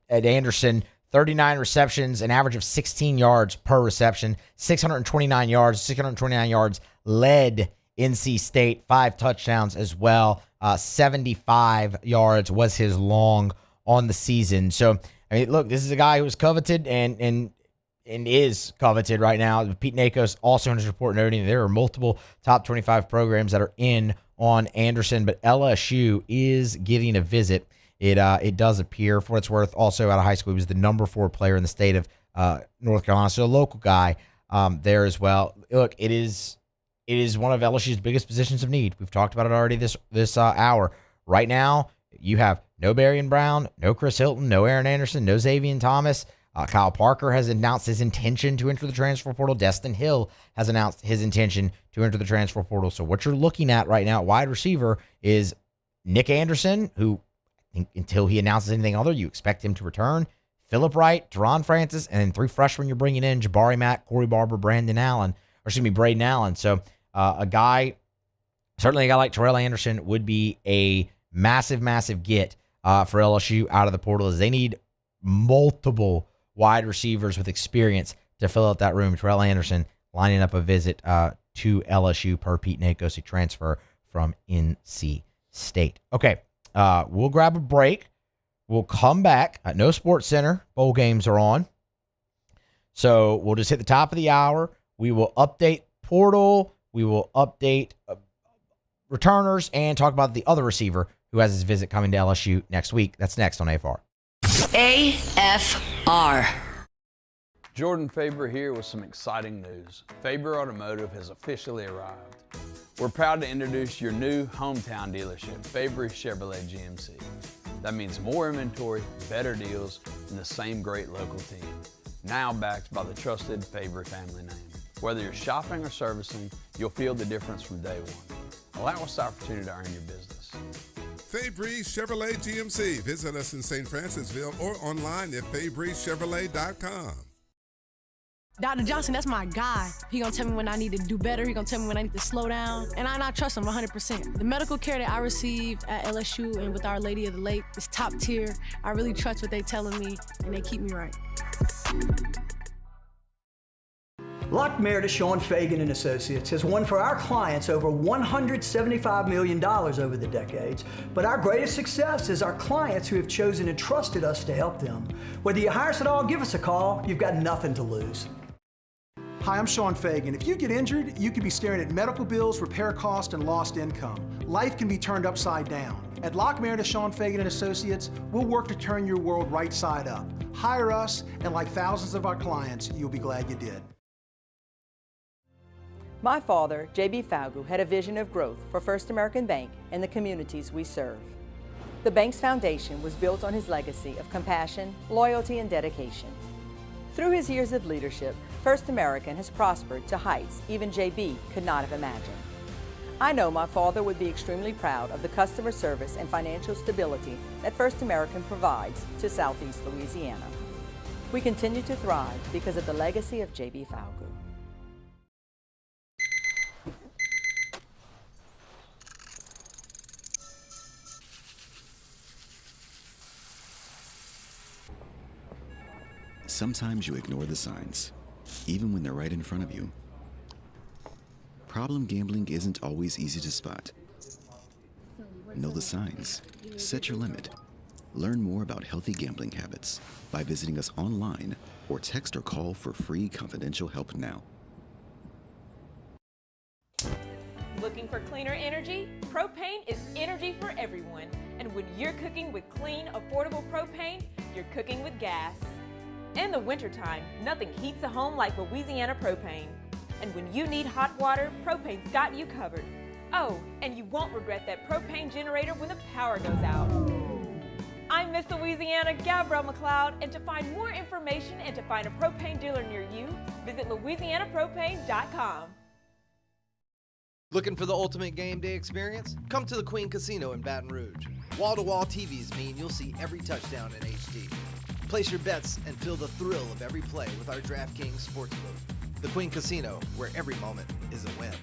Anderson, 39 receptions, an average of 16 yards per reception, 629 yards led NC State, 5 touchdowns as well. 75 yards was his long on the season. So, I mean, look, this is a guy who was coveted and is coveted right now. Pete Nakos also in his report noting there are multiple top 25 programs that are in on Anderson, but LSU is getting a visit. It does appear, for what it's worth, also out of high school, he was the number 4 player in the state of North Carolina, so a local guy there as well. Look, it is one of LSU's biggest positions of need. We've talked about it already this hour. Right now, you have no Barian Brown, no Chris Hilton, no Aaron Anderson, no Xavier Thomas. Kyle Parker has announced his intention to enter the transfer portal. Destin Hill has announced his intention to enter the transfer portal. So what you're looking at right now at wide receiver is Nick Anderson, who I think until he announces anything other, you expect him to return. Phillip Wright, Teron Francis, and then 3 freshmen you're bringing in, Jabari Mack, Corey Barber, Braden Allen. So a guy certainly a guy like Terrell Anderson would be a massive, massive get for LSU out of the portal, as they need multiple wide receivers with experience to fill out that room. Terrell Anderson lining up a visit to LSU per Pete Nakos, a transfer from NC State. Okay, we'll grab a break. We'll come back. No Sports Center. Bowl games are on. So we'll just hit the top of the hour. We will update portal. We will update returners and talk about the other receiver who has his visit coming to LSU next week. That's next on AFR. AFR. Jordan Faber here with some exciting news. Faber Automotive has officially arrived. We're proud to introduce your new hometown dealership, Faber Chevrolet GMC. That means more inventory, better deals, and the same great local team. Now backed by the trusted Faber family name. Whether you're shopping or servicing, you'll feel the difference from day one. Allow us the opportunity to earn your business. Fabry Chevrolet GMC. Visit us in St. Francisville or online at FabryChevrolet.com. Dr. Johnson, that's my guy. He gonna tell me when I need to do better. He gonna tell me when I need to slow down. And I trust him 100%. The medical care that I receive at LSU and with Our Lady of the Lake is top tier. I really trust what they telling me, and they keep me right. Lockmere to Sean Fagan and Associates has won for our clients over $175 million over the decades. But our greatest success is our clients who have chosen and trusted us to help them. Whether you hire us at all, give us a call. You've got nothing to lose. Hi, I'm Sean Fagan. If you get injured, you could be staring at medical bills, repair costs, and lost income. Life can be turned upside down. At Lockmere to Sean Fagan and Associates, we'll work to turn your world right side up. Hire us, and like thousands of our clients, you'll be glad you did. My father, J.B. Falgu, had a vision of growth for First American Bank and the communities we serve. The bank's foundation was built on his legacy of compassion, loyalty, and dedication. Through his years of leadership, First American has prospered to heights even J.B. could not have imagined. I know my father would be extremely proud of the customer service and financial stability that First American provides to Southeast Louisiana. We continue to thrive because of the legacy of J.B. Falgu. Sometimes you ignore the signs, even when they're right in front of you. Problem gambling isn't always easy to spot. Know the signs. Set your limit. Learn more about healthy gambling habits by visiting us online or text or call for free confidential help now. Looking for cleaner energy? Propane is energy for everyone. And when you're cooking with clean, affordable propane, you're cooking with gas. In the wintertime, nothing heats a home like Louisiana propane. And when you need hot water, propane's got you covered. Oh, and you won't regret that propane generator when the power goes out. I'm Miss Louisiana, Gabrielle McLeod, and to find more information and to find a propane dealer near you, visit louisianapropane.com. Looking for the ultimate game day experience? Come to the Queen Casino in Baton Rouge. Wall-to-wall TVs mean you'll see every touchdown in HD. Place your bets and feel the thrill of every play with our DraftKings Sportsbook. The Queen Casino, where every moment is a win.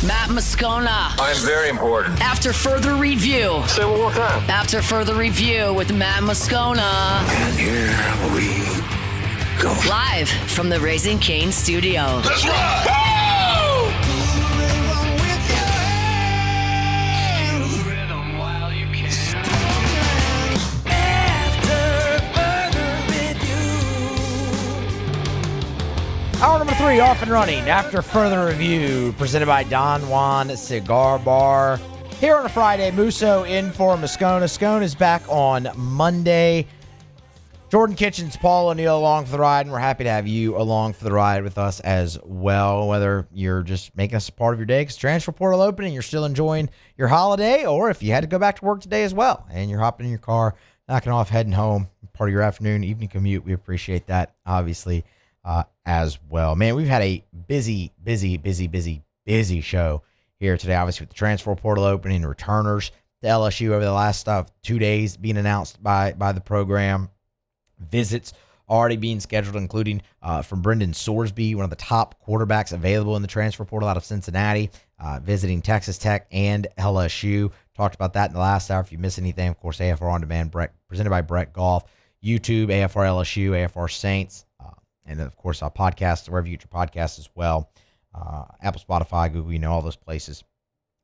Matt Moscona. I'm very important. After further review. Say it one more time. After further review with Matt Moscona. And here we go. Live from the Raising Cane studio. Let's rock! Hour number 3 off and running after further review, presented by Don Juan Cigar Bar. Here on a Friday, Musso in for Moscona. Scone is back on Monday. Jordan Kitchens, Paul O'Neill along for the ride, and we're happy to have you along for the ride with us as well, whether you're just making us a part of your day because transfer portal opening, you're still enjoying your holiday, or if you had to go back to work today as well, and you're hopping in your car, knocking off, heading home, part of your afternoon, evening commute. We appreciate that, obviously, as well. Man, we've had a busy show here today, obviously with the transfer portal opening, returners to LSU over the last 2 days being announced by the program, visits already being scheduled, including from Brendan Sorsby, one of the top quarterbacks available in the transfer portal out of Cincinnati, visiting Texas Tech and LSU. Talked about that in the last hour. If you miss anything, of course, AFR On Demand, presented by Brett Golf, YouTube, AFR LSU, AFR Saints, and then, of course, podcasts, wherever you get your podcasts as well. Apple, Spotify, Google, all those places.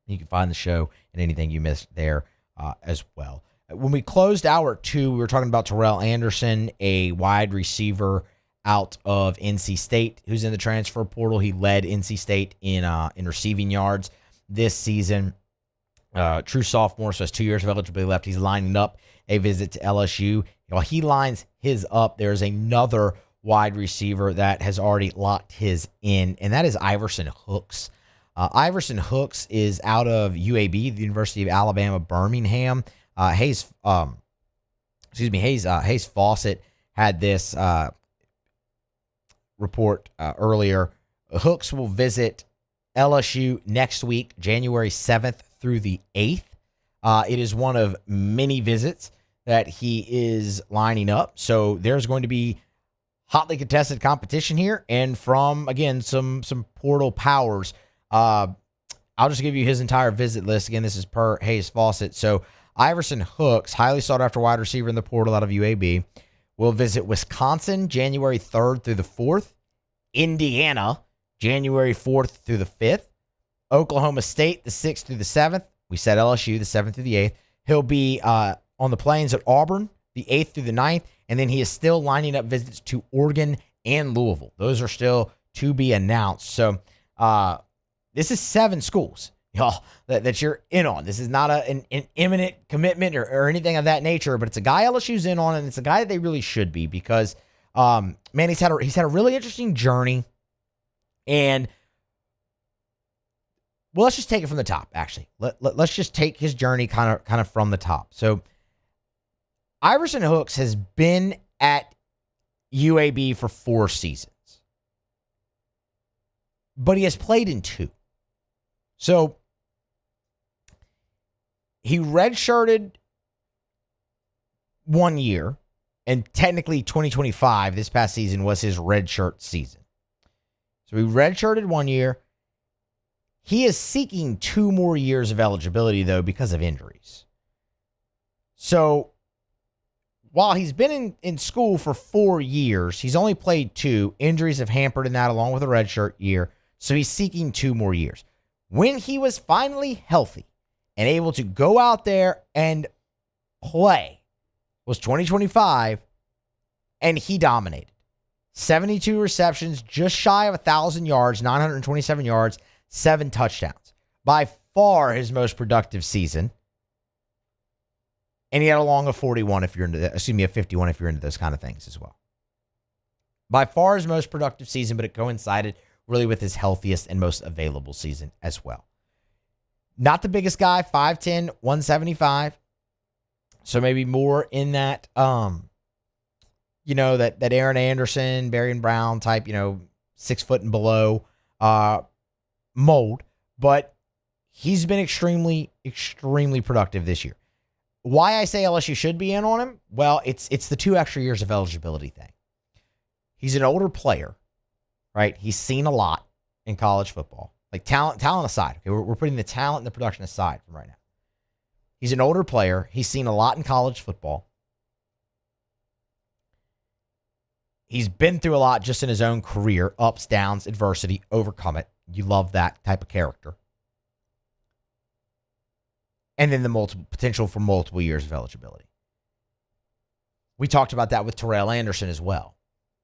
You can find the show and anything you missed there as well. When we closed hour 2, we were talking about Terrell Anderson, a wide receiver out of NC State, who's in the transfer portal. He led NC State in receiving yards this season. True sophomore, so has 2 years of eligibility left. He's lining up a visit to LSU. While he lines his up, there's another wide receiver that has already locked his in, and that is Iverson Hooks. Iverson Hooks is out of UAB, the University of Alabama, Birmingham. Hayes Fawcett had this report earlier. Hooks will visit LSU next week, January 7th through the 8th. It is one of many visits that he is lining up. So there's going to be hotly contested competition here, and from, again, some portal powers. I'll just give you his entire visit list. Again, this is per Hayes Fawcett. So Iverson Hooks, highly sought-after wide receiver in the portal out of UAB, will visit Wisconsin January 3rd through the 4th, Indiana January 4th through the 5th, Oklahoma State the 6th through the 7th. We said LSU the 7th through the 8th. He'll be on the plains at Auburn the 8th through the 9th, and then he is still lining up visits to Oregon and Louisville. Those are still to be announced. So this is 7 schools, y'all, that you're in on. This is not an imminent commitment or anything of that nature, but it's a guy LSU's in on, and it's a guy that they really should be because, man, he's had a really interesting journey. And, well, let's just take it from the top, actually. Let's just take his journey kind of from the top. So Iverson Hooks has been at UAB for 4 seasons, but he has played in 2. So he redshirted 1 year, and technically 2025, this past season, was his redshirt season. So he redshirted 1 year. He is seeking 2 more years of eligibility, though, because of injuries. So while he's been in school for 4 years, he's only played 2. Injuries have hampered in that, along with a redshirt year. So he's seeking 2 more years. When he was finally healthy and able to go out there and play was 2025, and he dominated. 72 receptions, just shy of 1,000 yards, 927 yards, 7 touchdowns. By far his most productive season. And he had a long of 41 if you're into that. Excuse me, a 51 if you're into those kind of things as well. By far his most productive season, but it coincided really with his healthiest and most available season as well. Not the biggest guy, 5'10", 175. So maybe more in that, that Aaron Anderson, Barry Brown type, 6 foot and below mold. But he's been extremely, extremely productive this year. Why I say LSU should be in on him? Well, it's the 2 extra years of eligibility thing. He's an older player, right? He's seen a lot in college football. Like talent aside. Okay, we're putting the talent and the production aside from right now. He's an older player. He's seen a lot in college football. He's been through a lot just in his own career, ups, downs, adversity, overcome it. You love that type of character. And then the multiple potential for multiple years of eligibility. We talked about that with Terrell Anderson as well.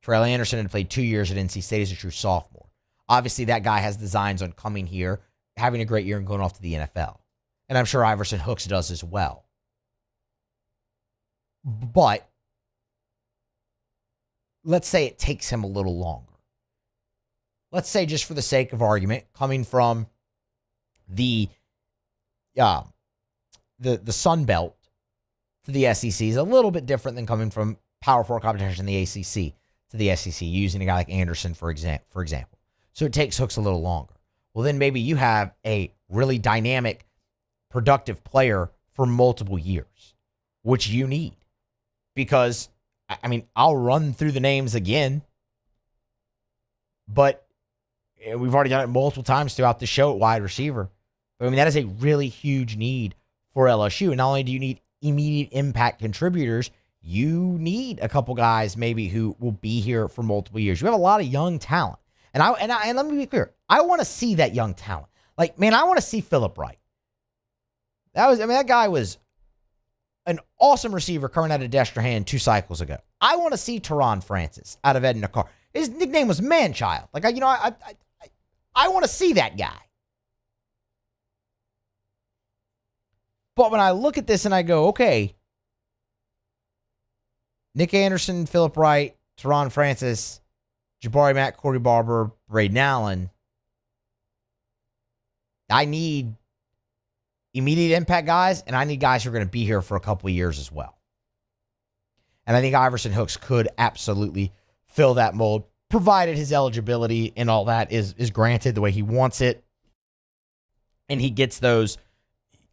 Terrell Anderson had played 2 years at NC State as a true sophomore. Obviously, that guy has designs on coming here, having a great year, and going off to the NFL. And I'm sure Iverson Hooks does as well. But let's say it takes him a little longer. Let's say, just for the sake of argument, coming from the Sun Belt to the SEC is a little bit different than coming from Power 4 competition in the ACC to the SEC, using a guy like Anderson, for example. So it takes Hooks a little longer. Well, then maybe you have a really dynamic, productive player for multiple years, which you need. Because, I mean, I'll run through the names again, but we've already done it multiple times throughout the show at wide receiver. But I mean, that is a really huge need for LSU. And not only do you need immediate impact contributors, you need a couple guys maybe who will be here for multiple years. You have a lot of young talent. And let me be clear. I want to see that young talent. Like, man, I want to see Phillip Wright. That guy was an awesome receiver coming out of Destrehan 2 cycles ago. I want to see Teron Francis out of Edna Carr. His nickname was Manchild. Like, I want to see that guy. But when I look at this and I go, okay, Nick Anderson, Phillip Wright, Teron Francis, Jabari Mack, Corey Barber, Braden Allen, I need immediate impact guys, and I need guys who are going to be here for a couple of years as well. And I think Iverson Hooks could absolutely fill that mold, provided his eligibility and all that is granted the way he wants it, and he gets that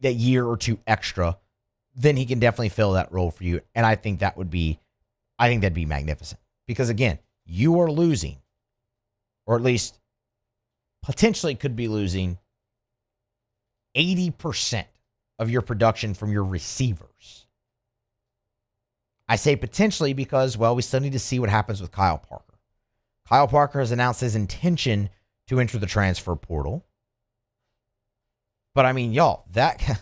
year or two extra, then he can definitely fill that role for you. And I think that'd be magnificent. Because again, you are losing, or at least potentially could be losing, 80% of your production from your receivers. I say potentially because, well, we still need to see what happens with Kyle Parker. Kyle Parker has announced his intention to enter the transfer portal. But I mean, y'all, I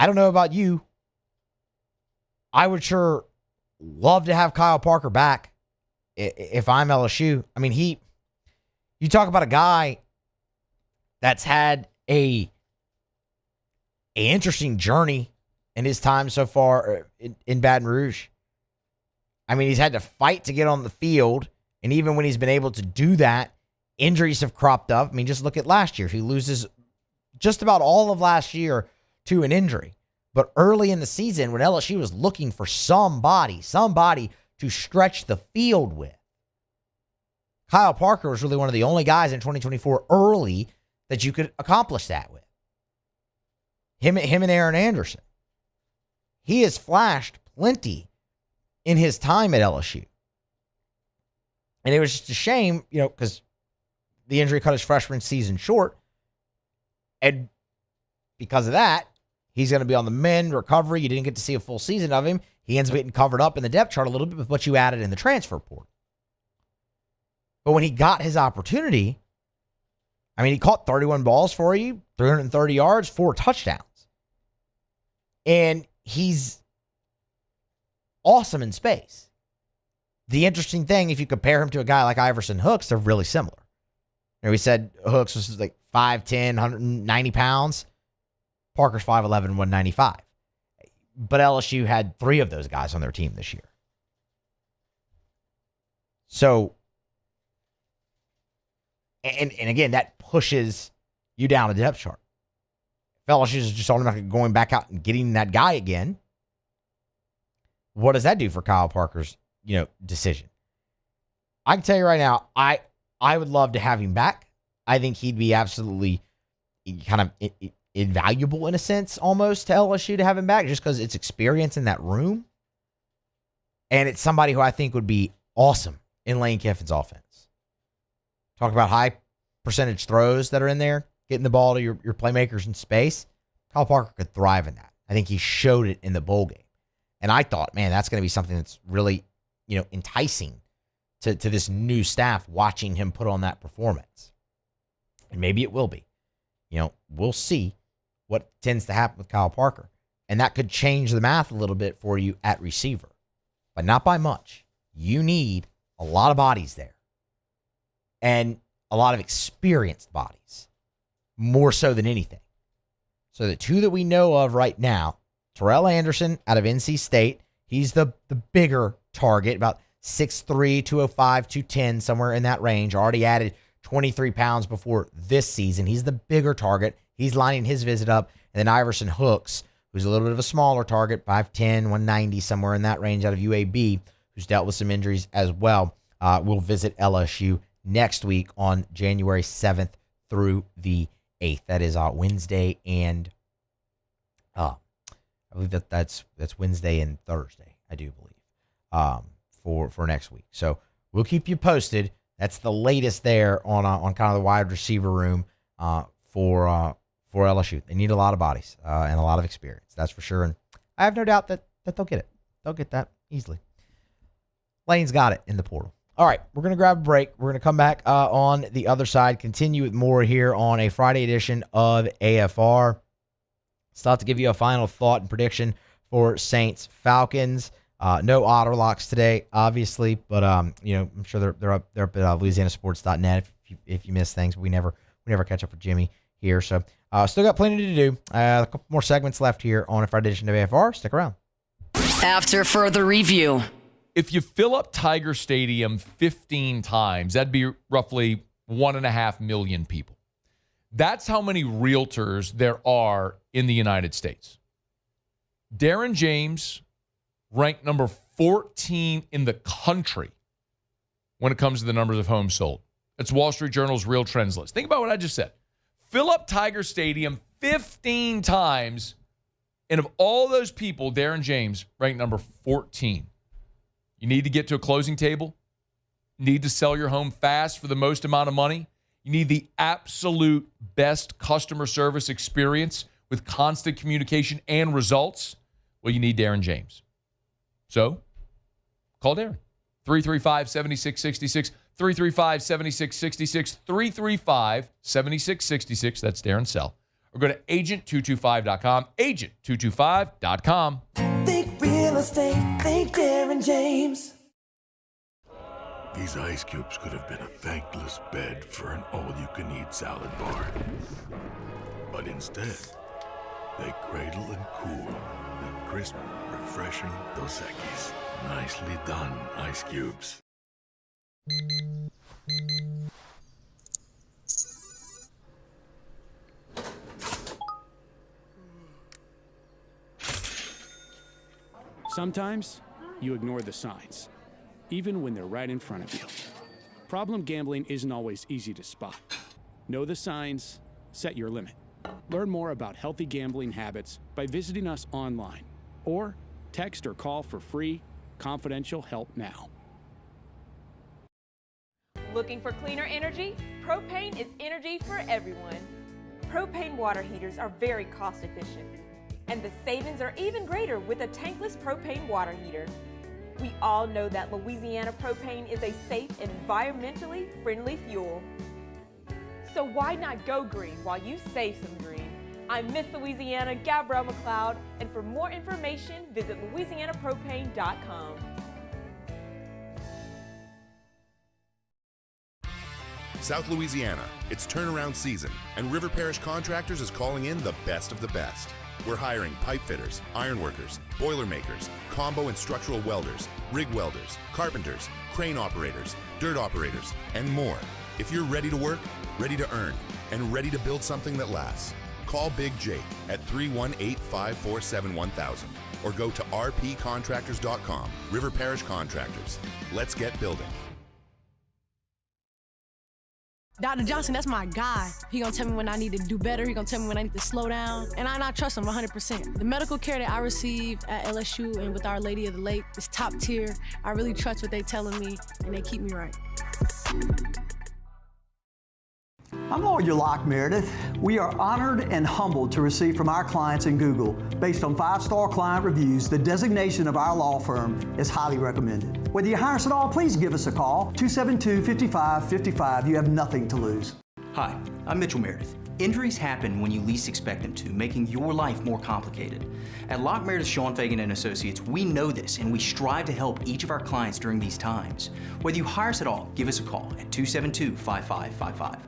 don't know about you. I would sure love to have Kyle Parker back if I'm LSU. I mean, you talk about a guy that's had a interesting journey in his time so far in Baton Rouge. I mean, he's had to fight to get on the field, and even when he's been able to do that, injuries have cropped up. I mean, just look at last year. He loses just about all of last year to an injury. But early in the season, when LSU was looking for somebody to stretch the field with, Kyle Parker was really one of the only guys in 2024 early that you could accomplish that with. Him and Aaron Anderson. He has flashed plenty in his time at LSU. And it was just a shame, because the injury cut his freshman season short. And because of that, he's going to be on the mend, recovery. You didn't get to see a full season of him. He ends up getting covered up in the depth chart a little bit with what you added in the transfer portal. But when he got his opportunity, I mean, he caught 31 balls for you, 330 yards, 4 touchdowns. And he's awesome in space. The interesting thing, if you compare him to a guy like Iverson Hooks, they're really similar. We said Hooks was like 5'10", 190 pounds. Parker's 5'11", 195. But LSU had 3 of those guys on their team this year. So, and again, that pushes you down the depth chart. If LSU is just automatically going back out and getting that guy again, what does that do for Kyle Parker's, decision? I can tell you right now, I would love to have him back. I think he'd be absolutely kind of invaluable in a sense almost to LSU to have him back just because it's experience in that room. And it's somebody who I think would be awesome in Lane Kiffin's offense. Talk about high percentage throws that are in there, getting the ball to your playmakers in space, Kyle Parker could thrive in that. I think he showed it in the bowl game. And I thought, man, that's going to be something that's really, enticing to this new staff watching him put on that performance. And maybe it will be. We'll see what tends to happen with Kyle Parker. And that could change the math a little bit for you at receiver, but not by much. You need a lot of bodies there and a lot of experienced bodies, more so than anything. So the two that we know of right now, Terrell Anderson out of NC State, he's the bigger target, about 6'3", 205, 210, somewhere in that range. Already added 23 pounds before this season. He's the bigger target. He's lining his visit up. And then Iverson Hooks, who's a little bit of a smaller target, 5'10", 190, somewhere in that range out of UAB, who's dealt with some injuries as well, will visit LSU next week on January 7th through the 8th. That is Wednesday and I believe that's Wednesday and Thursday, I do believe, for next week. So we'll keep you posted. That's the latest there on kind of the wide receiver room for LSU. They need a lot of bodies and a lot of experience, that's for sure. And I have no doubt that they'll get it. They'll get that easily. Lane's got it in the portal. All right, we're going to grab a break. We're going to come back on the other side, continue with more here on a Friday edition of AFR. Still have to give you a final thought and prediction for Saints Falcons. No Otter Locks today, obviously, but I'm sure they're up at LouisianaSports.net. If you miss things, we never catch up with Jimmy here. So still got plenty to do. A couple more segments left here on a Friday edition of AFR. Stick around. After further review. If you fill up Tiger Stadium 15 times, that'd be roughly 1.5 million people. That's how many realtors there are in the United States. Darren James ranked number 14 in the country when it comes to the numbers of homes sold. That's Wall Street Journal's Real Trends list. Think about what I just said. Fill up Tiger Stadium 15 times, and of all those people, Darren James ranked number 14. You need to get to a closing table. You need to sell your home fast for the most amount of money. You need the absolute best customer service experience with constant communication and results. Well, you need Darren James. So, call Darren. 335-7666, 335-7666, 335-7666. That's Darren Sell. Or go to agent225.com, agent225.com. Think real estate, think Darren James. These ice cubes could have been a thankless bed for an all-you-can-eat salad bar. But instead, they cradle and cool the crisp, refreshing Dos Equis. Nicely done, ice cubes. Sometimes you ignore the signs, even when they're right in front of you. Problem gambling isn't always easy to spot. Know the signs, set your limit. Learn more about healthy gambling habits by visiting us online or text or call for free, confidential help now. Looking for cleaner energy? Propane is energy for everyone. Propane water heaters are very cost efficient. And the savings are even greater with a tankless propane water heater. We all know that Louisiana propane is a safe and environmentally friendly fuel. So why not go green while you save some green? I'm Miss Louisiana, Gabrielle McLeod, and for more information, visit louisianapropane.com. South Louisiana, it's turnaround season, and River Parish Contractors is calling in the best of the best. We're hiring pipe fitters, iron workers, boiler makers, combo and structural welders, rig welders, carpenters, crane operators, dirt operators, and more. If you're ready to work, ready to earn, and ready to build something that lasts, call Big Jake at 318-547-1000 or go to rpcontractors.com. River Parish Contractors. Let's get building. Dr. Johnson, that's my guy. He gonna tell me when I need to do better. He gonna tell me when I need to slow down. And I trust him 100%. The medical care that I receive at LSU and with Our Lady of the Lake is top tier. I really trust what they telling me, and they keep me right. I'm lawyer Locke Meredith. We are honored and humbled to receive from our clients in Google, based on 5-star client reviews, the designation of our law firm is highly recommended. Whether you hire us at all, please give us a call, 272-5555. You have nothing to lose. Hi, I'm Mitchell Meredith. Injuries happen when you least expect them to, making your life more complicated. At Locke Meredith, Sean Fagan and Associates, we know this and we strive to help each of our clients during these times. Whether you hire us at all, give us a call at 272-5555.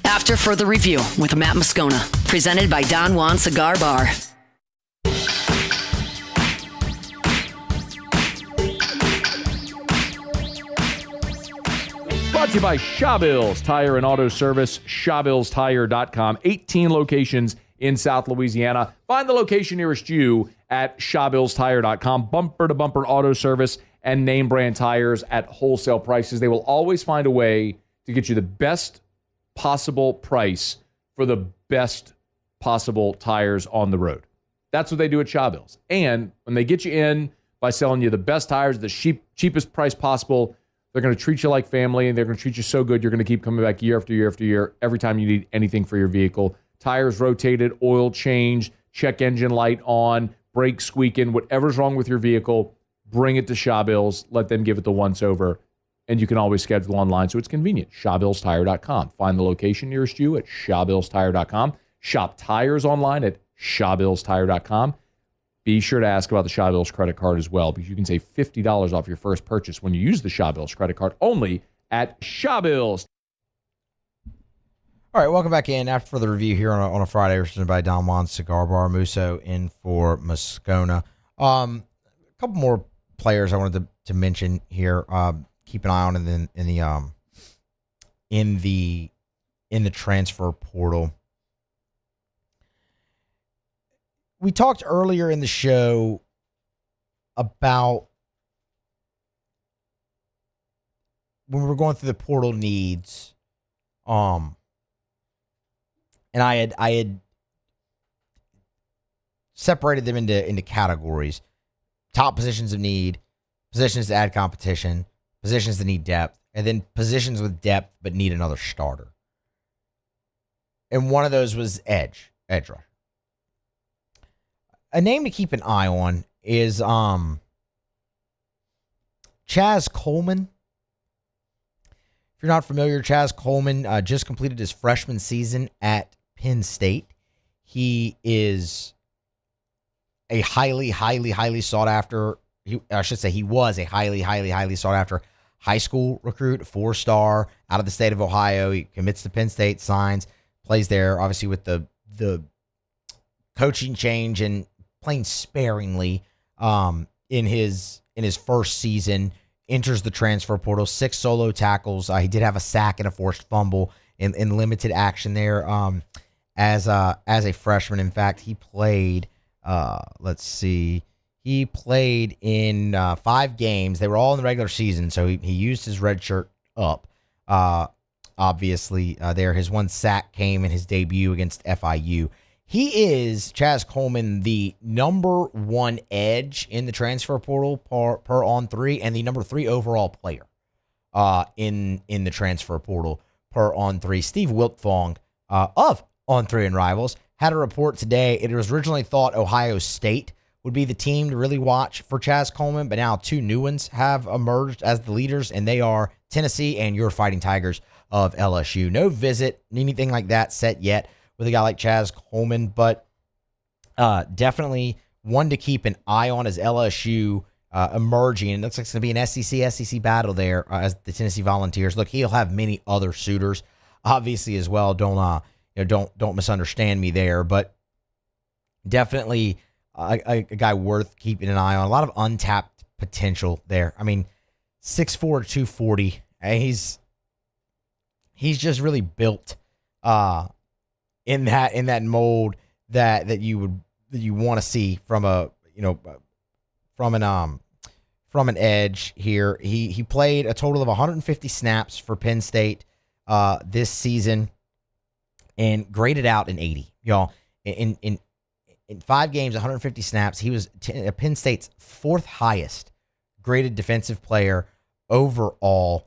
After further review with Matt Moscona, presented by Don Juan Cigar Bar. Brought to you by Shawbills Tire and Auto Service, ShawbillsTire.com. 18 locations in South Louisiana. Find the location nearest you at ShawbillsTire.com. Bumper-to-bumper auto service and name brand tires at wholesale prices. They will always find a way to get you the best possible price for the best possible tires on the road. That's what they do at Shawbills. And when they get you in by selling you the best tires, the cheapest price possible, they're going to treat you like family, and they're going to treat you so good you're going to keep coming back year after year after year every time you need anything for your vehicle. Tires rotated, oil changed, check engine light on, brakes squeaking, whatever's wrong with your vehicle, bring it to Shawbills. Let them give it the once-over. And you can always schedule online, so it's convenient. ShawbillsTire.com. Find the location nearest you at ShawbillsTire.com. Shop tires online at ShawbillsTire.com. Be sure to ask about the Shawbills credit card as well, because you can save $50 off your first purchase when you use the Shawbills credit card only at Shawbills. All right, welcome back in after the review here on a Friday, presented by Don Juan Cigar Bar. Musso in for Moscona. A couple more players I wanted to mention here. Keep an eye on in the transfer portal. We talked earlier in the show about when we were going through the portal needs, and I had separated them into categories: top positions of need, positions to add competition, positions that need depth, and then positions with depth but need another starter. And one of those was edge rusher. A name to keep an eye on is Chaz Coleman. If you're not familiar, Chaz Coleman just completed his freshman season at Penn State. He is a highly sought after, he was a highly sought after high school recruit, 4-star out of the state of Ohio. He commits to Penn State, signs, plays there, obviously with the coaching change and playing sparingly in his first season, enters the transfer portal, 6 solo tackles. He did have a sack and a forced fumble in limited action there as a freshman. In fact, he played, he played in 5 games. They were all in the regular season, so he used his red shirt up. Obviously, there his one sack came in his debut against FIU. He is, Chaz Coleman, the number 1 edge in the transfer portal per on 3, and the number 3 overall player in the transfer portal per on 3. Steve Wiltfong of On 3 and Rivals had a report today. It was originally thought Ohio State would be the team to really watch for Chaz Coleman, but now 2 new ones have emerged as the leaders, and they are Tennessee and your Fighting Tigers of LSU. No visit, anything like that set yet with a guy like Chaz Coleman, but definitely one to keep an eye on as LSU emerging. It looks like it's going to be an SEC battle there as the Tennessee Volunteers. Look, he'll have many other suitors, obviously, as well. Don't misunderstand me there, but definitely a guy worth keeping an eye on. A lot of untapped potential there. I mean, 6'4", 240. He's just really built in that mold that you would you want to see from an edge here. He played a total of 150 snaps for Penn State this season and graded out an 80. Y'all, in 5 games, 150 snaps, he was Penn State's 4th highest graded defensive player overall.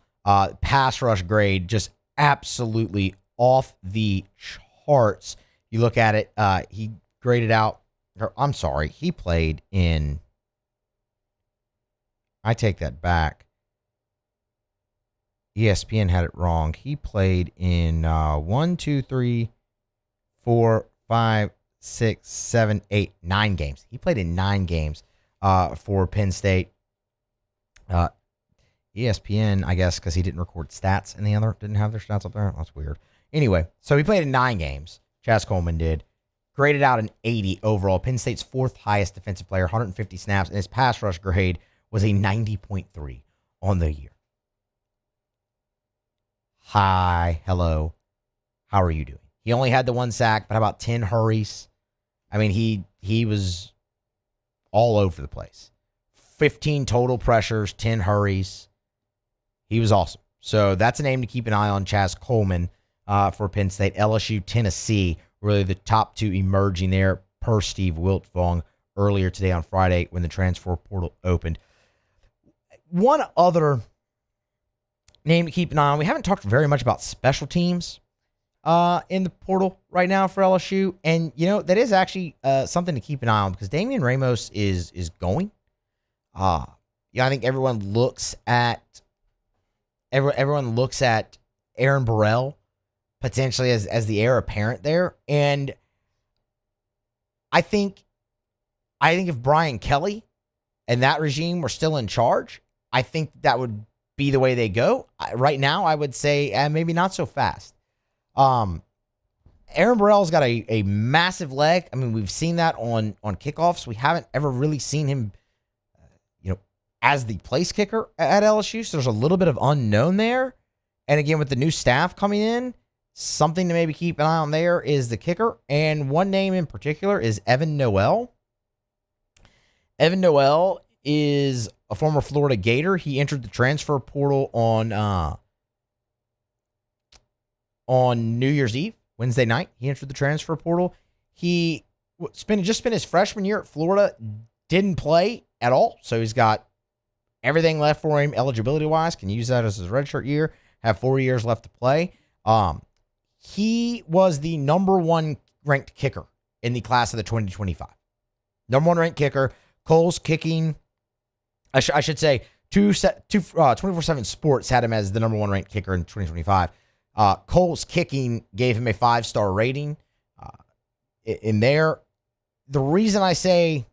Pass rush grade just absolutely off the charts. You look at it, he graded out, he played in, I take that back. ESPN had it wrong. He played in 9 games. He played in 9 games for Penn State. ESPN, I guess, because he didn't record stats and the other didn't have their stats up there. That's weird. Anyway, so he played in 9 games. Chaz Coleman did. Graded out an 80 overall. Penn State's 4th highest defensive player, 150 snaps, and his pass rush grade was a 90.3 on the year. Hi, hello. How are you doing? He only had the 1 sack, but how about 10 hurries? I mean, he was all over the place. 15 total pressures, 10 hurries. He was awesome. So that's a name to keep an eye on, Chaz Coleman for Penn State. LSU, Tennessee, really the top 2 emerging there per Steve Wiltfong earlier today on Friday when the transfer portal opened. One other name to keep an eye on. We haven't talked very much about special teams in the portal right now for LSU. And, that is actually something to keep an eye on because Damian Ramos is going. I think everyone looks at Aaron Burrell potentially as the heir apparent there. And I think if Brian Kelly and that regime were still in charge, I think that would be the way they go. Right now, I would say maybe not so fast. Aaron Burrell's got a massive leg. I mean, we've seen that on kickoffs. We haven't ever really seen him, as the place kicker at LSU. So there's a little bit of unknown there. And again, with the new staff coming in, something to maybe keep an eye on there is the kicker. And one name in particular is Evan Noel. Evan Noel is a former Florida Gator. He entered the transfer portal on New Year's Eve, Wednesday night. He entered the transfer portal. He spent his freshman year at Florida, didn't play at all. So he's got everything left for him eligibility-wise. Can use that as his redshirt year. Have 4 years left to play. He was the number 1 ranked kicker in the class of the 2025. Number 1 ranked kicker. Cole's Kicking, I should say, 24/7 Sports had him as the number 1 ranked kicker in 2025. Cole's Kicking gave him a 5-star rating in there. The reason I say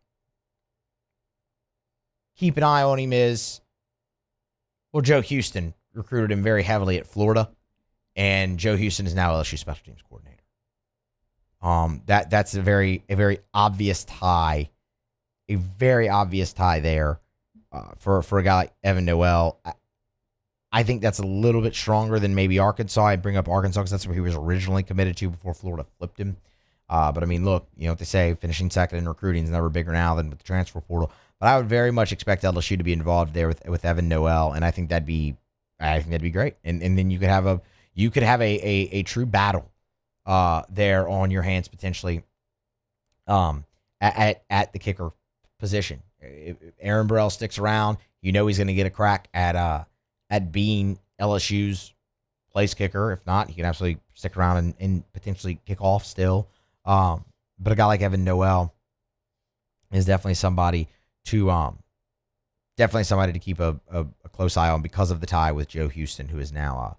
keep an eye on him is, well, Joe Houston recruited him very heavily at Florida, and Joe Houston is now LSU special teams coordinator. That's a very obvious tie, there for a guy like Evan Noel. I think that's a little bit stronger than maybe Arkansas. I bring up Arkansas because that's where he was originally committed to before Florida flipped him. But I mean, look, what they say, finishing second in recruiting is never bigger now than with the transfer portal. But I would very much expect LSU to be involved there with Evan Noel, and I think that'd be great. And then you could have a true battle there on your hands potentially at the kicker position. If Aaron Burrell sticks around, he's going to get a crack at being LSU's place kicker. If not, he can absolutely stick around and potentially kick off still. But a guy like Evan Noel is definitely somebody to keep a close eye on because of the tie with Joe Houston, who is now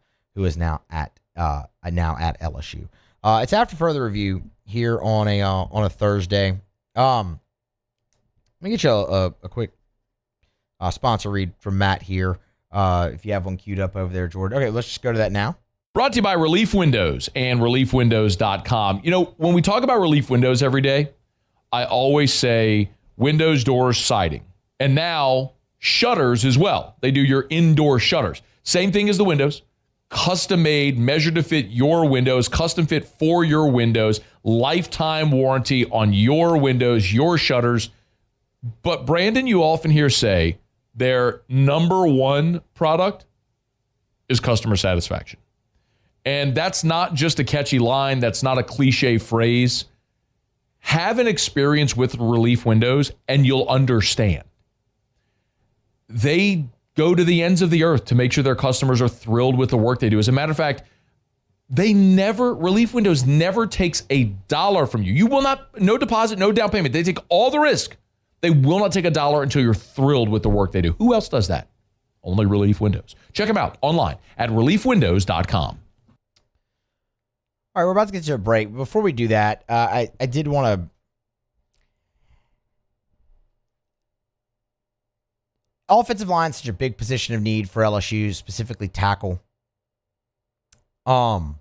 at LSU. It's after further review here on a Thursday. Let me get you a quick sponsor read from Matt here. If you have one queued up over there, Jordan. Okay, let's just go to that now. Brought to you by Relief Windows and ReliefWindows.com. When we talk about Relief Windows every day, I always say windows, doors, siding, and now shutters as well. They do your indoor shutters. Same thing as the windows. custom made, measured to fit your windows, custom fit for your windows, lifetime warranty on your windows, your shutters. But Brandon, you often hear say their number one product is customer satisfaction. And that's not just a catchy line. That's not a cliche phrase. Have an experience with Relief Windows and you'll understand. They go to the ends of the earth to make sure their customers are thrilled with the work they do. As a matter of fact, Relief Windows never takes $1 from you. You will not, no deposit, no down payment. They take all the risk. They will not take $1 until you're thrilled with the work they do. Who else does that? Only Relief Windows. Check them out online at reliefwindows.com. All right, we're about to get to a break. Before we do that, I did want to... Offensive line is such a big position of need for LSU, specifically tackle. And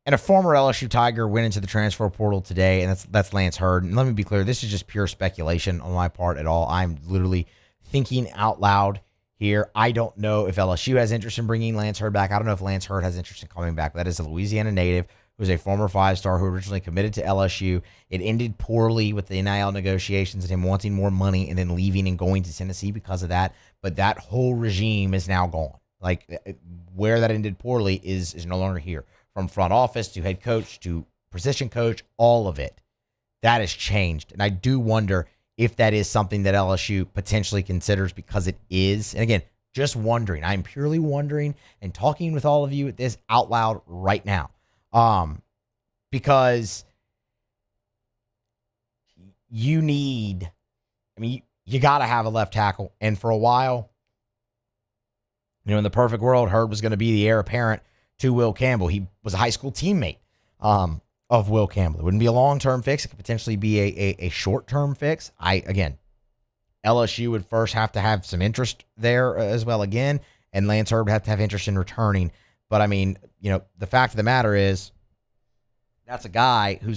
a former LSU Tiger went into the transfer portal today, and that's Lance Hurd. And let me be clear, this is just pure speculation on my part at all. I'm literally thinking out loud here. I don't know if LSU has interest in bringing Lance Hurd back. I don't know if Lance Hurd has interest in coming back. That is a Louisiana native who's a former five-star who originally committed to LSU. It ended poorly with the NIL negotiations and him wanting more money and then leaving and going to Tennessee because of that. But that whole regime is now gone. Like, where that ended poorly is no longer here. From front office to head coach to position coach, all of it. That has changed. And I do wonder if that is something that LSU potentially considers, because it is. And again, just wondering. I'm purely wondering and talking with all of you at this out loud right now. Because you need, you got to have a left tackle. And for a while, in the perfect world, Hurd was going to be the heir apparent to Will Campbell. He was a high school teammate of Will Campbell. It wouldn't be a long-term fix. It could potentially be a short-term fix. LSU would first have to have some interest there as well again, and Lance Hurd would have to have interest in returning. But the fact of the matter is, that's a guy who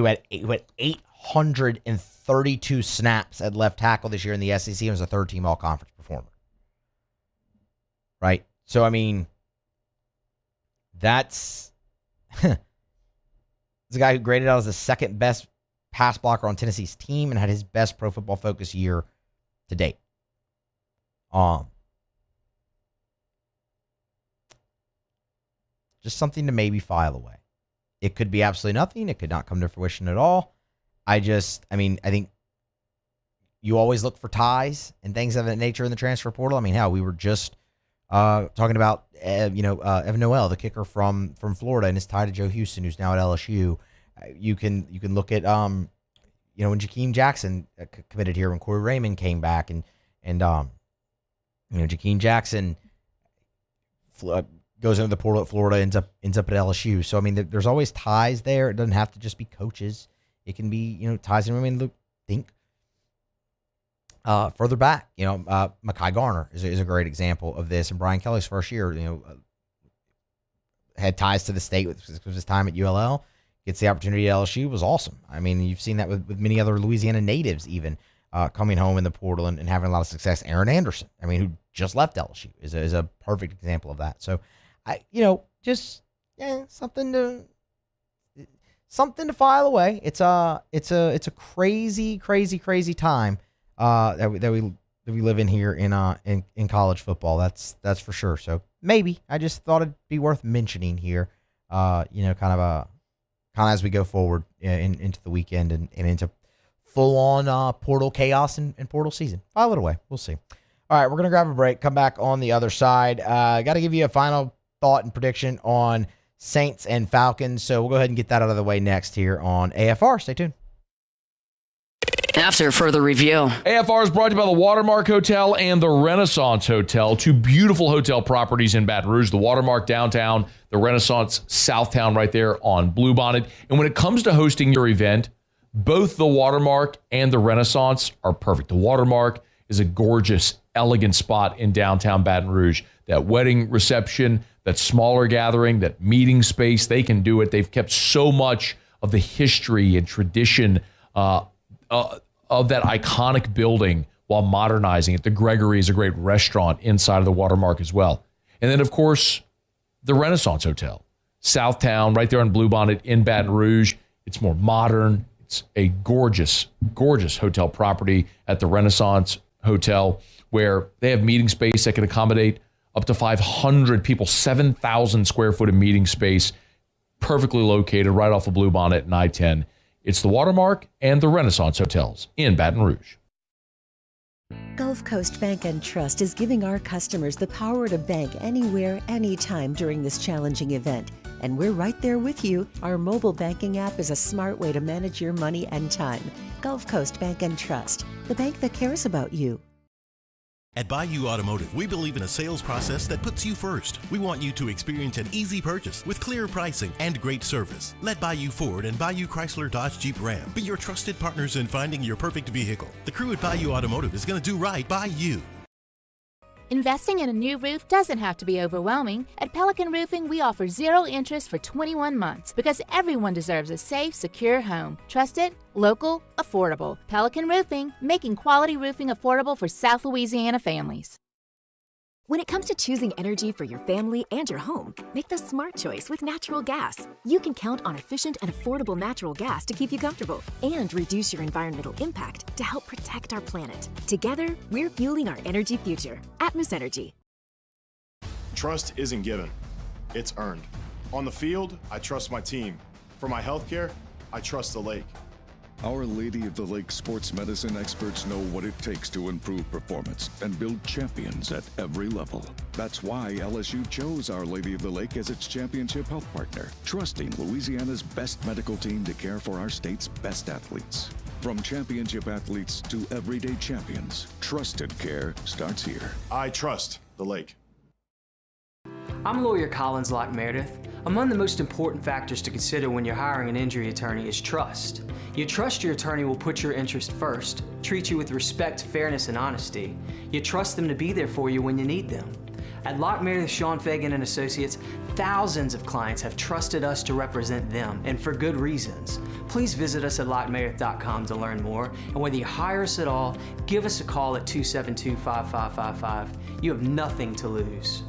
had 832 snaps at left tackle this year in the SEC and was a third-team all-conference performer. Right? So, that's it's a guy who graded out as the second best pass blocker on Tennessee's team and had his best Pro Football Focus year to date. Just something to maybe file away. It could be absolutely nothing. It could not come to fruition at all. I think you always look for ties and things of that nature in the transfer portal. Hell, we were just talking about Evan Noel, the kicker from Florida, and his tie to Joe Houston, who's now at LSU. You can look at when Jakeem Jackson committed here, when Corey Raymond came back, and Jakeem Jackson goes into the portal at Florida, ends up at LSU. So there's always ties there. It doesn't have to just be coaches. It can be ties. Think further back, Mekhi Garner is a great example of this. And Brian Kelly's first year, had ties to the state with his time at ULL. Gets the opportunity at LSU, was awesome. You've seen that with many other Louisiana natives even coming home in the portal and having a lot of success. Aaron Anderson, who just left LSU, is a perfect example of that. So, something to file away. It's a crazy time that we live in here in college football. That's for sure. So maybe I just thought it'd be worth mentioning here. Kind of as we go forward into the weekend and into full on portal chaos and portal season. File it away. We'll see. All right, we're gonna grab a break. Come back on the other side. Got to give you a final thought and prediction on Saints and Falcons. So we'll go ahead and get that out of the way next here on AFR. Stay tuned. After further review. AFR is brought to you by the Watermark Hotel and the Renaissance Hotel, two beautiful hotel properties in Baton Rouge, the Watermark downtown, the Renaissance Southtown right there on Bluebonnet. And when it comes to hosting your event, both the Watermark and the Renaissance are perfect. The Watermark is a gorgeous, elegant spot in downtown Baton Rouge. That wedding reception, that smaller gathering, that meeting space, they can do it. They've kept so much of the history and tradition of that iconic building while modernizing it. The Gregory is a great restaurant inside of the Watermark as well. And then, of course, the Renaissance Hotel, Southtown, right there on Bluebonnet in Baton Rouge. It's more modern. It's a gorgeous, gorgeous hotel property at the Renaissance Hotel where they have meeting space that can accommodate up to 500 people, 7,000 square foot of meeting space, perfectly located right off of Bluebonnet and I-10. It's the Watermark and the Renaissance Hotels in Baton Rouge. Gulf Coast Bank and Trust is giving our customers the power to bank anywhere, anytime during this challenging event. And we're right there with you. Our mobile banking app is a smart way to manage your money and time. Gulf Coast Bank and Trust, the bank that cares about you. At Bayou Automotive, we believe in a sales process that puts you first. We want you to experience an easy purchase with clear pricing and great service. Let Bayou Ford and Bayou Chrysler Dodge Jeep Ram be your trusted partners in finding your perfect vehicle. The crew at Bayou Automotive is going to do right by you. Investing in a new roof doesn't have to be overwhelming. At Pelican Roofing, we offer 0 interest for 21 months because everyone deserves a safe, secure home. Trusted, local, affordable. Pelican Roofing, making quality roofing affordable for South Louisiana families. When it comes to choosing energy for your family and your home, make the smart choice with natural gas. You can count on efficient and affordable natural gas to keep you comfortable and reduce your environmental impact to help protect our planet. Together, we're fueling our energy future. Atmos Energy. Trust isn't given, it's earned. On the field, I trust my team. For my healthcare, I trust the lake. Our Lady of the Lake sports medicine experts know what it takes to improve performance and build champions at every level. That's why LSU chose Our Lady of the Lake as its championship health partner, trusting Louisiana's best medical team to care for our state's best athletes. From championship athletes to everyday champions, trusted care starts here. I trust the lake. I'm lawyer Collins Locke Meredith. Among the most important factors to consider when you're hiring an injury attorney is trust. You trust your attorney will put your interest first, treat you with respect, fairness, and honesty. You trust them to be there for you when you need them. At Locke Meredith, Sean Fagan and Associates, thousands of clients have trusted us to represent them, and for good reasons. Please visit us at LockeMeredith.com to learn more, and whether you hire us at all, give us a call at 272-5555. You have nothing to lose.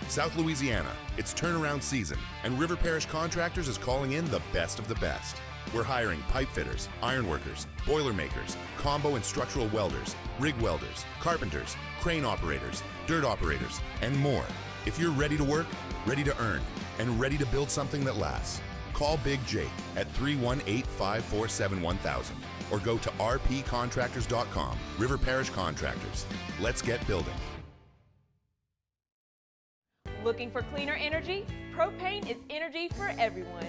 South Louisiana, it's turnaround season, and River Parish Contractors is calling in the best of the best. We're hiring pipe fitters, iron workers, boiler makers, combo and structural welders, rig welders, carpenters, crane operators, dirt operators, and more. If you're ready to work, ready to earn, and ready to build something that lasts, call Big Jake at 318-547-1000 or go to rpcontractors.com. River Parish Contractors. Let's get building. Looking for cleaner energy? Propane is energy for everyone.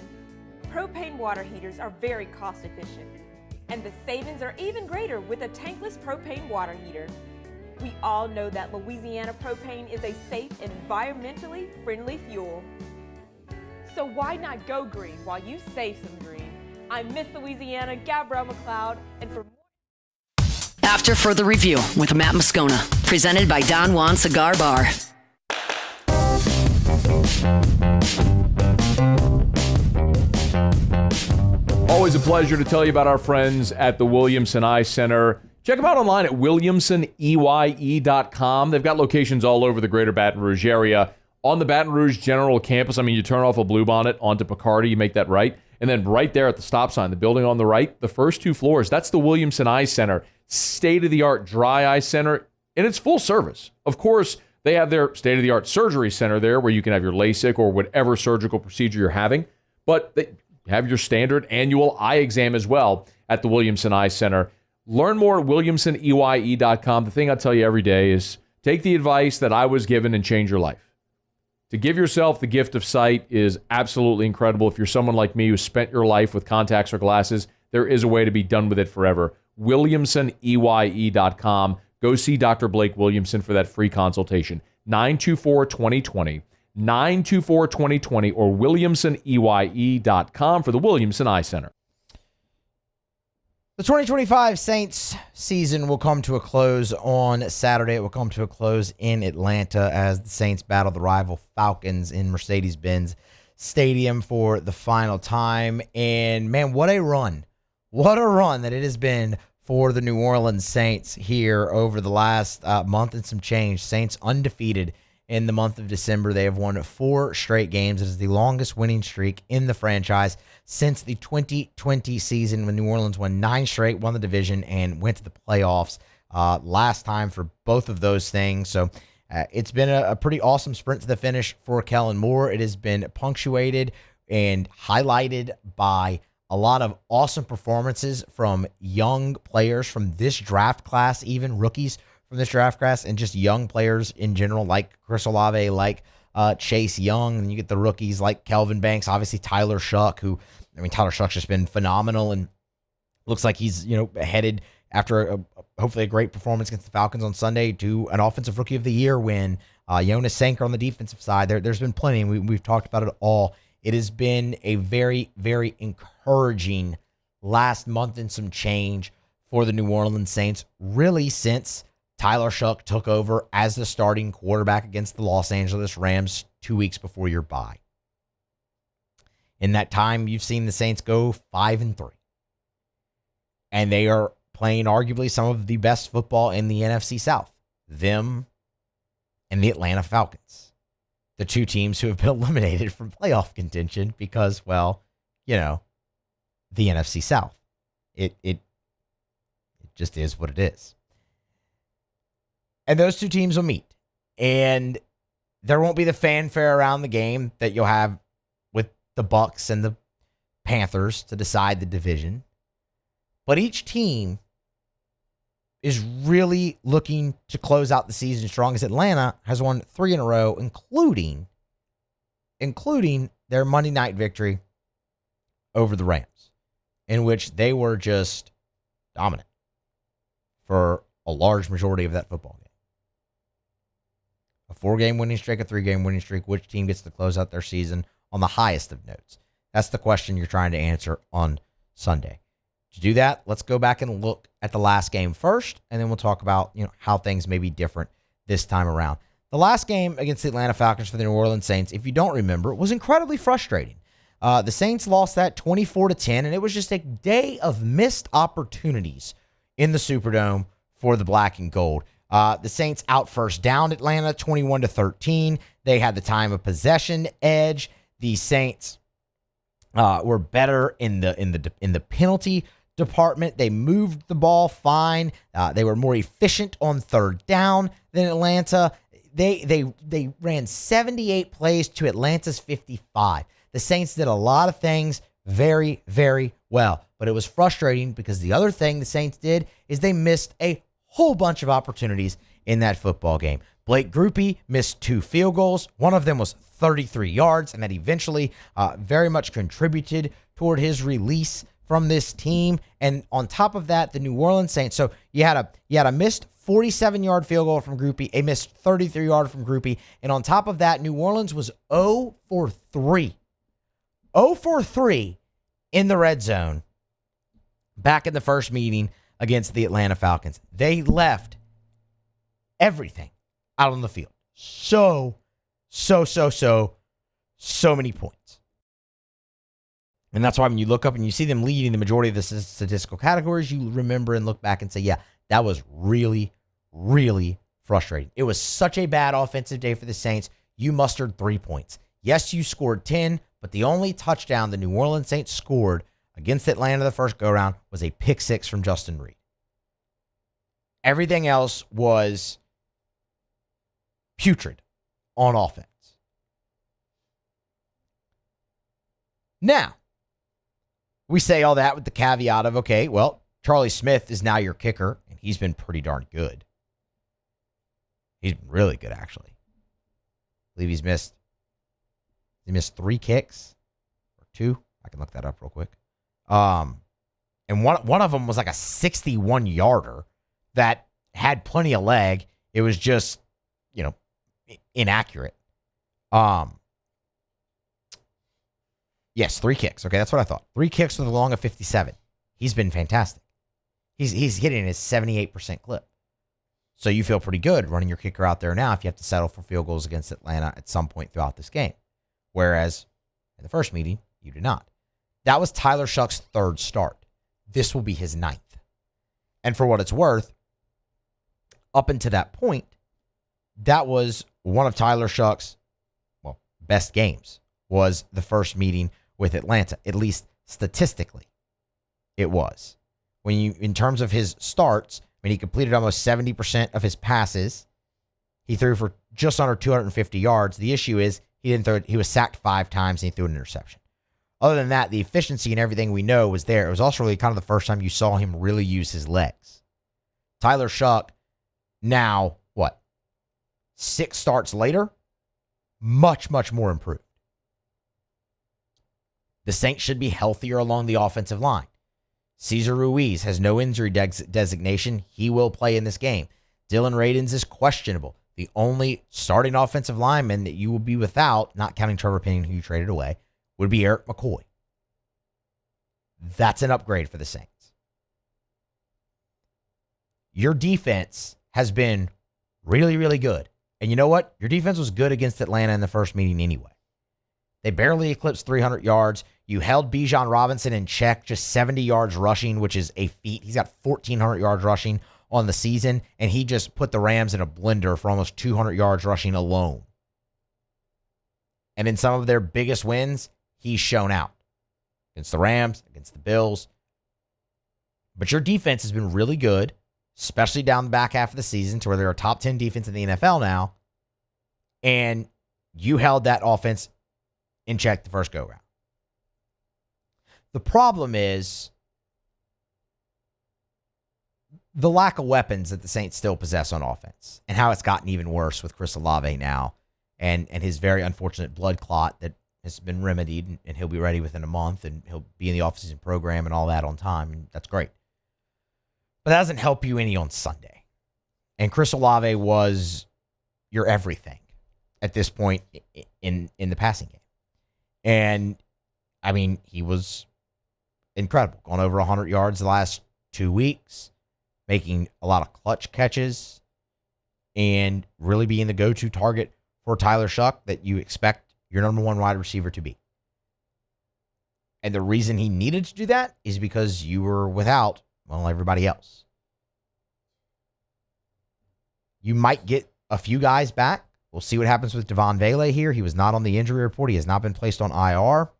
Propane water heaters are very cost efficient, and the savings are even greater with a tankless propane water heater. We all know that Louisiana propane is a safe and environmentally friendly fuel. So why not go green while you save some green? I'm Miss Louisiana, Gabrielle McLeod, and for After Further Review with Matt Moscona, presented by Don Juan Cigar Bar. Always a pleasure to tell you about our friends at the Williamson Eye Center. Check them out online at williamsoneYE.com. They've got locations all over the greater Baton Rouge area. On the Baton Rouge General Campus, I mean, you turn off a Bluebonnet onto Picardy, you make that right. And then right there at the stop sign, the building on the right, the first 2 floors, that's the Williamson Eye Center. State-of-the-art dry eye center, and it's full service. Of course, they have their state-of-the-art surgery center there where you can have your LASIK or whatever surgical procedure you're having. But they have your standard annual eye exam as well at the Williamson Eye Center. Learn more at williamsoneYE.com. The thing I tell you every day is take the advice that I was given and change your life. To give yourself the gift of sight is absolutely incredible. If you're someone like me who spent your life with contacts or glasses, there is a way to be done with it forever. williamsoneYE.com. Go see Dr. Blake Williamson for that free consultation. 924-2020. 924-2020 or williamsoneYE.com for the Williamson Eye Center. The 2025 Saints season will come to a close on Saturday. It will come to a close in Atlanta as the Saints battle the rival Falcons in Mercedes-Benz Stadium for the final time. And, man, what a run. What a run that it has been for the New Orleans Saints here over the last month and some change. Saints undefeated in the month of December. They have won 4 straight games. It is the longest winning streak in the franchise since the 2020 season when New Orleans won 9 straight, won the division, and went to the playoffs last time for both of those things. So it's been a pretty awesome sprint to the finish for Kellen Moore. It has been punctuated and highlighted by a lot of awesome performances from young players from this draft class, even rookies from this draft class, and just young players in general, like Chris Olave, like Chase Young. And you get the rookies like Kelvin Banks, obviously Tyler Shuck, Tyler Shuck's just been phenomenal and looks like he's, headed after hopefully a great performance against the Falcons on Sunday to an Offensive Rookie of the Year win. Jonas Sanker on the defensive side. There's been plenty, and we've talked about it all. It has been a very, very encouraging last month and some change for the New Orleans Saints, really since Tyler Shuck took over as the starting quarterback against the Los Angeles Rams 2 weeks before your bye. In that time, you've seen the Saints go 5-3. And they are playing arguably some of the best football in the NFC South. Them and the Atlanta Falcons. The 2 teams who have been eliminated from playoff contention because, the NFC South. It just is what it is. And those 2 teams will meet. And there won't be the fanfare around the game that you'll have with the Bucs and the Panthers to decide the division. But each team is really looking to close out the season strong, as Atlanta has won 3 in a row, including their Monday night victory over the Rams, in which they were just dominant for a large majority of that football game. A 4-game winning streak, a 3-game winning streak. Which team gets to close out their season on the highest of notes? That's the question you're trying to answer on Sunday. To do that, let's go back and look at the last game first, and then we'll talk about how things may be different this time around. The last game against the Atlanta Falcons for the New Orleans Saints, if you don't remember, was incredibly frustrating. The Saints lost that 24-10, and it was just a day of missed opportunities in the Superdome for the black and gold. The Saints out first down Atlanta 21-13. They had the time of possession edge. The Saints were better in the penalty department. They moved the ball fine. They were more efficient on 3rd down than Atlanta. They ran 78 plays to Atlanta's 55. The Saints did a lot of things very, very well, but it was frustrating because the other thing the Saints did is they missed a whole bunch of opportunities in that football game. Blake Grupe missed 2 field goals. One of them was 33 yards, and that eventually very much contributed toward his release from this team. And on top of that, the New Orleans Saints. So you had a missed 47-yard field goal from Grupe, a missed 33-yard from Grupe, and on top of that, New Orleans was 0 for 3. 0 for 3 in the red zone back in the first meeting against the Atlanta Falcons. They left everything out on the field. So many points. And that's why when you look up and you see them leading the majority of the statistical categories, you remember and look back and say, yeah, that was really, really frustrating. It was such a bad offensive day for the Saints. You mustered 3 points. Yes, you scored 10, but the only touchdown the New Orleans Saints scored against Atlanta the first go-around was a pick 6 from Justin Reed. Everything else was putrid on offense. Now, we say all that with the caveat of, okay, well, Charlie Smith is now your kicker, and he's been pretty darn good. He's been really good, actually. I believe he missed 3 kicks or 2. I can look that up real quick. And one of them was like a 61-yarder that had plenty of leg. It was just, inaccurate. Yes, 3 kicks. Okay, that's what I thought. 3 kicks with a long of 57. He's been fantastic. He's hitting his 78% clip. So you feel pretty good running your kicker out there now if you have to settle for field goals against Atlanta at some point throughout this game. Whereas in the first meeting, you did not. That was Tyler Shuck's 3rd start. This will be his 9th. And for what it's worth, up until that point, that was one of Tyler Shuck's, best games, was the first meeting with Atlanta, at least statistically. It was. In terms of his starts, he completed almost 70% of his passes. He threw for just under 250 yards. The issue is he was sacked 5 times and he threw an interception. Other than that, the efficiency and everything we know was there. It was also really kind of the first time you saw him really use his legs. Tyler Shuck, now, 6 starts later, much, much more improved. The Saints should be healthier along the offensive line. Cesar Ruiz has no injury designation. He will play in this game. Dylan Radins is questionable. The only starting offensive lineman that you will be without, not counting Trevor Penning, who you traded away, would be Eric McCoy. That's an upgrade for the Saints. Your defense has been really, really good. And you know what? Your defense was good against Atlanta in the first meeting anyway. They barely eclipsed 300 yards. You held Bijan Robinson in check, just 70 yards rushing, which is a feat. He's got 1,400 yards rushing on the season, and he just put the Rams in a blender for almost 200 yards rushing alone. And in some of their biggest wins, he's shown out. Against the Rams, against the Bills. But your defense has been really good, especially down the back half of the season to where they're a top 10 defense in the NFL now. And you held that offense in check the first go-round. The problem is the lack of weapons that the Saints still possess on offense and how it's gotten even worse with Chris Olave now and his very unfortunate blood clot that has been remedied, and he'll be ready within a month, and he'll be in the offseason program and all that on time, and that's great. But that doesn't help you any on Sunday. And Chris Olave was your everything at this point in the passing game. And, he was incredible. Gone over 100 yards the last 2 weeks, making a lot of clutch catches, and really being the go-to target for Tyler Shuck that you expect your number one wide receiver to be. And the reason he needed to do that is because you were without, everybody else. You might get a few guys back. We'll see what happens with Devon Vele here. He was not on the injury report. He has not been placed on IR.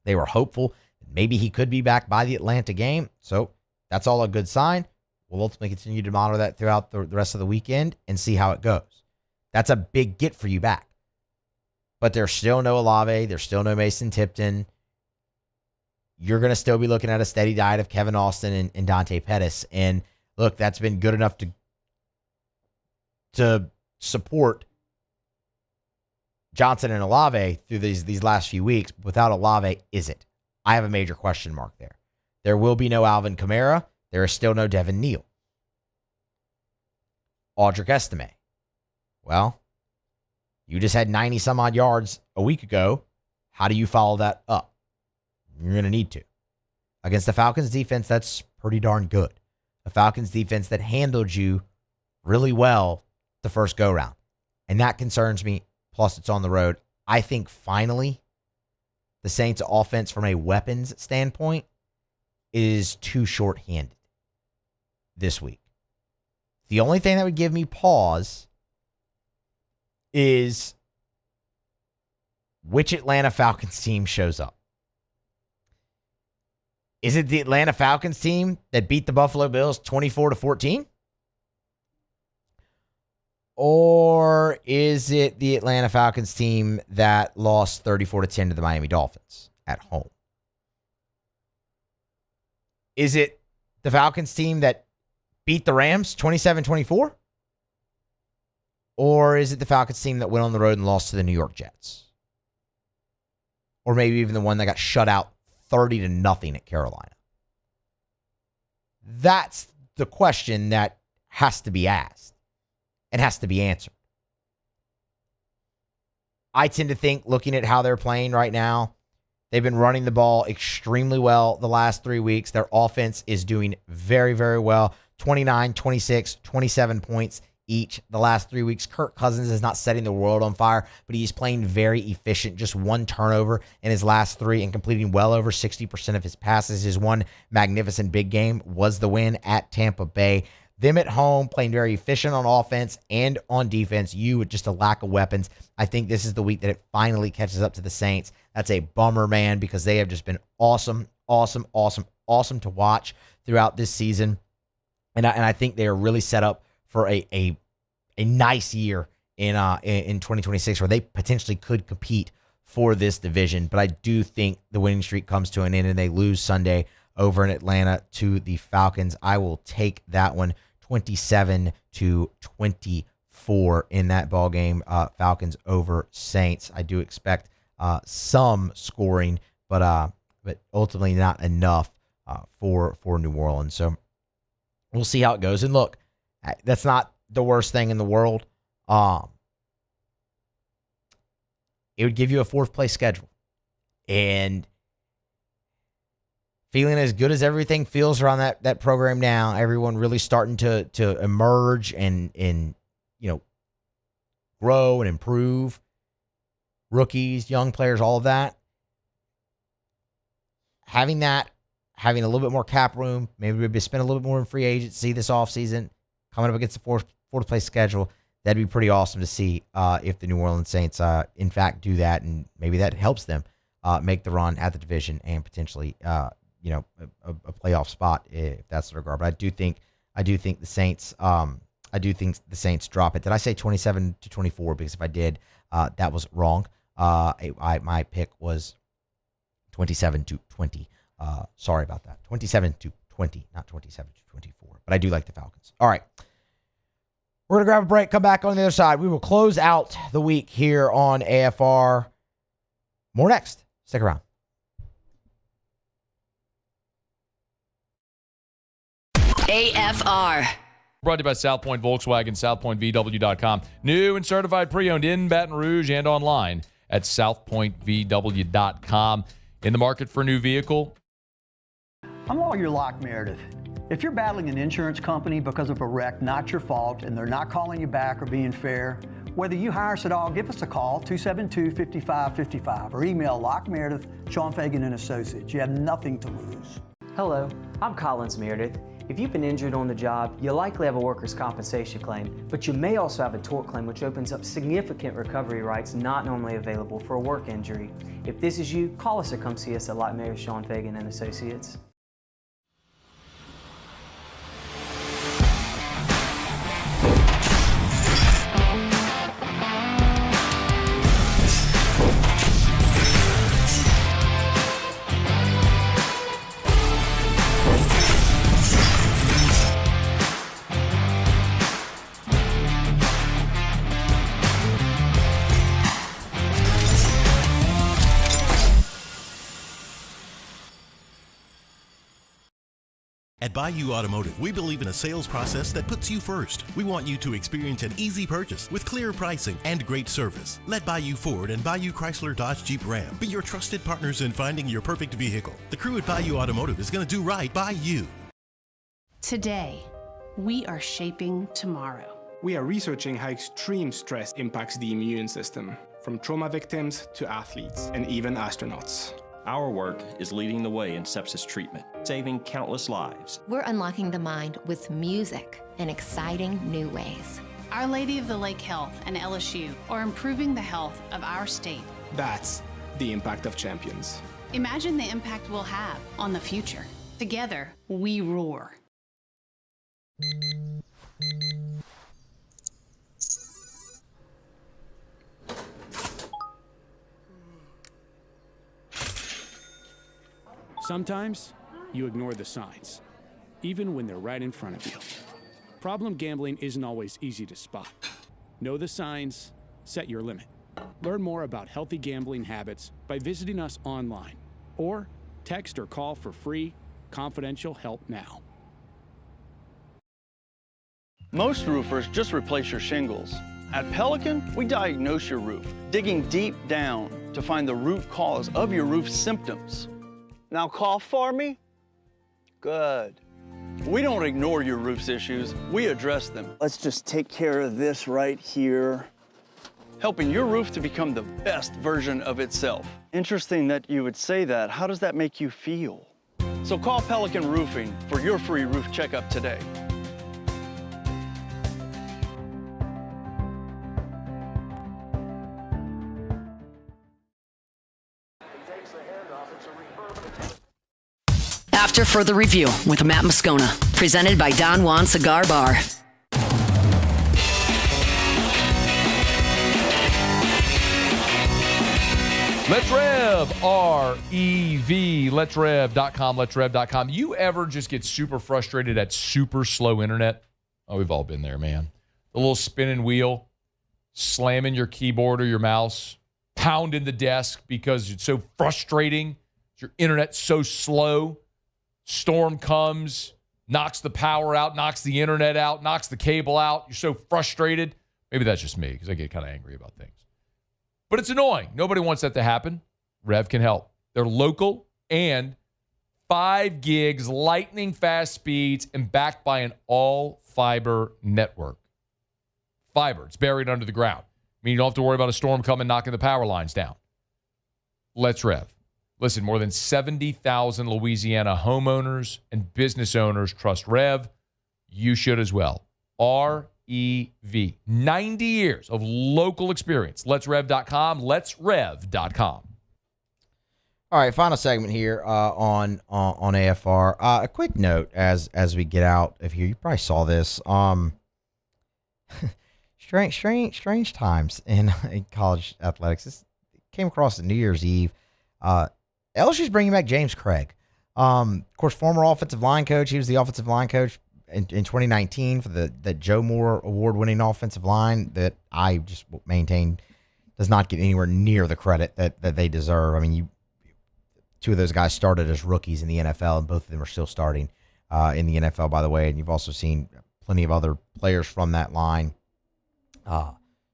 They were hopeful that maybe he could be back by the Atlanta game. So that's all a good sign. We'll ultimately continue to monitor that throughout the rest of the weekend and see how it goes. That's a big get for you back. But there's still no Olave. There's still no Mason Tipton. You're going to still be looking at a steady diet of Kevin Austin and Dante Pettis. And look, that's been good enough to support Johnson and Olave through these last few weeks. Without Olave, is it? I have a major question mark there. There will be no Alvin Kamara. There is still no Devin Neal. Audric Estime. Well, you just had 90-some-odd yards a week ago. How do you follow that up? You're going to need to. Against the Falcons defense, that's pretty darn good. The Falcons defense that handled you really well the first go-round. And that concerns me. Plus, it's on the road. I think finally the Saints' offense from a weapons standpoint is too short-handed this week. The only thing that would give me pause is which Atlanta Falcons team shows up. Is it the Atlanta Falcons team that beat the Buffalo Bills 24-14? Or is it the Atlanta Falcons team that lost 34-10 to the Miami Dolphins at home? Is it the Falcons team that beat the Rams 27-24? Or is it the Falcons team that went on the road and lost to the New York Jets? Or maybe even the one that got shut out 30-0 at Carolina? That's the question that has to be asked and has to be answered. I tend to think, looking at how they're playing right now, they've been running the ball extremely well the last 3 weeks. Their offense is doing very, very well. 29, 26, 27 points each the last 3 weeks. Kirk Cousins is not setting the world on fire, but he's playing very efficient. Just one turnover in his last 3 and completing well over 60% of his passes. His one magnificent big game was the win at Tampa Bay. Them at home playing very efficient on offense and on defense. You with just a lack of weapons. I think this is the week that it finally catches up to the Saints. That's a bummer, man, because they have just been awesome to watch throughout this season. And I think they are really set up for a nice year in 2026 where they potentially could compete for this division. But I do think the winning streak comes to an end and they lose Sunday over in Atlanta to the Falcons. I will take that one 27-24 in that ball game. Falcons over Saints. I do expect some scoring, but ultimately not enough for New Orleans. So we'll see how it goes. And look, that's not the worst thing in the world. It would give you a 4th place schedule. And feeling as good as everything feels around that program now, everyone really starting to emerge and grow and improve. Rookies, young players, all of that. Having a little bit more cap room, maybe spend a little bit more in free agency this offseason, coming up against the fourth place schedule, that'd be pretty awesome to see if the New Orleans Saints in fact do that, and maybe that helps them make the run at the division and potentially a playoff spot if that's the regard. But I do think the Saints drop it. Did I say 27-24? Because if I did, that was wrong. My pick was 27-20. Sorry about that. 27-20, not 27-24. But I do like the Falcons. All right. We're going to grab a break, come back on the other side. We will close out the week here on AFR. More next. Stick around. AFR. Brought to you by South Point Volkswagen, southpointvw.com. New and certified pre-owned in Baton Rouge and online at southpointvw.com. In the market for a new vehicle? I'm Lawyer Locke Meredith. If you're battling an insurance company because of a wreck not your fault and they're not calling you back or being fair, whether you hire us at all, give us a call, 272-5555, or email Locke Meredith, Sean Fagan and Associates. You have nothing to lose. Hello, I'm Collins Meredith. If you've been injured on the job, you likely have a workers' compensation claim, but you may also have a tort claim, which opens up significant recovery rights not normally available for a work injury. If this is you, call us or come see us at Locke Meredith, Sean Fagan and Associates. At Bayou Automotive, we believe in a sales process that puts you first. We want you to experience an easy purchase with clear pricing and great service. Let Bayou Ford and Bayou Chrysler Dodge Jeep Ram be your trusted partners in finding your perfect vehicle. The crew at Bayou Automotive is going to do right by you. Today, we are shaping tomorrow. We are researching how extreme stress impacts the immune system, from trauma victims to athletes and even astronauts. Our work is leading the way in sepsis treatment, saving countless lives. We're unlocking the mind with music in exciting new ways. Our Lady of the Lake Health and LSU are improving the health of our state. That's the impact of champions. Imagine the impact we'll have on the future. Together, we roar. Sometimes you ignore the signs, even when they're right in front of you. Problem gambling isn't always easy to spot. Know the signs, set your limit. Learn more about healthy gambling habits by visiting us online or text or call for free, confidential help now. Most roofers just replace your shingles. At Pelican, we diagnose your roof, digging deep down to find the root cause of your roof symptoms. Now call for me. Good. We don't ignore your roof's issues, we address them. Let's just take care of this right here. Helping your roof to become the best version of itself. Interesting that you would say that. How does that make you feel? So call Pelican Roofing for your free roof checkup today. After further review with Matt Moscona, presented by Don Juan Cigar Bar. Let's Rev, R-E-V, Let'sRev.com, Let'sRev.com. You ever just get super frustrated at super slow internet? Oh, we've all been there, man. The little spinning wheel, slamming your keyboard or your mouse, pounding the desk because it's so frustrating. Your internet's so slow. Storm comes, knocks the power out, knocks the internet out, knocks the cable out. You're so frustrated. Maybe that's just me because I get kind of angry about things. But it's annoying. Nobody wants that to happen. Rev can help. They're local and 5 gigs, lightning fast speeds, and backed by an all-fiber network. Fiber. It's buried under the ground. I mean, you don't have to worry about a storm coming knocking the power lines down. Let's Rev. Listen, more than 70,000 Louisiana homeowners and business owners trust Rev. You should as well. R-E-V. 90 years of local experience. Let'sRev.com. Let'sRev.com. All right, final segment here on AFR. A quick note as we get out of here. You probably saw this. Strange times in college athletics. This came across New Year's Eve. LSU's bringing back James Craig. Of course, former offensive line coach. He was the offensive line coach in 2019 for the Joe Moore award-winning offensive line that I just maintain does not get anywhere near the credit that they deserve. I mean, two of those guys started as rookies in the NFL, and both of them are still starting in the NFL, by the way. And you've also seen plenty of other players from that line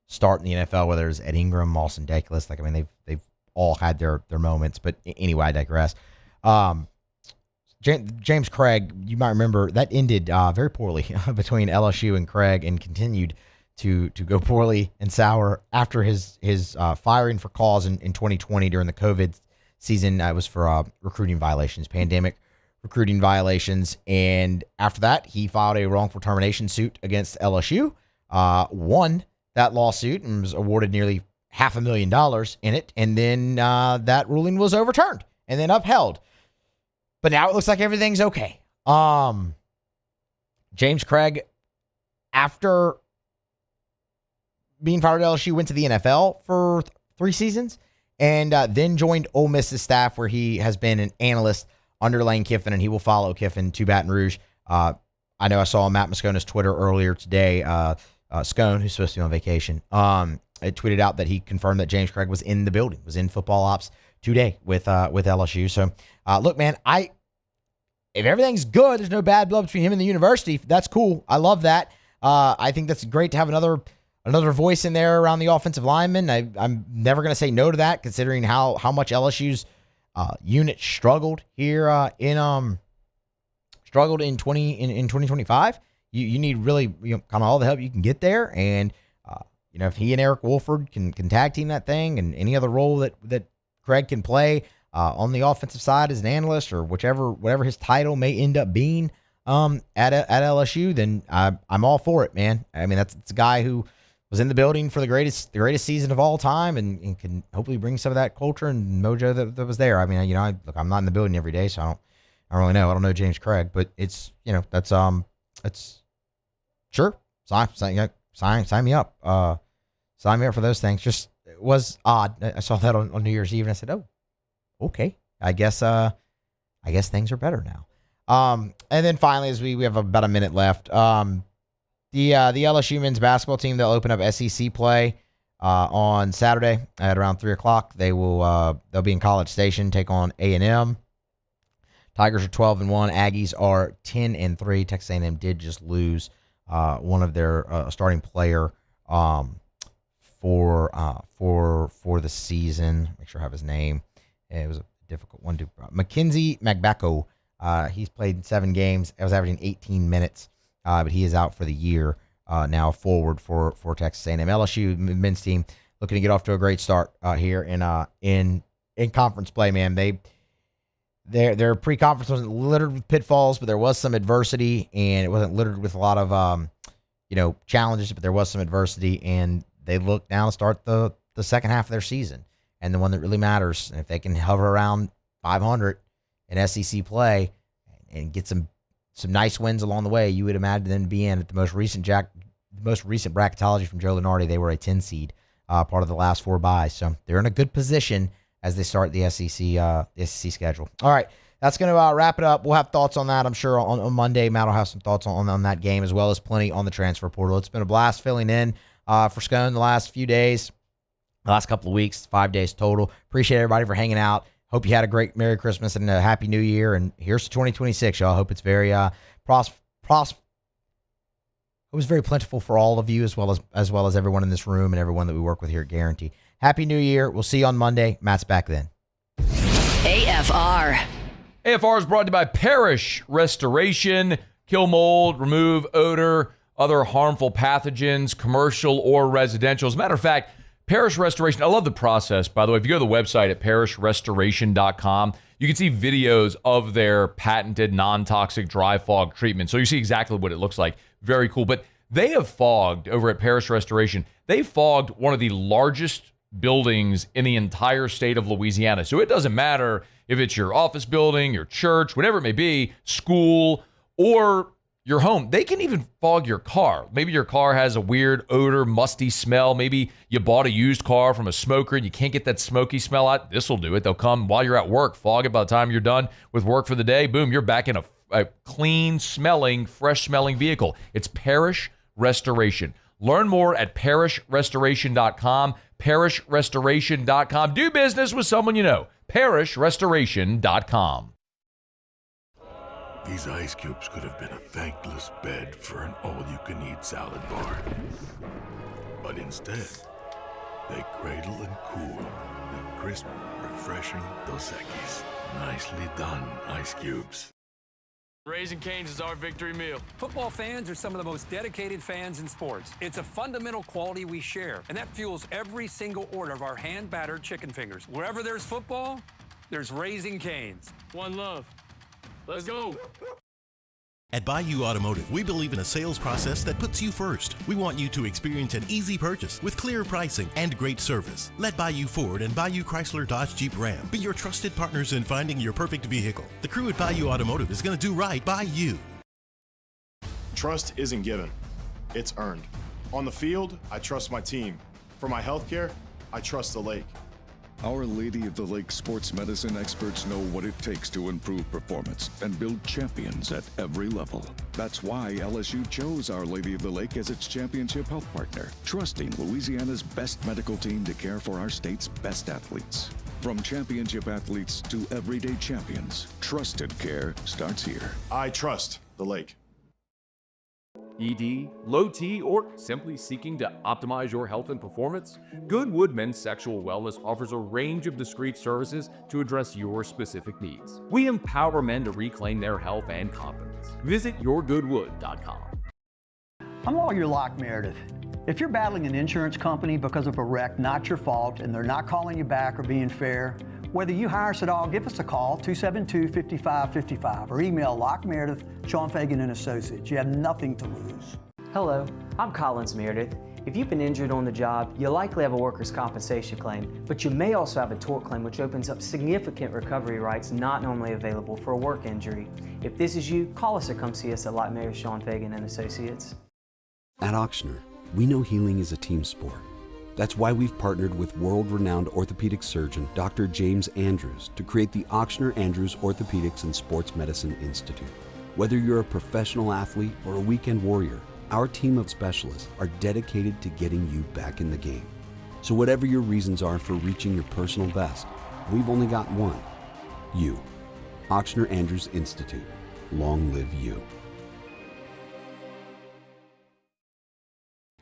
start in the NFL, whether it's Ed Ingram, Austin Deculus. Like, I mean, they've all had their moments. But anyway, I digress. James Craig, you might remember, that ended very poorly between LSU and Craig and continued to go poorly and sour after his firing for cause in 2020 during the COVID season. It was for recruiting violations, pandemic recruiting violations. And after that, he filed a wrongful termination suit against LSU, won that lawsuit and was awarded nearly $500,000 in it. And then that ruling was overturned and then upheld. But now it looks like everything's okay. James Craig, after being fired at LSU, went to the NFL for 3 seasons and then joined Ole Miss's staff, where he has been an analyst under Lane Kiffin, and he will follow Kiffin to Baton Rouge. I know I saw Matt Moscona's Twitter earlier today. Scone, who's supposed to be on vacation, tweeted out that he confirmed that James Craig was in the building, was in football ops today with LSU. So, look, man, if everything's good, there's no bad blood between him and the university. That's cool. I love that. I think that's great to have another voice in there around the offensive lineman. I'm never going to say no to that, considering how much LSU's unit struggled here in 2025. You need really kind of all the help you can get there, and if he and Eric Wolford can tag team that thing, and any other role that Craig can play on the offensive side as an analyst or whatever his title may end up being at LSU, then I'm all for it, man. I mean, it's a guy who was in the building for the greatest season of all time, and can hopefully bring some of that culture and mojo that was there. I mean, look, I'm not in the building every day, so I don't really know. I don't know James Craig, but it's that's sure. Sign me up. Sign me up for those things. Just it was odd. I saw that on New Year's Eve, and I said, "Oh, okay. I guess things are better now." And then finally, as we have about a minute left, the LSU men's basketball team, they'll open up SEC play on Saturday at around 3:00. They'll be in College Station, take on A&M. Tigers are 12-1. Aggies are 10-3. Texas A&M did just lose one of their starting player for the season. Make sure I have his name. It was a difficult one to Mackenzie Magbacco He's played 7 games. I was averaging 18 minutes, but he is out for the year now, forward for Texas A&M. LSU men's team looking to get off to a great start here in conference play, man. Their pre-conference wasn't littered with pitfalls, but there was some adversity, and it wasn't littered with a lot of challenges, but there was some adversity, and they look now to start the second half of their season, and the one that really matters. And if they can hover around 500 in SEC play and get some nice wins along the way, you would imagine them to be in at the most recent bracketology from Joe Lunardi. They were a 10 seed, part of the last 4 buys, so they're in a good position as they start the SEC schedule. All right, that's going to wrap it up. We'll have thoughts on that, I'm sure, on Monday. Matt will have some thoughts on that game, as well as plenty on the transfer portal. It's been a blast filling in for Scone the last few days, the last couple of weeks, 5 days total. Appreciate everybody for hanging out. Hope you had a great Merry Christmas and a Happy New Year. And here's to 2026, y'all. Hope it's very it was very plentiful for all of you, as well as everyone in this room and everyone that we work with here at Guarantee. Happy New Year. We'll see you on Monday. Matt's back then. AFR. AFR is brought to you by Parish Restoration. Kill mold, remove odor, other harmful pathogens, commercial or residential. As a matter of fact, Parish Restoration, I love the process, by the way. If you go to the website at parishrestoration.com, you can see videos of their patented non-toxic dry fog treatment. So you see exactly what it looks like. Very cool. But they have fogged, over at Parish Restoration, they fogged one of the largest buildings in the entire state of Louisiana. So it doesn't matter if it's your office building, your church, whatever it may be, school, or your home. They can even fog your car. Maybe your car has a weird odor, musty smell. Maybe you bought a used car from a smoker and you can't get that smoky smell out. This will do it. They'll come while you're at work, fog it. By the time you're done with work for the day, boom, you're back in a clean-smelling, fresh-smelling vehicle. It's Parish Restoration. Learn more at parishrestoration.com. Parishrestoration.com. Do business with someone you know. Parishrestoration.com. These ice cubes could have been a thankless bed for an all-you-can-eat salad bar. But instead, they cradle and cool the crisp, refreshing Dos Equis. Nicely done, ice cubes. Raising Cane's is our victory meal. Football fans are some of the most dedicated fans in sports. It's a fundamental quality we share, and that fuels every single order of our hand-battered chicken fingers. Wherever there's football, there's Raising Cane's. One love. Let's go. At Bayou Automotive, we believe in a sales process that puts you first. We want you to experience an easy purchase with clear pricing and great service. Let Bayou Ford and Bayou Chrysler Dodge Jeep Ram be your trusted partners in finding your perfect vehicle. The crew at Bayou Automotive is going to do right by you. Trust isn't given, it's earned. On the field, I trust my team. For my healthcare, I trust the lake. Our Lady of the Lake sports medicine experts know what it takes to improve performance and build champions at every level. That's why LSU chose Our Lady of the Lake as its championship health partner, trusting Louisiana's best medical team to care for our state's best athletes. From championship athletes to everyday champions, trusted care starts here. I trust the lake. ED, low T, or simply seeking to optimize your health and performance? Goodwood Men's Sexual Wellness offers a range of discreet services to address your specific needs. We empower men to reclaim their health and confidence. Visit yourgoodwood.com. I'm Lawyer Locke Meredith. If you're battling an insurance company because of a wreck not your fault and they're not calling you back or being fair, whether you hire us at all, give us a call, 272-5555, or email Locke Meredith, Sean Fagan and Associates. You have nothing to lose. Hello, I'm Collins Meredith. If you've been injured on the job, you likely have a workers' compensation claim, but you may also have a tort claim, which opens up significant recovery rights not normally available for a work injury. If this is you, call us or come see us at Locke Meredith, Sean Fagan and Associates. At Ochsner, we know healing is a team sport. That's why we've partnered with world-renowned orthopedic surgeon Dr. James Andrews to create the Ochsner Andrews Orthopedics and Sports Medicine Institute. Whether you're a professional athlete or a weekend warrior, our team of specialists are dedicated to getting you back in the game. So whatever your reasons are for reaching your personal best, we've only got one: you. Ochsner Andrews Institute. Long live you.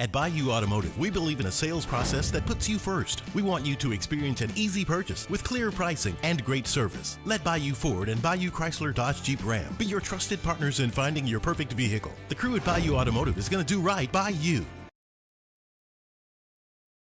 At Bayou Automotive, we believe in a sales process that puts you first. We want you to experience an easy purchase with clear pricing and great service. Let Bayou Ford and Bayou Chrysler Dodge Jeep Ram be your trusted partners in finding your perfect vehicle. The crew at Bayou Automotive is going to do right by you.